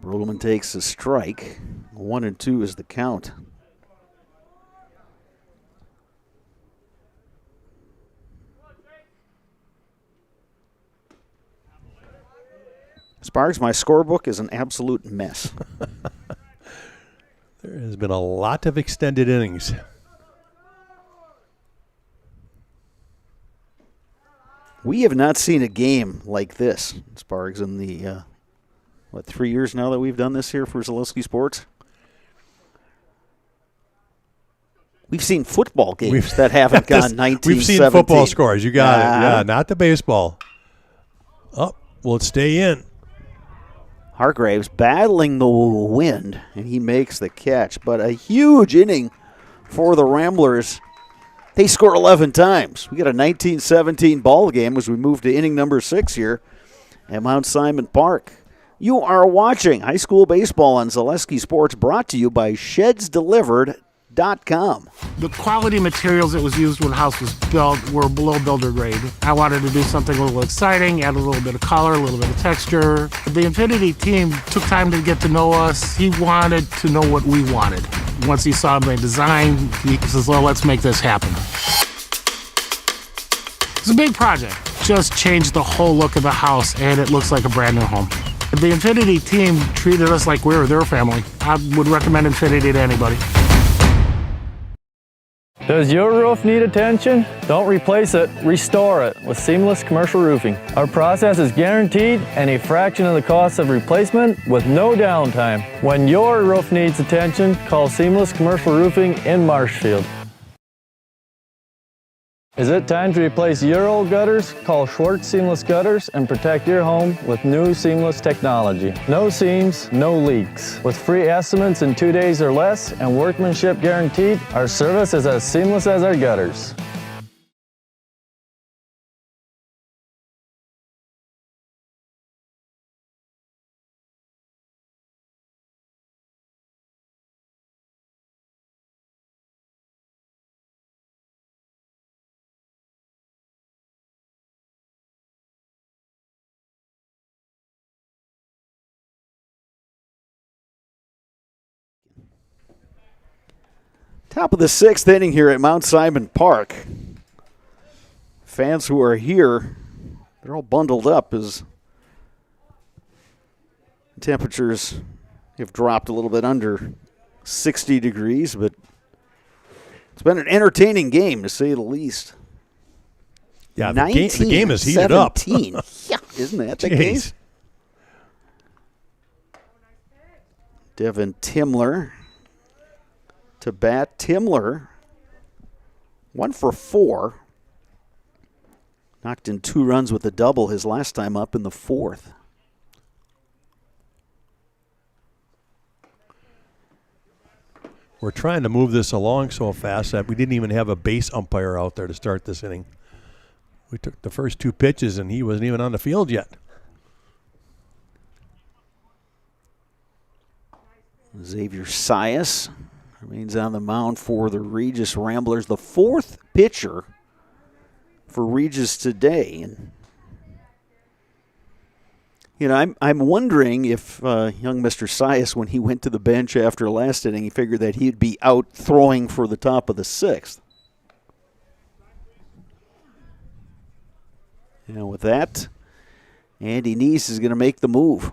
Brogelman takes a strike. 1-2 is the count. Sparks, my scorebook is an absolute mess. There has been a lot of extended innings. We have not seen a game like this, Sparks, in the, 3 years now that we've done this here for Zaleski Sports? We've seen football games that haven't gone 19-17. We've seen football scores. You got it. Yeah, not the baseball. Oh, will it stay in? Hargraves battling the wind, and he makes the catch. But a huge inning for the Ramblers. They score 11 times. We got a 19-17 ball game as we move to inning number 6 here at Mount Simon Park. You are watching high school baseball on Zaleski Sports, brought to you by ShedsDelivered.com. The quality materials that was used when the house was built were below builder grade. I wanted to do something a little exciting, add a little bit of color, a little bit of texture. The Infinity team took time to get to know us. He wanted to know what we wanted. Once he saw my design, he says, well, let's make this happen. It's a big project. Just changed the whole look of the house, and it looks like a brand new home. The Infinity team treated us like we were their family. I would recommend Infinity to anybody. Does your roof need attention? Don't replace it, restore it with Seamless Commercial Roofing. Our process is guaranteed and a fraction of the cost of replacement with no downtime. When your roof needs attention, call Seamless Commercial Roofing in Marshfield. Is it time to replace your old gutters? Call Schwartz Seamless Gutters and protect your home with new seamless technology. No seams, no leaks. With free estimates in 2 days or less and workmanship guaranteed, our service is as seamless as our gutters. Top of the 6th inning here at Mount Simon Park. Fans who are here, they're all bundled up as temperatures have dropped a little bit under 60 degrees, but it's been an entertaining game, to say the least. Yeah, the game is heated up. Yeah, isn't that the case? Devin Timler to bat. Timler, 1 for 4. Knocked in 2 runs with a double his last time up in the 4th. We're trying to move this along so fast that we didn't even have a base umpire out there to start this inning. We took the first 2 pitches, and he wasn't even on the field yet. Xavier Sias remains on the mound for the Regis Ramblers, the 4th pitcher for Regis today. And you know, I'm wondering if young Mr. Sias, when he went to the bench after last inning, he figured that he'd be out throwing for the top of the 6th. You know, with that, Andy Neese is going to make the move.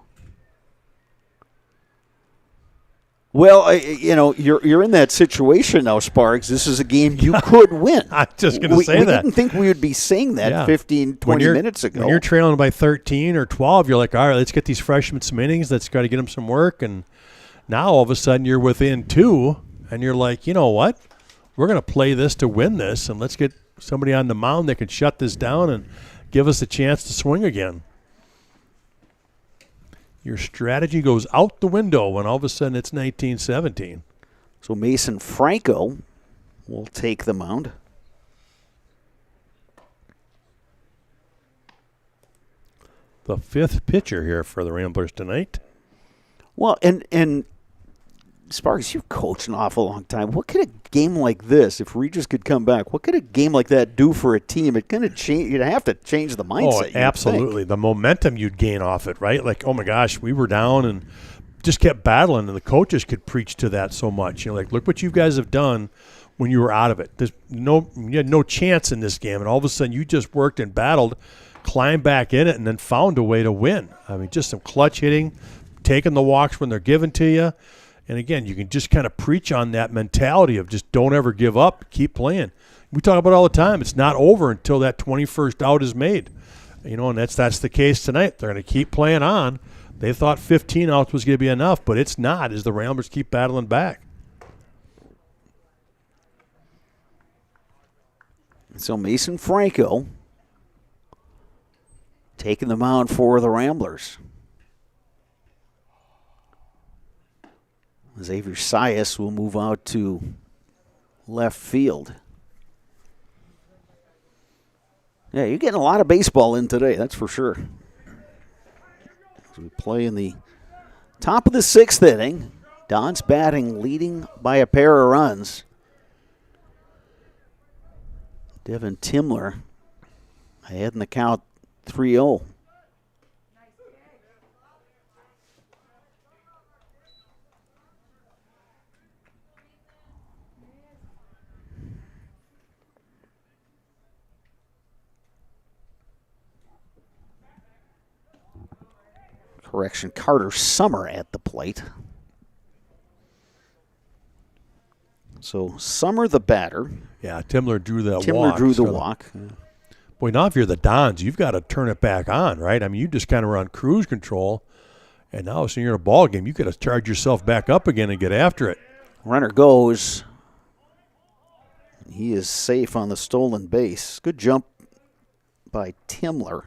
Well, you know, you're in that situation now, Sparks. This is a game you could win. I'm just going to say we that. We didn't think we would be saying that 15, 20 minutes ago. When you're trailing by 13 or 12, you're like, all right, let's get these freshmen some innings. Let's got to get them some work. And now all of a sudden you're within 2, and you're like, you know what? We're going to play this to win this, and let's get somebody on the mound that can shut this down and give us a chance to swing again. Your strategy goes out the window when all of a sudden it's 19-17. So Mason Franco will take the mound. The 5th pitcher here for the Ramblers tonight. Well, and Sparks, you've coached an awful long time. What could a game like this, if Regis could come back, what could a game like that do for a team? It kind of change. You'd have to change the mindset. Oh, absolutely. The momentum you'd gain off it, right? Like, oh my gosh, we were down and just kept battling, and the coaches could preach to that so much. You know, like, look what you guys have done when you were out of it. You had no chance in this game, and all of a sudden you just worked and battled, climbed back in it, and then found a way to win. I mean, just some clutch hitting, taking the walks when they're given to you. And again, you can just kind of preach on that mentality of just don't ever give up, keep playing. We talk about it all the time. It's not over until that 21st out is made. You know, and that's the case tonight. They're going to keep playing on. They thought 15 outs was going to be enough, but it's not as the Ramblers keep battling back. So Mason Franco taking the mound for the Ramblers. Xavier Sias will move out to left field. Yeah, you're getting a lot of baseball in today, that's for sure. As we play in the top of the 6th inning, Don's batting, leading by a pair of runs. Devin Timler ahead in the count 3-0. Correction, Carter Summer at the plate. So Summer the batter. Yeah, Timler drew that walk. Timler drew the walk. Boy, now if you're the Dons, you've got to turn it back on, right? I mean, you just kind of were on cruise control, and now so you're in a ball game, you've got to charge yourself back up again and get after it. Runner goes. He is safe on the stolen base. Good jump by Timler.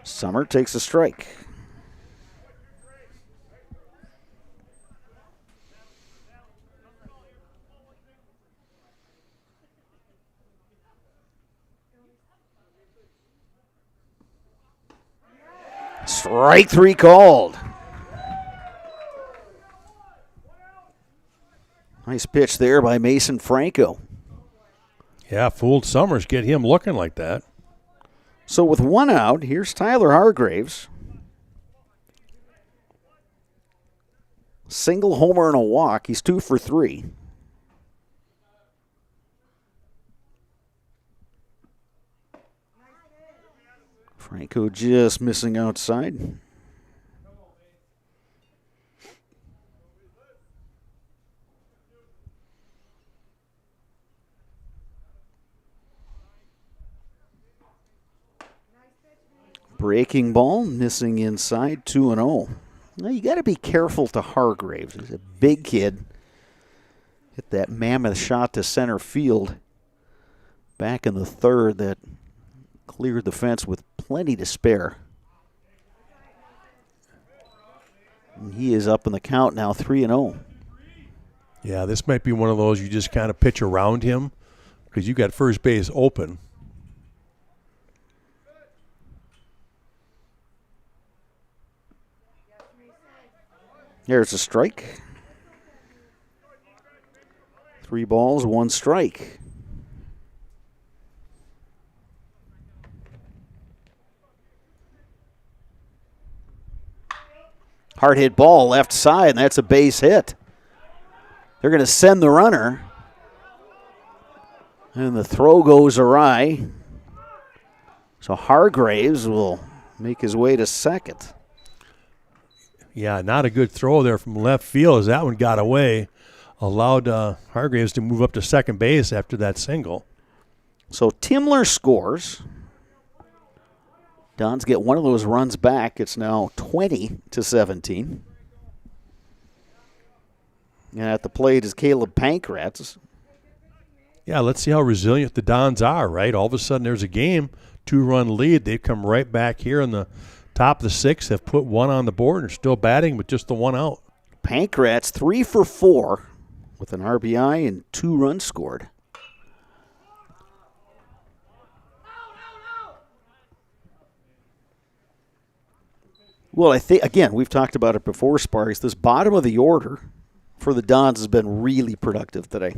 Summer takes a strike. Strike 3 called. Nice pitch there by Mason Franco. Yeah, fooled Summers, get him looking like that. So with 1 out, here's Tyler Hargraves. Single homer and a walk. He's 2 for 3. Franco just missing outside. Breaking ball, missing inside, 2-0. Now you got to be careful to Hargraves. He's a big kid. Hit that mammoth shot to center field back in the third that cleared the fence with plenty to spare. And he is up in the count now, 3-0. Yeah, this might be one of those you just kind of pitch around him because you got first base open. There's a strike. 3 balls, 1 strike. Hard hit ball left side, and that's a base hit. They're going to send the runner. And the throw goes awry. So Hargraves will make his way to second. Yeah, not a good throw there from left field as that one got away. Allowed Hargraves to move up to second base after that single. So Timler scores. Dons get one of those runs back. It's now 20-17. And at the plate is Caleb Pankratz. Yeah, let's see how resilient the Dons are, right? All of a sudden there's a game, 2-run lead. They come right back here in the top of the 6th, have put 1 on the board and are still batting with just the 1 out. Pankratz 3 for 4 with an RBI and 2 runs scored. Well, I think, again, we've talked about it before, Sparks. This bottom of the order for the Dons has been really productive today.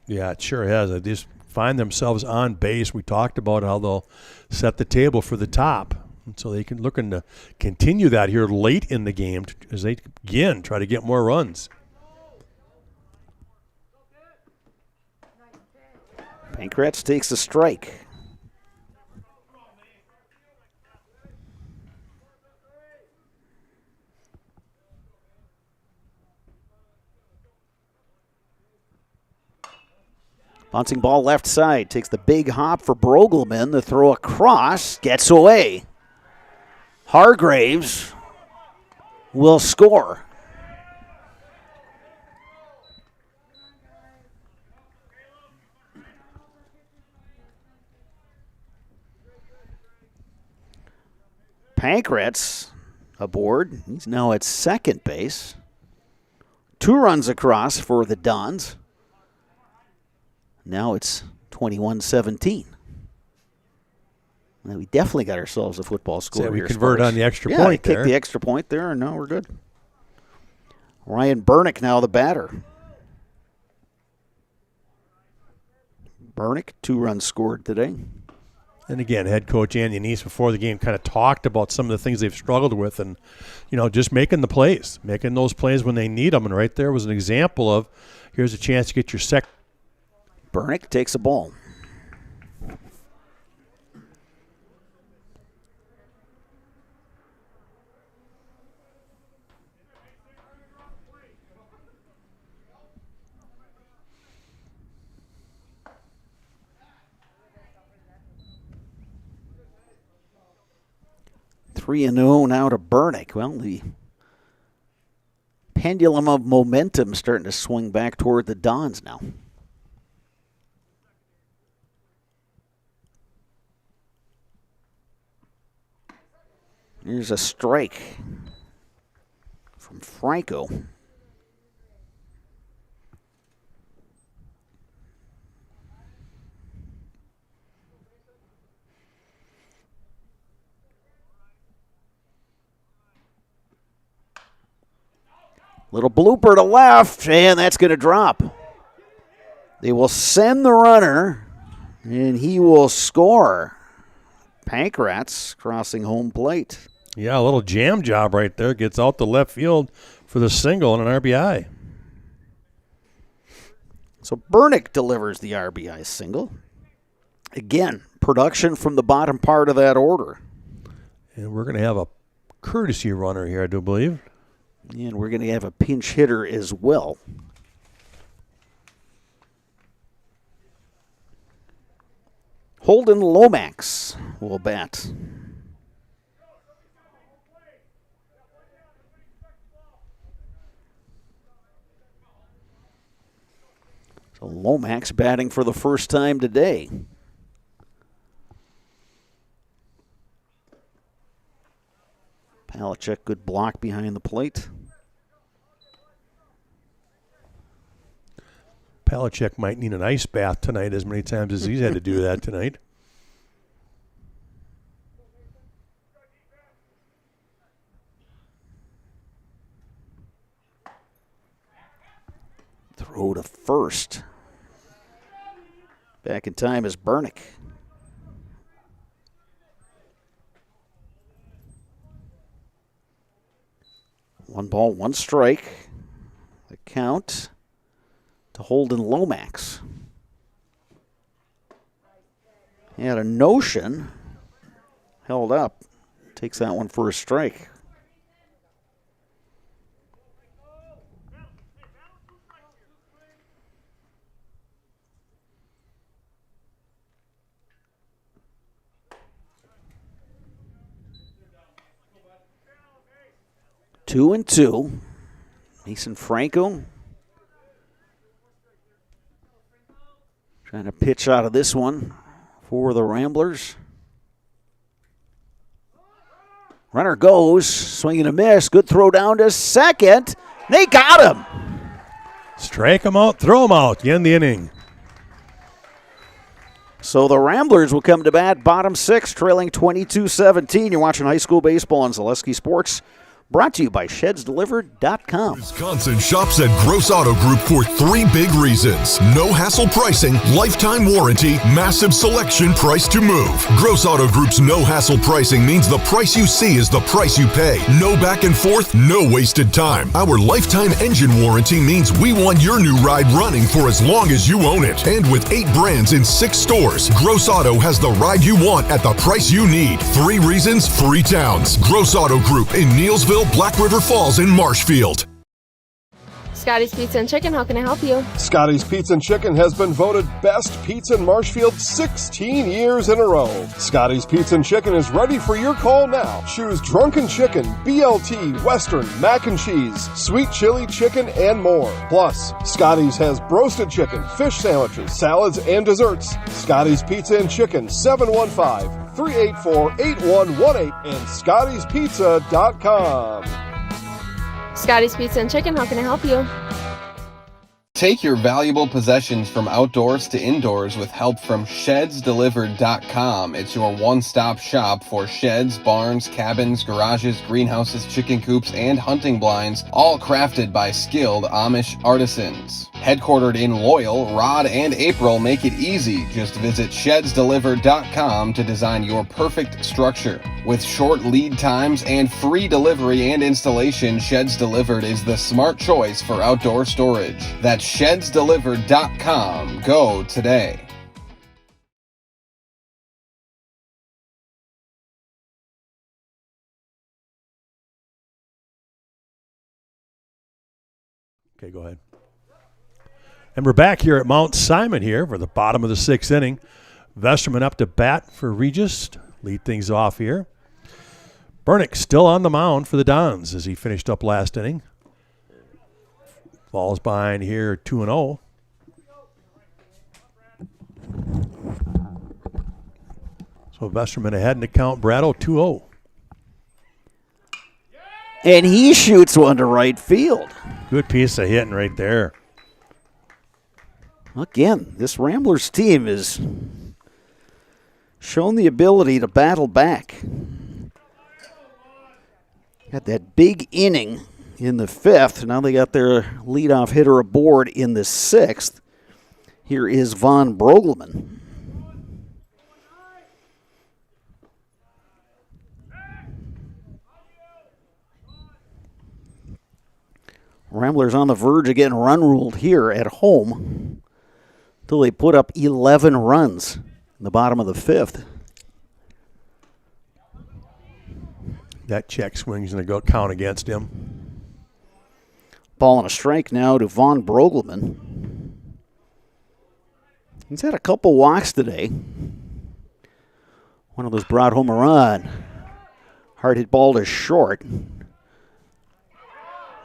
Yeah, it sure has. They just find themselves on base. We talked about how they'll set the table for the top. And so they can looking to continue that here late in the game as they, again, try to get more runs. Pankratz takes a strike. Bouncing ball left side, takes the big hop for Brogelman. The throw across, gets away. Hargraves will score. Pankratz aboard. He's now at second base. 2 runs across for the Dons. Now it's 21-17. Well, we definitely got ourselves a football score so here. We convert on the extra point there. there. Kick the extra point there, and now we're good. Ryan Bernick now the batter. Bernick, 2 runs scored today. And again, head coach Andy Neese before the game kind of talked about some of the things they've struggled with and, just making the plays, making those plays when they need them. And right there was an example of here's a chance to get your second. Bernick takes a ball. Three and 0 now to Bernick. Well, the pendulum of momentum starting to swing back toward the Dons now. Here's a strike from Franco. Little blooper to left, and that's going to drop. They will send the runner, and he will score. Pankratz crossing home plate. Yeah, a little jam job right there. Gets out the left field for the single and an RBI. So Bernick delivers the RBI single. Again, production from the bottom part of that order. And we're going to have a courtesy runner here, I do believe. And we're going to have a pinch hitter as well. Holden Lomax will bat. So Lomax batting for the first time today. Palachuk, good block behind the plate. Palachuk might need an ice bath tonight as many times as he's had to do that tonight. Throw to first. Back in time is Bernick. One ball, one strike. The count to Holden Lomax. He had a notion. Held up. Takes that one for a strike. Two and two. Mason Franco trying to pitch out of this one for the Ramblers. Runner goes, swing and a miss. Good throw down to second. They got him. Strike him out, throw him out. You end the inning. So the Ramblers will come to bat, bottom six, trailing 22-17. You're watching high school baseball on Zaleski Sports. Brought to you by ShedsDelivered.com. Wisconsin shops at Gross Auto Group for three big reasons. No hassle pricing, lifetime warranty, massive selection, price to move. Gross Auto Group's no hassle pricing means the price you see is the price you pay. No back and forth, no wasted time. Our lifetime engine warranty means we want your new ride running for as long as you own it. And with 8 brands in 6 stores, Gross Auto has the ride you want at the price you need. 3 reasons, 3 towns. Gross Auto Group in Neelsville, Black River Falls, and Marshfield. Scotty's Pizza and Chicken, how can I help you? Scotty's Pizza and Chicken has been voted best pizza in Marshfield 16 years in a row. Scotty's Pizza and Chicken is ready for your call now. Choose drunken chicken, BLT, Western, mac and cheese, sweet chili chicken, and more. Plus, Scotty's has broasted chicken, fish sandwiches, salads, and desserts. Scotty's Pizza and Chicken, 715-384-8118 and Scotty'sPizza.com. Scotty's Pizza and Chicken, how can I help you? Take your valuable possessions from outdoors to indoors with help from ShedsDelivered.com. It's your one-stop shop for sheds, barns, cabins, garages, greenhouses, chicken coops, and hunting blinds, all crafted by skilled Amish artisans. Headquartered in Loyal, Rod and April make it easy. Just visit ShedsDelivered.com to design your perfect structure. With short lead times and free delivery and installation, Sheds Delivered is the smart choice for outdoor storage. That's ShedsDelivered.com. Go today. Okay, go ahead. And we're back here at Mount Simon here for the bottom of the 6th inning. Vesterman up to bat for Regis. Lead things off here. Bernick still on the mound for the Dons as he finished up last inning. Falls behind here 2-0. So Vesterman ahead in the count. Brado 2-0. And he shoots one to right field. Good piece of hitting right there. Again, this Ramblers team has shown the ability to battle back. Got that big inning in the 5th. Now they got their leadoff hitter aboard in the 6th. Here is Von Brogelman. Ramblers on the verge of getting run ruled here at home until they put up 11 runs in the bottom of the 5th. That check swing's going to go count against him. Ball and a strike now to Von Brogelman. He's had a couple walks today. One of those brought home a run. Hard hit ball to short.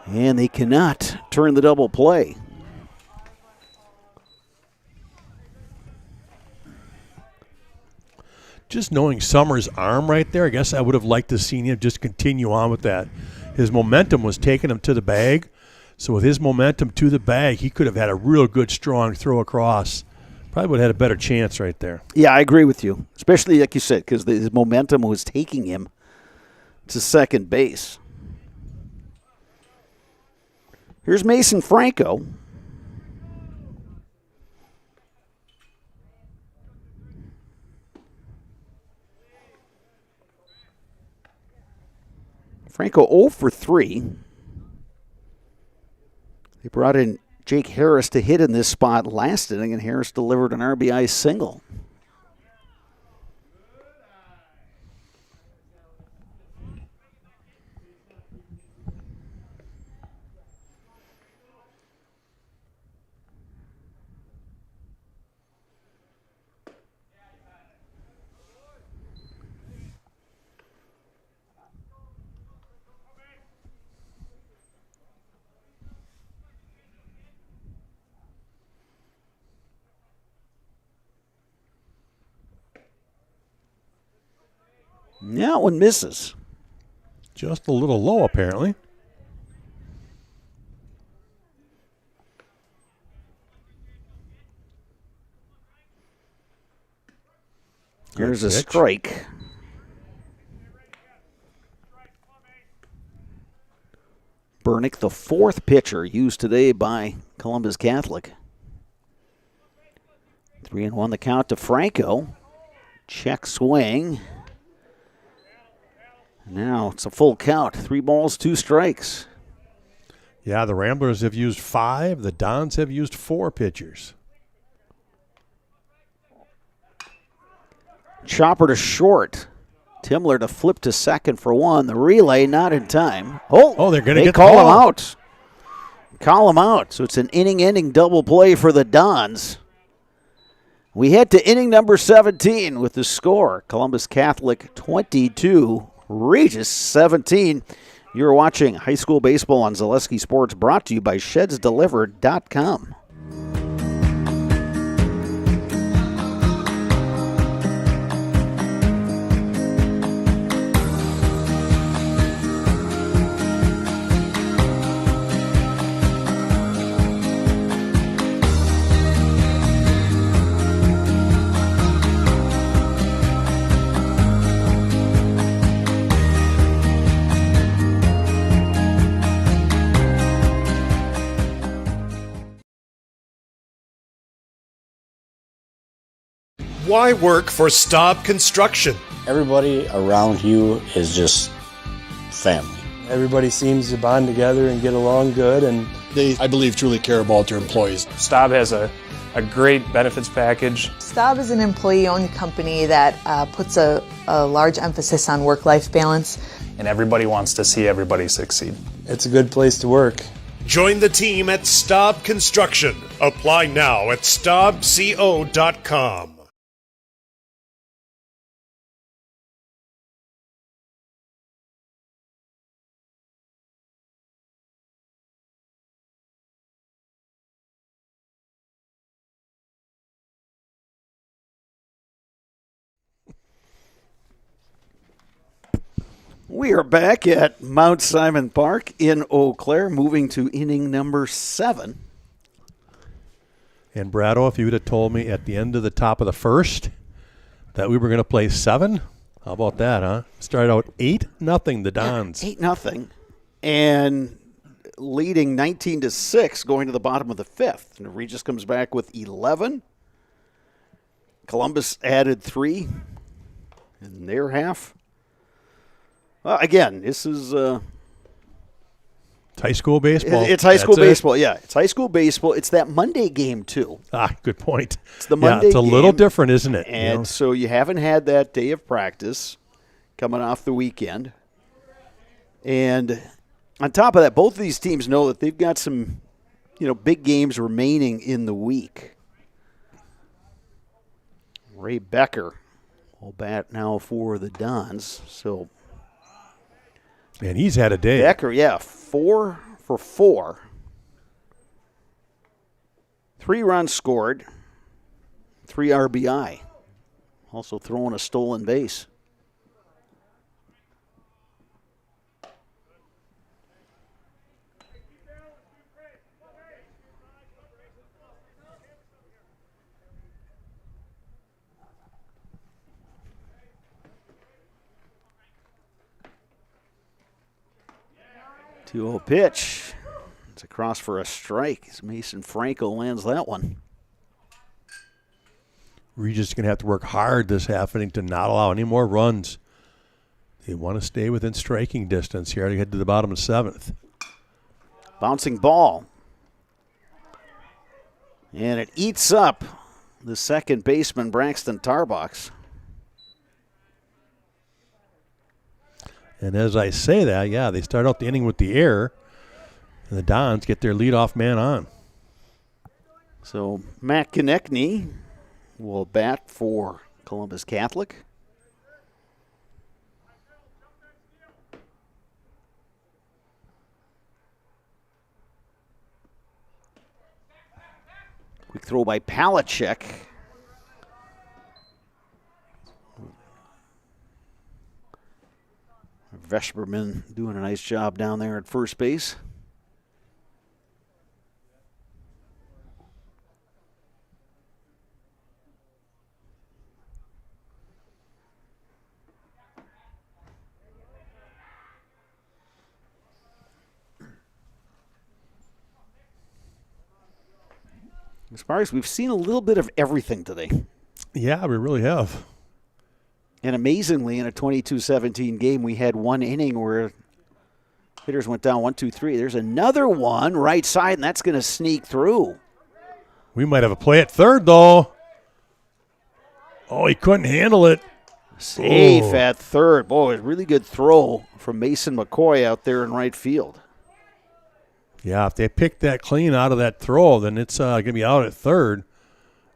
And they cannot turn the double play. Just knowing Summers' arm right there, I guess I would have liked to seen him just continue on with that. His momentum was taking him to the bag. So with his momentum to the bag, he could have had a real good, strong throw across. Probably would have had a better chance right there. Yeah, I agree with you. Especially, like you said, because his momentum was taking him to second base. Here's Mason Franco. Franco 0 for 3. They brought in Jake Harris to hit in this spot last inning, and Harris delivered an RBI single. That one misses. Just a little low, apparently. There's a strike. Bernick, the 4th pitcher used today by Columbus Catholic. 3-1 the count to Franco. Check swing. Now it's a full count. 3 balls, 2 strikes. Yeah, the Ramblers have used 5. The Dons have used 4 pitchers. Chopper to short. Timler to flip to second for 1. The relay not in time. Oh, they're going to get call the him ball. out. Call him out. So it's an inning-ending double play for the Dons. We head to inning number 17 with the score. Columbus Catholic 22, Regis 17. You're watching high school baseball on Zaleski Sports, brought to you by ShedsDelivered.com. Why work for Staub Construction? Everybody around you is just family. Everybody seems to bond together and get along good, and They, I believe, truly care about their employees. Staub has a great benefits package. Staub is an employee-owned company that puts a large emphasis on work-life balance. And everybody wants to see everybody succeed. It's a good place to work. Join the team at Staub Construction. Apply now at staubco.com. We are back at Mount Simon Park in Eau Claire, moving to inning number 7. And Brado, if you would have told me at the end of the top of the first that we were going to play 7, how about that, huh? Started out 8-0 the Dons. 8-0, and leading 19-6 going to the bottom of the 5th. And Regis comes back with 11. Columbus added 3 in their half. Well, again, this is It's high school baseball. It's high school That's it. baseball, yeah. It's high school baseball. It's that Monday game, too. Good point. It's the Monday it's a game, little different, isn't it? And so you haven't had that day of practice coming off the weekend. And on top of that, both of these teams know that they've got some, big games remaining in the week. Ray Becker will bat now for the Dons. So, and he's had a day. Becker, 4 for 4. 3 runs scored, 3 RBI. Also throwing a stolen base. Two-0 pitch. It's across for a strike as Mason Franco lands that one. Regis is going to have to work hard this half inning to not allow any more runs. They want to stay within striking distance here to get to the bottom of the 7th. Bouncing ball. And it eats up the second baseman, Braxton Tarbox. And as I say that, they start out the inning with the air, and the Dons get their leadoff man on. So Matt Konechny will bat for Columbus Catholic. Quick throw by Palachek. Vesperman doing a nice job down there at first base. As far as we've seen a little bit of everything today. Yeah, we really have. And amazingly, in a 22-17 game, we had one inning where hitters went down 1, 2, 3. There's another one right side, and that's going to sneak through. We might have a play at third, though. Oh, he couldn't handle it. Safe at third. Boy, a really good throw from Mason McCoy out there in right field. Yeah, if they pick that clean out of that throw, then it's going to be out at third.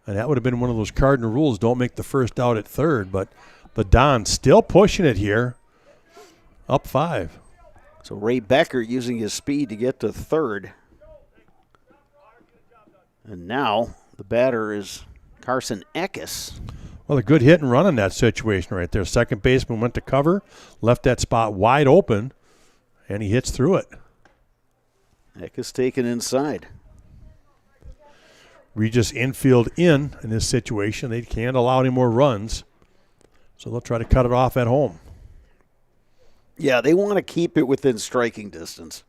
And that would have been one of those cardinal rules. Don't make the first out at third. But the Dons still pushing it here. Up 5. So Ray Becker using his speed to get to third. And now the batter is Carson Eckes. Well, a good hit and run in that situation right there. Second baseman went to cover, left that spot wide open, and he hits through it. Eckes taken inside. Regis infield in this situation. They can't allow any more runs, so they'll try to cut it off at home. Yeah, they want to keep it within striking distance.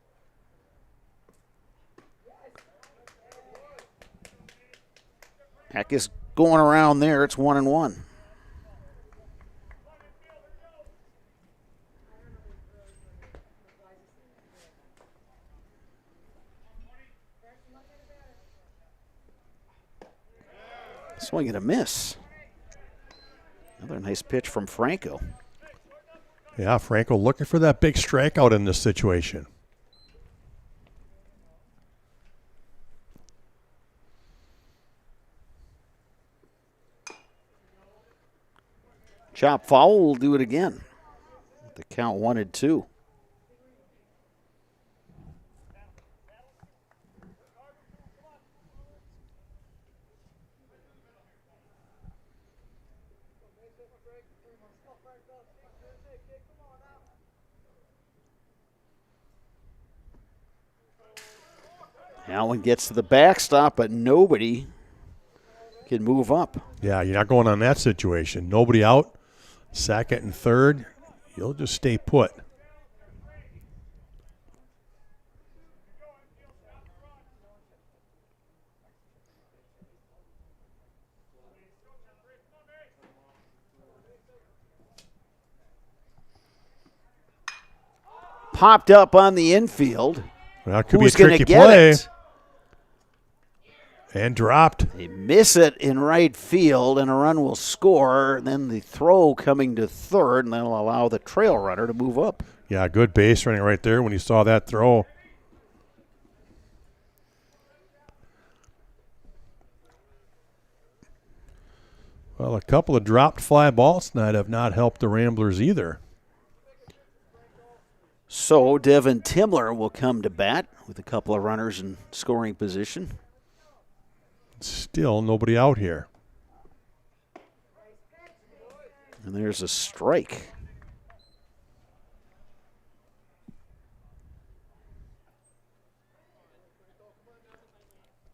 Eckes going around there. It's 1-1. Swing and a miss. Another nice pitch from Franco. Yeah, Franco looking for that big strikeout in this situation. Chop foul will do it again. The count 1-2. Allen gets to the backstop, but nobody can move up. Yeah, you're not going on that situation. Nobody out. Second and third, you'll just stay put. Popped up on the infield. Well, it could Who's be a tricky get play. It? And dropped. They miss it in right field, and a run will score. And then the throw coming to third, and that'll allow the trail runner to move up. Yeah, good base running right there when you saw that throw. Well, a couple of dropped fly balls tonight have not helped the Ramblers either. So Devin Timler will come to bat with a couple of runners in scoring position. Still nobody out here. And there's a strike.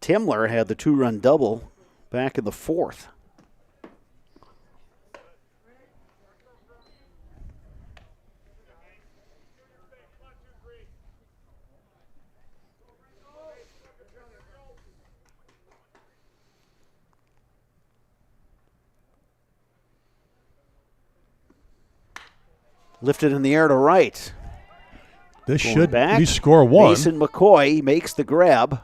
Timler had the 2-run double back in the 4th. Lifted in the air to right. This Going should back, at least score one. Mason McCoy makes the grab.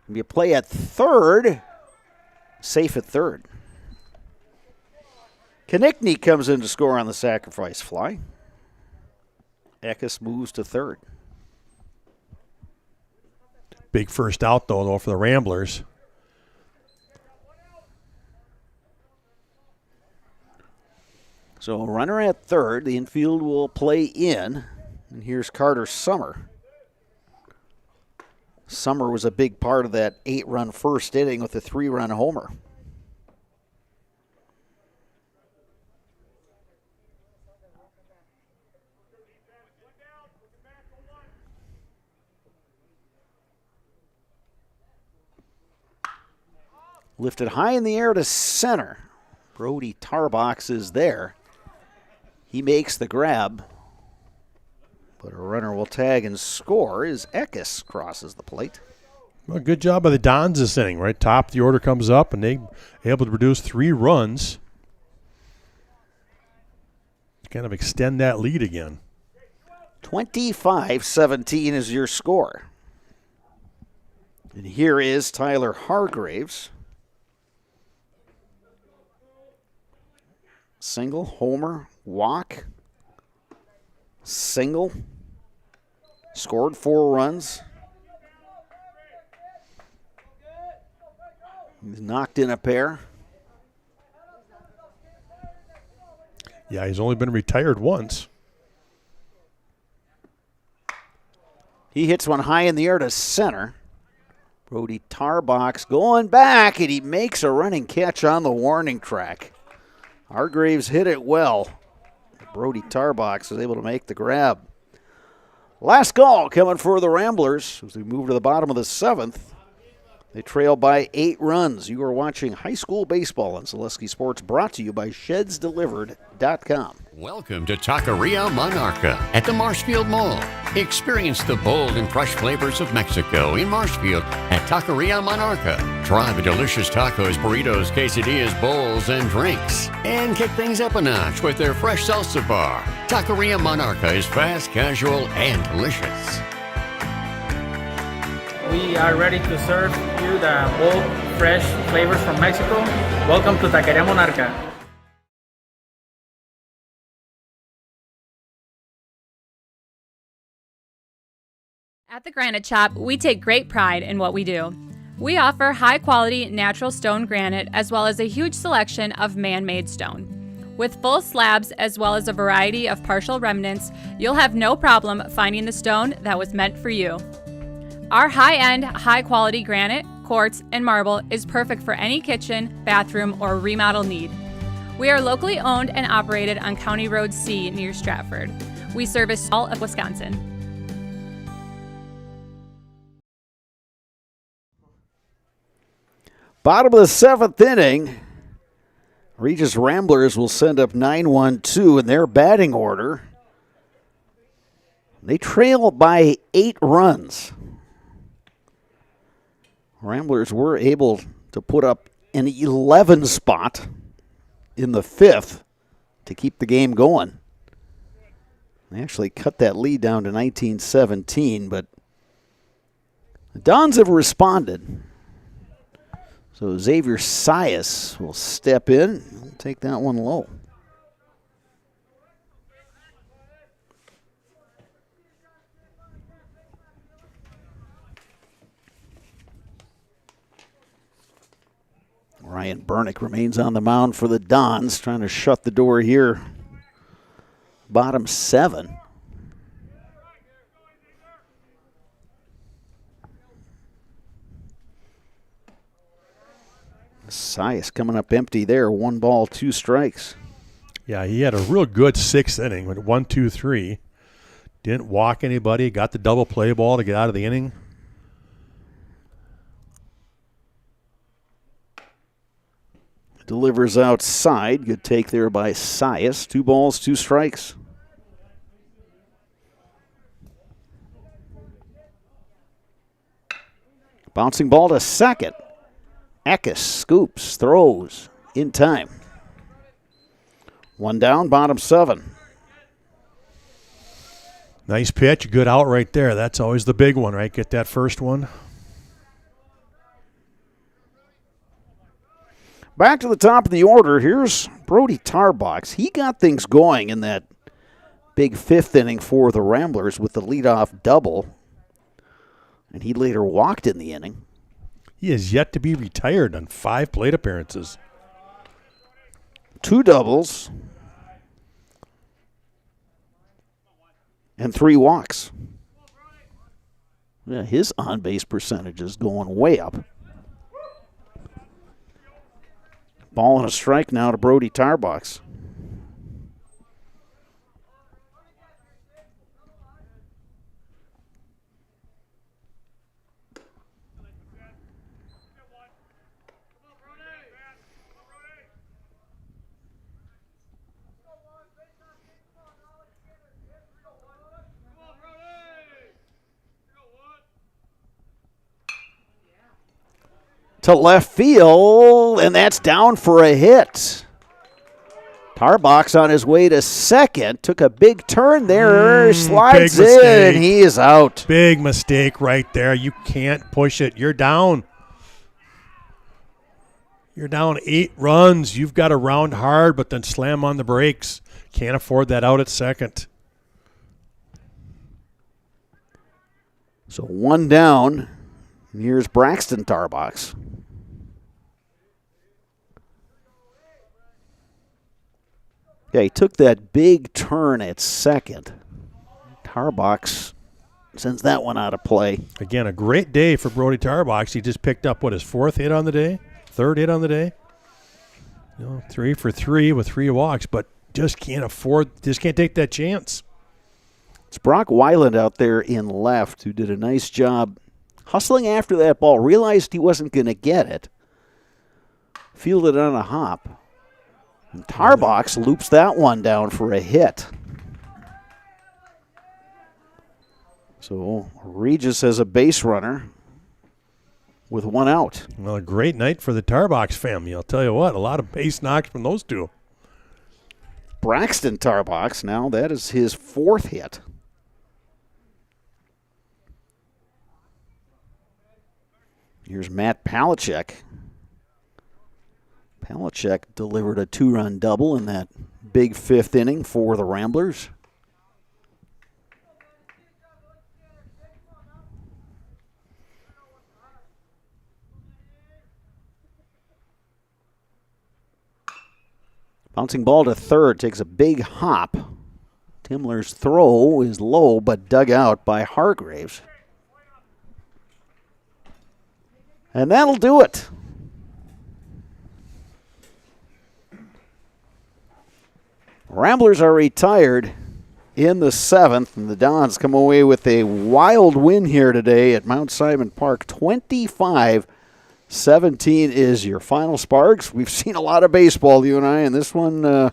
You play at third. Safe at third. Konechny comes in to score on the sacrifice fly. Eckes moves to third. Big first out, though for the Ramblers. So a runner at third. The infield will play in. And here's Carter Summer. Summer was a big part of that 8-run first inning with a 3-run homer. Lifted high in the air to center. Brody Tarbox is there. He makes the grab. But a runner will tag and score as Eckes crosses the plate. Well, good job by the Dons this inning, right? Top of the order comes up, and they able to produce 3 runs. Kind of extend that lead again. 25-17 is your score. And here is Tyler Hargraves. Single, homer, walk, single, scored 4 runs. He's knocked in a pair. Yeah, he's only been retired once. He hits one high in the air to center. Brody Tarbox going back, and he makes a running catch on the warning track. Hargraves hit it well. Brody Tarbox is able to make the grab. Last call coming for the Ramblers as we move to the bottom of the 7th. They trail by 8 runs. You are watching high school baseball on Zaleski Sports, brought to you by ShedsDelivered.com. Welcome to Taqueria Monarca at the Marshfield Mall. Experience the bold and fresh flavors of Mexico in Marshfield at Taqueria Monarca. Try the delicious tacos, burritos, quesadillas, bowls, and drinks. And kick things up a notch with their fresh salsa bar. Taqueria Monarca is fast, casual, and delicious. We are ready to serve you the bold, fresh flavors from Mexico. Welcome to Taqueria Monarca. At the Granite Shop, we take great pride in what we do. We offer high-quality natural stone granite as well as a huge selection of man-made stone. With full slabs as well as a variety of partial remnants, you'll have no problem finding the stone that was meant for you. Our high-end, high-quality granite, quartz, and marble is perfect for any kitchen, bathroom, or remodel need. We are locally owned and operated on County Road C near Stratford. We service all of Wisconsin. Bottom of the 7th inning. Regis Ramblers will send up 9-1-2 in their batting order. They trail by 8 runs. Ramblers were able to put up an 11 spot in the 5th to keep the game going. They actually cut that lead down to 19-17, but the Dons have responded. So Xavier Sias will step in and take that one low. Ryan Bernick remains on the mound for the Dons, trying to shut the door here. Bottom 7. Sias coming up empty there. 1 ball, 2 strikes. Yeah, he had a real good 6th inning. Went 1, 2, 3. Didn't walk anybody. Got the double play ball to get out of the inning. Delivers outside. Good take there by Sias. 2 balls, 2 strikes. Bouncing ball to second. Eckes scoops, throws in time. 1 down, bottom 7. Nice pitch. Good out right there. That's always the big one, right? Get that first one. Back to the top of the order. Here's Brody Tarbox. He got things going in that big 5th inning for the Ramblers with the leadoff double. And he later walked in the inning. He is yet to be retired on 5 plate appearances. 2 doubles. And 3 walks. Yeah, his on-base percentage is going way up. Ball and a strike now to Brody Tarbox. To left field, and that's down for a hit. Tarbox on his way to second, took a big turn there, slides in, and he is out. Big mistake right there. You can't push it. You're down. You're down 8 runs. You've got to round hard, but then slam on the brakes. Can't afford that out at second. So 1 down. Here's Braxton Tarbox. Yeah, he took that big turn at second. Tarbox sends that one out of play. Again, a great day for Brody Tarbox. He just picked up, his 4th hit on the day? 3rd hit on the day? 3 for 3 with 3 walks, but just can't take that chance. It's Brock Weiland out there in left who did a nice job hustling after that ball, realized he wasn't going to get it, fielded on a hop, and Tarbox loops that one down for a hit. So Regis has a base runner with 1 out. Well, a great night for the Tarbox family. I'll tell you what, a lot of base knocks from those 2. Braxton Tarbox, now that is his 4th hit. Here's Matt Palachek. Palachek delivered a 2-run double in that big 5th inning for the Ramblers. Bouncing ball to third, takes a big hop. Timler's throw is low but dug out by Hargraves. And that'll do it. Ramblers are retired in the 7th, and the Dons come away with a wild win here today at Mount Simon Park. 25-17 is your final, Sparks. We've seen a lot of baseball, you and I, and this one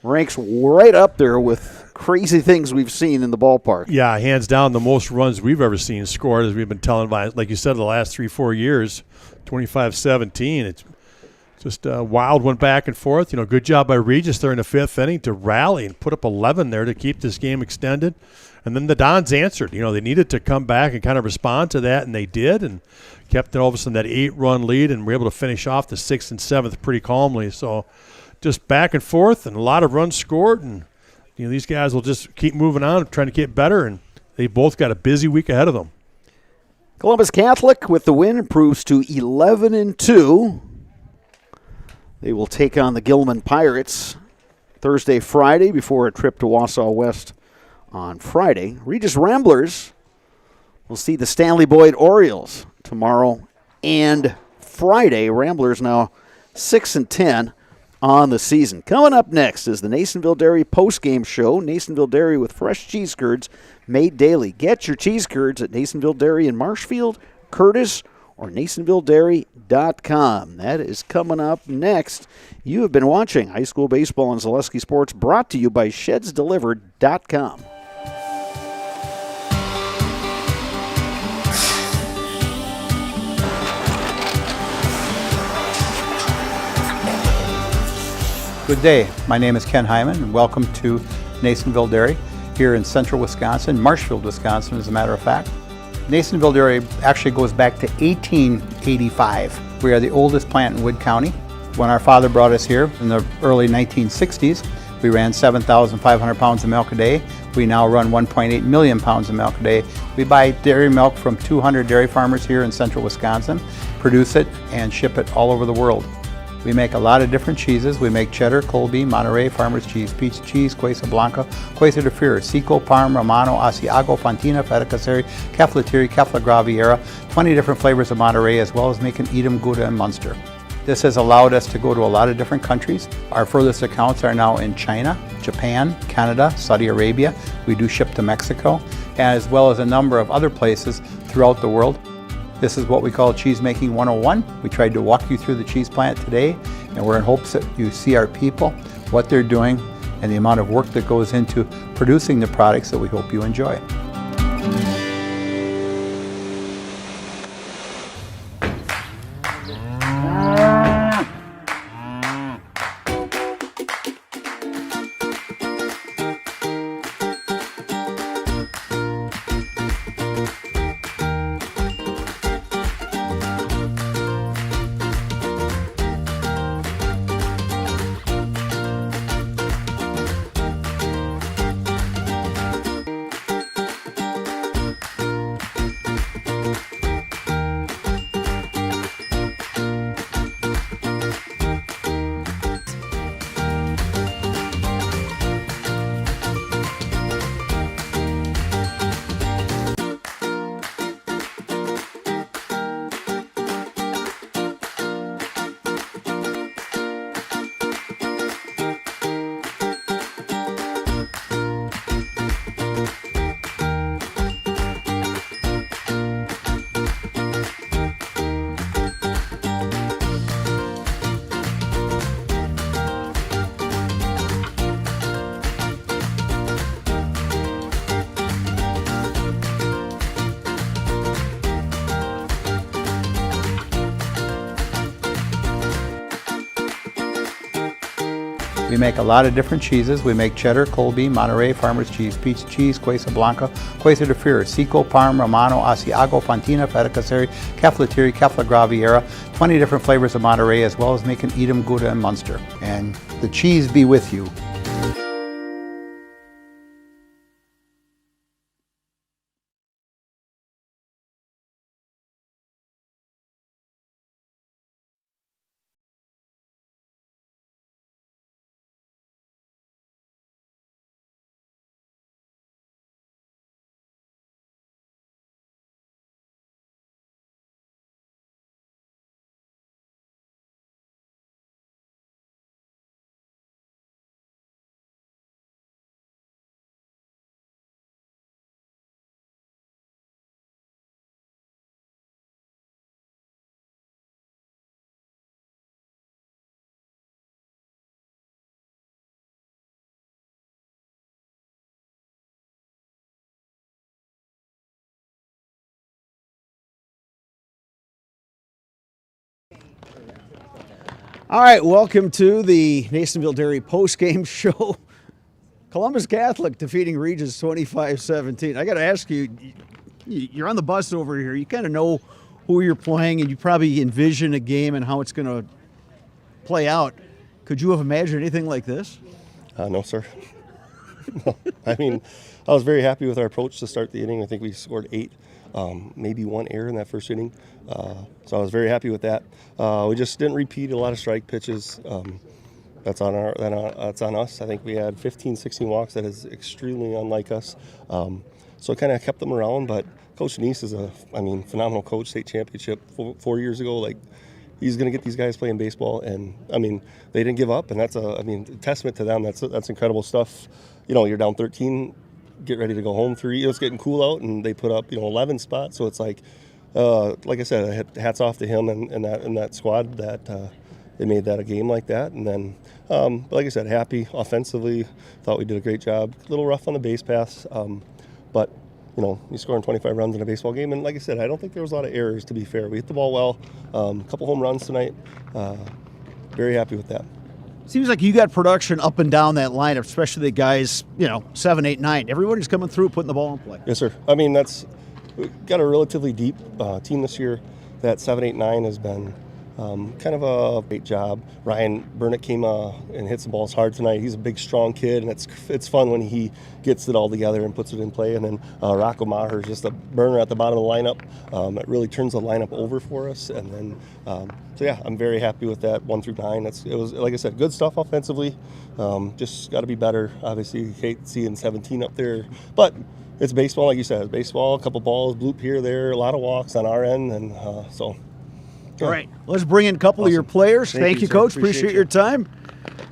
ranks right up there with crazy things we've seen in the ballpark. Yeah, hands down the most runs we've ever seen scored, as we've been telling by, like you said, the last 3-4 years, 25-17. It's Just wild one back and forth. Good job by Regis there in the 5th inning to rally and put up 11 there to keep this game extended. And then the Dons answered. They needed to come back and kind of respond to that, and they did, and kept all of a sudden that 8-run lead, and were able to finish off the 6th and 7th pretty calmly. So just back and forth and a lot of runs scored, and these guys will just keep moving on, trying to get better, and they both got a busy week ahead of them. Columbus Catholic with the win improves to 11-2. They will take on the Gilman Pirates Thursday, Friday before a trip to Wausau West on Friday. Regis Ramblers will see the Stanley Boyd Orioles tomorrow and Friday. Ramblers now 6-10 on the season. Coming up next is the Nasonville Dairy postgame show. Nasonville Dairy with fresh cheese curds made daily. Get your cheese curds at Nasonville Dairy in Marshfield, Curtis, or NasonvilleDairy.com. That is coming up next. You have been watching High School Baseball and Zaleski Sports, brought to you by ShedsDelivered.com. Good day. My name is Ken Hyman, and welcome to Nasonville Dairy here in central Wisconsin, Marshfield, Wisconsin, as a matter of fact. Nasonville Dairy actually goes back to 1885. We are the oldest plant in Wood County. When our father brought us here in the early 1960s, we ran 7,500 pounds of milk a day. We now run 1.8 million pounds of milk a day. We buy dairy milk from 200 dairy farmers here in central Wisconsin, produce it, and ship it all over the world. We make a lot of different cheeses. We make cheddar, Colby, Monterey, Farmer's Cheese, Peach Cheese, Quesa Blanca, Quesa de Fir, Seco, Parm, Romano, Asiago, Fontina, Feta Caseri, Caflatiri, Cafla Graviera, 20 different flavors of Monterey, as well as making Edam, Gouda, and Munster. This has allowed us to go to a lot of different countries. Our furthest accounts are now in China, Japan, Canada, Saudi Arabia. We do ship to Mexico, as well as a number of other places throughout the world. This is what we call Cheese Making 101. We tried to walk you through the cheese plant today, and we're in hopes that you see our people, what they're doing, and the amount of work that goes into producing the products that we hope you enjoy. We make a lot of different cheeses. We make cheddar, Colby, Monterey, Farmer's Cheese, Peach Cheese, Quesa Blanca, Quesa de Fir, Seco, Parm, Romano, Asiago, Fontina, Feta Caseri, Caflatiri, Cafla Graviera, 20 different flavors of Monterey, as well as making Edam, Gouda, and Munster. And the cheese be with you. All right, welcome to the Nasonville Dairy post-game show. Columbus Catholic defeating Regis 25-17. I got to ask you, you're on the bus over here. You kind of know who you're playing, and you probably envision a game and how it's going to play out. Could you have imagined anything like this? No, sir. No. I mean, I was very happy with our approach to start the inning. I think we scored 8, maybe 1 error in that first inning. So I was very happy with that. We just didn't repeat a lot of strike pitches. That's on us. I think we had 15, 16 walks. That is extremely unlike us. So I kind of kept them around. But Coach Denise is a phenomenal coach. State championship 4 years ago. Like, he's going to get these guys playing baseball. And I mean, they didn't give up, and that's a testament to them. That's incredible stuff. You know, you're down 13, get ready to go home 3. It's getting cool out, and they put up 11 spots. So it's like I said, hats off to him and that squad that they made that a game like that. And then, but like I said, happy offensively. Thought we did a great job. A little rough on the base pass, but you're scoring 25 runs in a baseball game. And like I said, I don't think there was a lot of errors. To be fair, we hit the ball well. A couple home runs tonight. Very happy with that. Seems like you got production up and down that lineup, especially the guys, 7, 8, 9. Everybody's coming through, putting the ball in play. Yes, sir. I mean, we got a relatively deep team this year. That 7, 8, 9 has been kind of a great job. Ryan Burnett came and hit some balls hard tonight. He's a big, strong kid, and it's fun when he gets it all together and puts it in play. And then Rocco Maher is just a burner at the bottom of the lineup. It really turns the lineup over for us. And then, so yeah, I'm very happy with that 1 through 9. It was, like I said, good stuff offensively. Just got to be better. Obviously, you hate seeing 17 up there, but it's baseball, like you said. It's baseball, a couple balls, bloop here, there, a lot of walks on our end, and so. All right, let's bring in a couple of your players. Thank you, sir. Coach. Appreciate your time.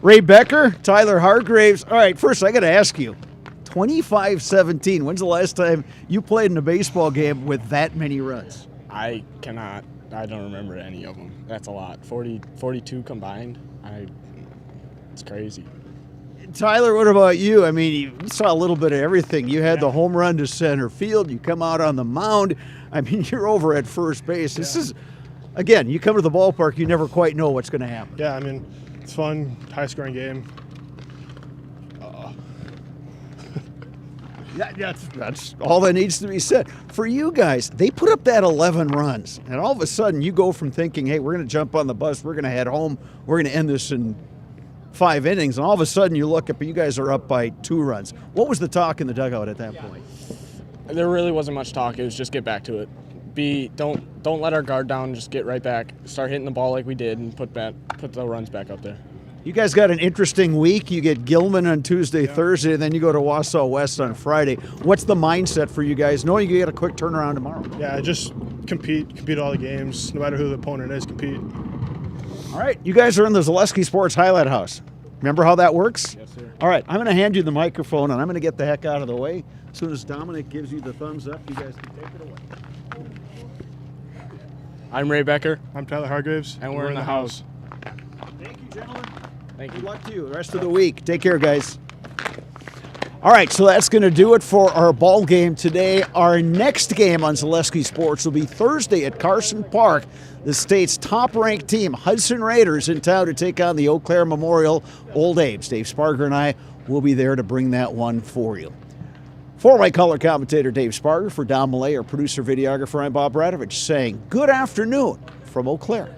Ray Becker, Tyler Hargraves. All right, first I got to ask you, 25-17. When's the last time you played in a baseball game with that many runs? I cannot. I don't remember any of them. That's a lot. 42 combined. It's crazy. Tyler, what about you? I mean, you saw a little bit of everything. You had the home run to center field. You come out on the mound. I mean, you're over at first base. This is, again, you come to the ballpark, you never quite know what's going to happen. Yeah, I mean, it's fun, high-scoring game. That's all that needs to be said. For you guys, they put up that 11 runs, and all of a sudden you go from thinking, hey, we're going to jump on the bus, we're going to head home, we're going to end this in 5 innings, and all of a sudden you look up and you guys are up by 2 runs. What was the talk in the dugout at that point? There really wasn't much talk. It was just get back to it. Don't let our guard down. Just get right back. Start hitting the ball like we did, and put the runs back up there. You guys got an interesting week. You get Gilman on Tuesday, Thursday, and then you go to Wausau West on Friday. What's the mindset for you guys, knowing you get a quick turnaround tomorrow? Yeah, just compete all the games, no matter who the opponent is, compete. All right, you guys are in the Zaleski Sports Highlight House. Remember how that works? Yes, sir. All right, I'm going to hand you the microphone, and I'm going to get the heck out of the way. As soon as Dominic gives you the thumbs up, you guys can take it away. I'm Ray Becker. I'm Tyler Hargraves. And we're in the house. Thank you, gentlemen. Thank you. Good luck to you the rest of the week. Take care, guys. All right, so that's going to do it for our ball game today. Our next game on Zaleski Sports will be Thursday at Carson Park. The state's top-ranked team, Hudson Raiders, in town to take on the Eau Claire Memorial Old Apes. Dave Sparger and I will be there to bring that one for you. For my color commentator, Dave Sparger, for Don Millay, our producer-videographer, I'm Bob Radovich, saying good afternoon from Eau Claire.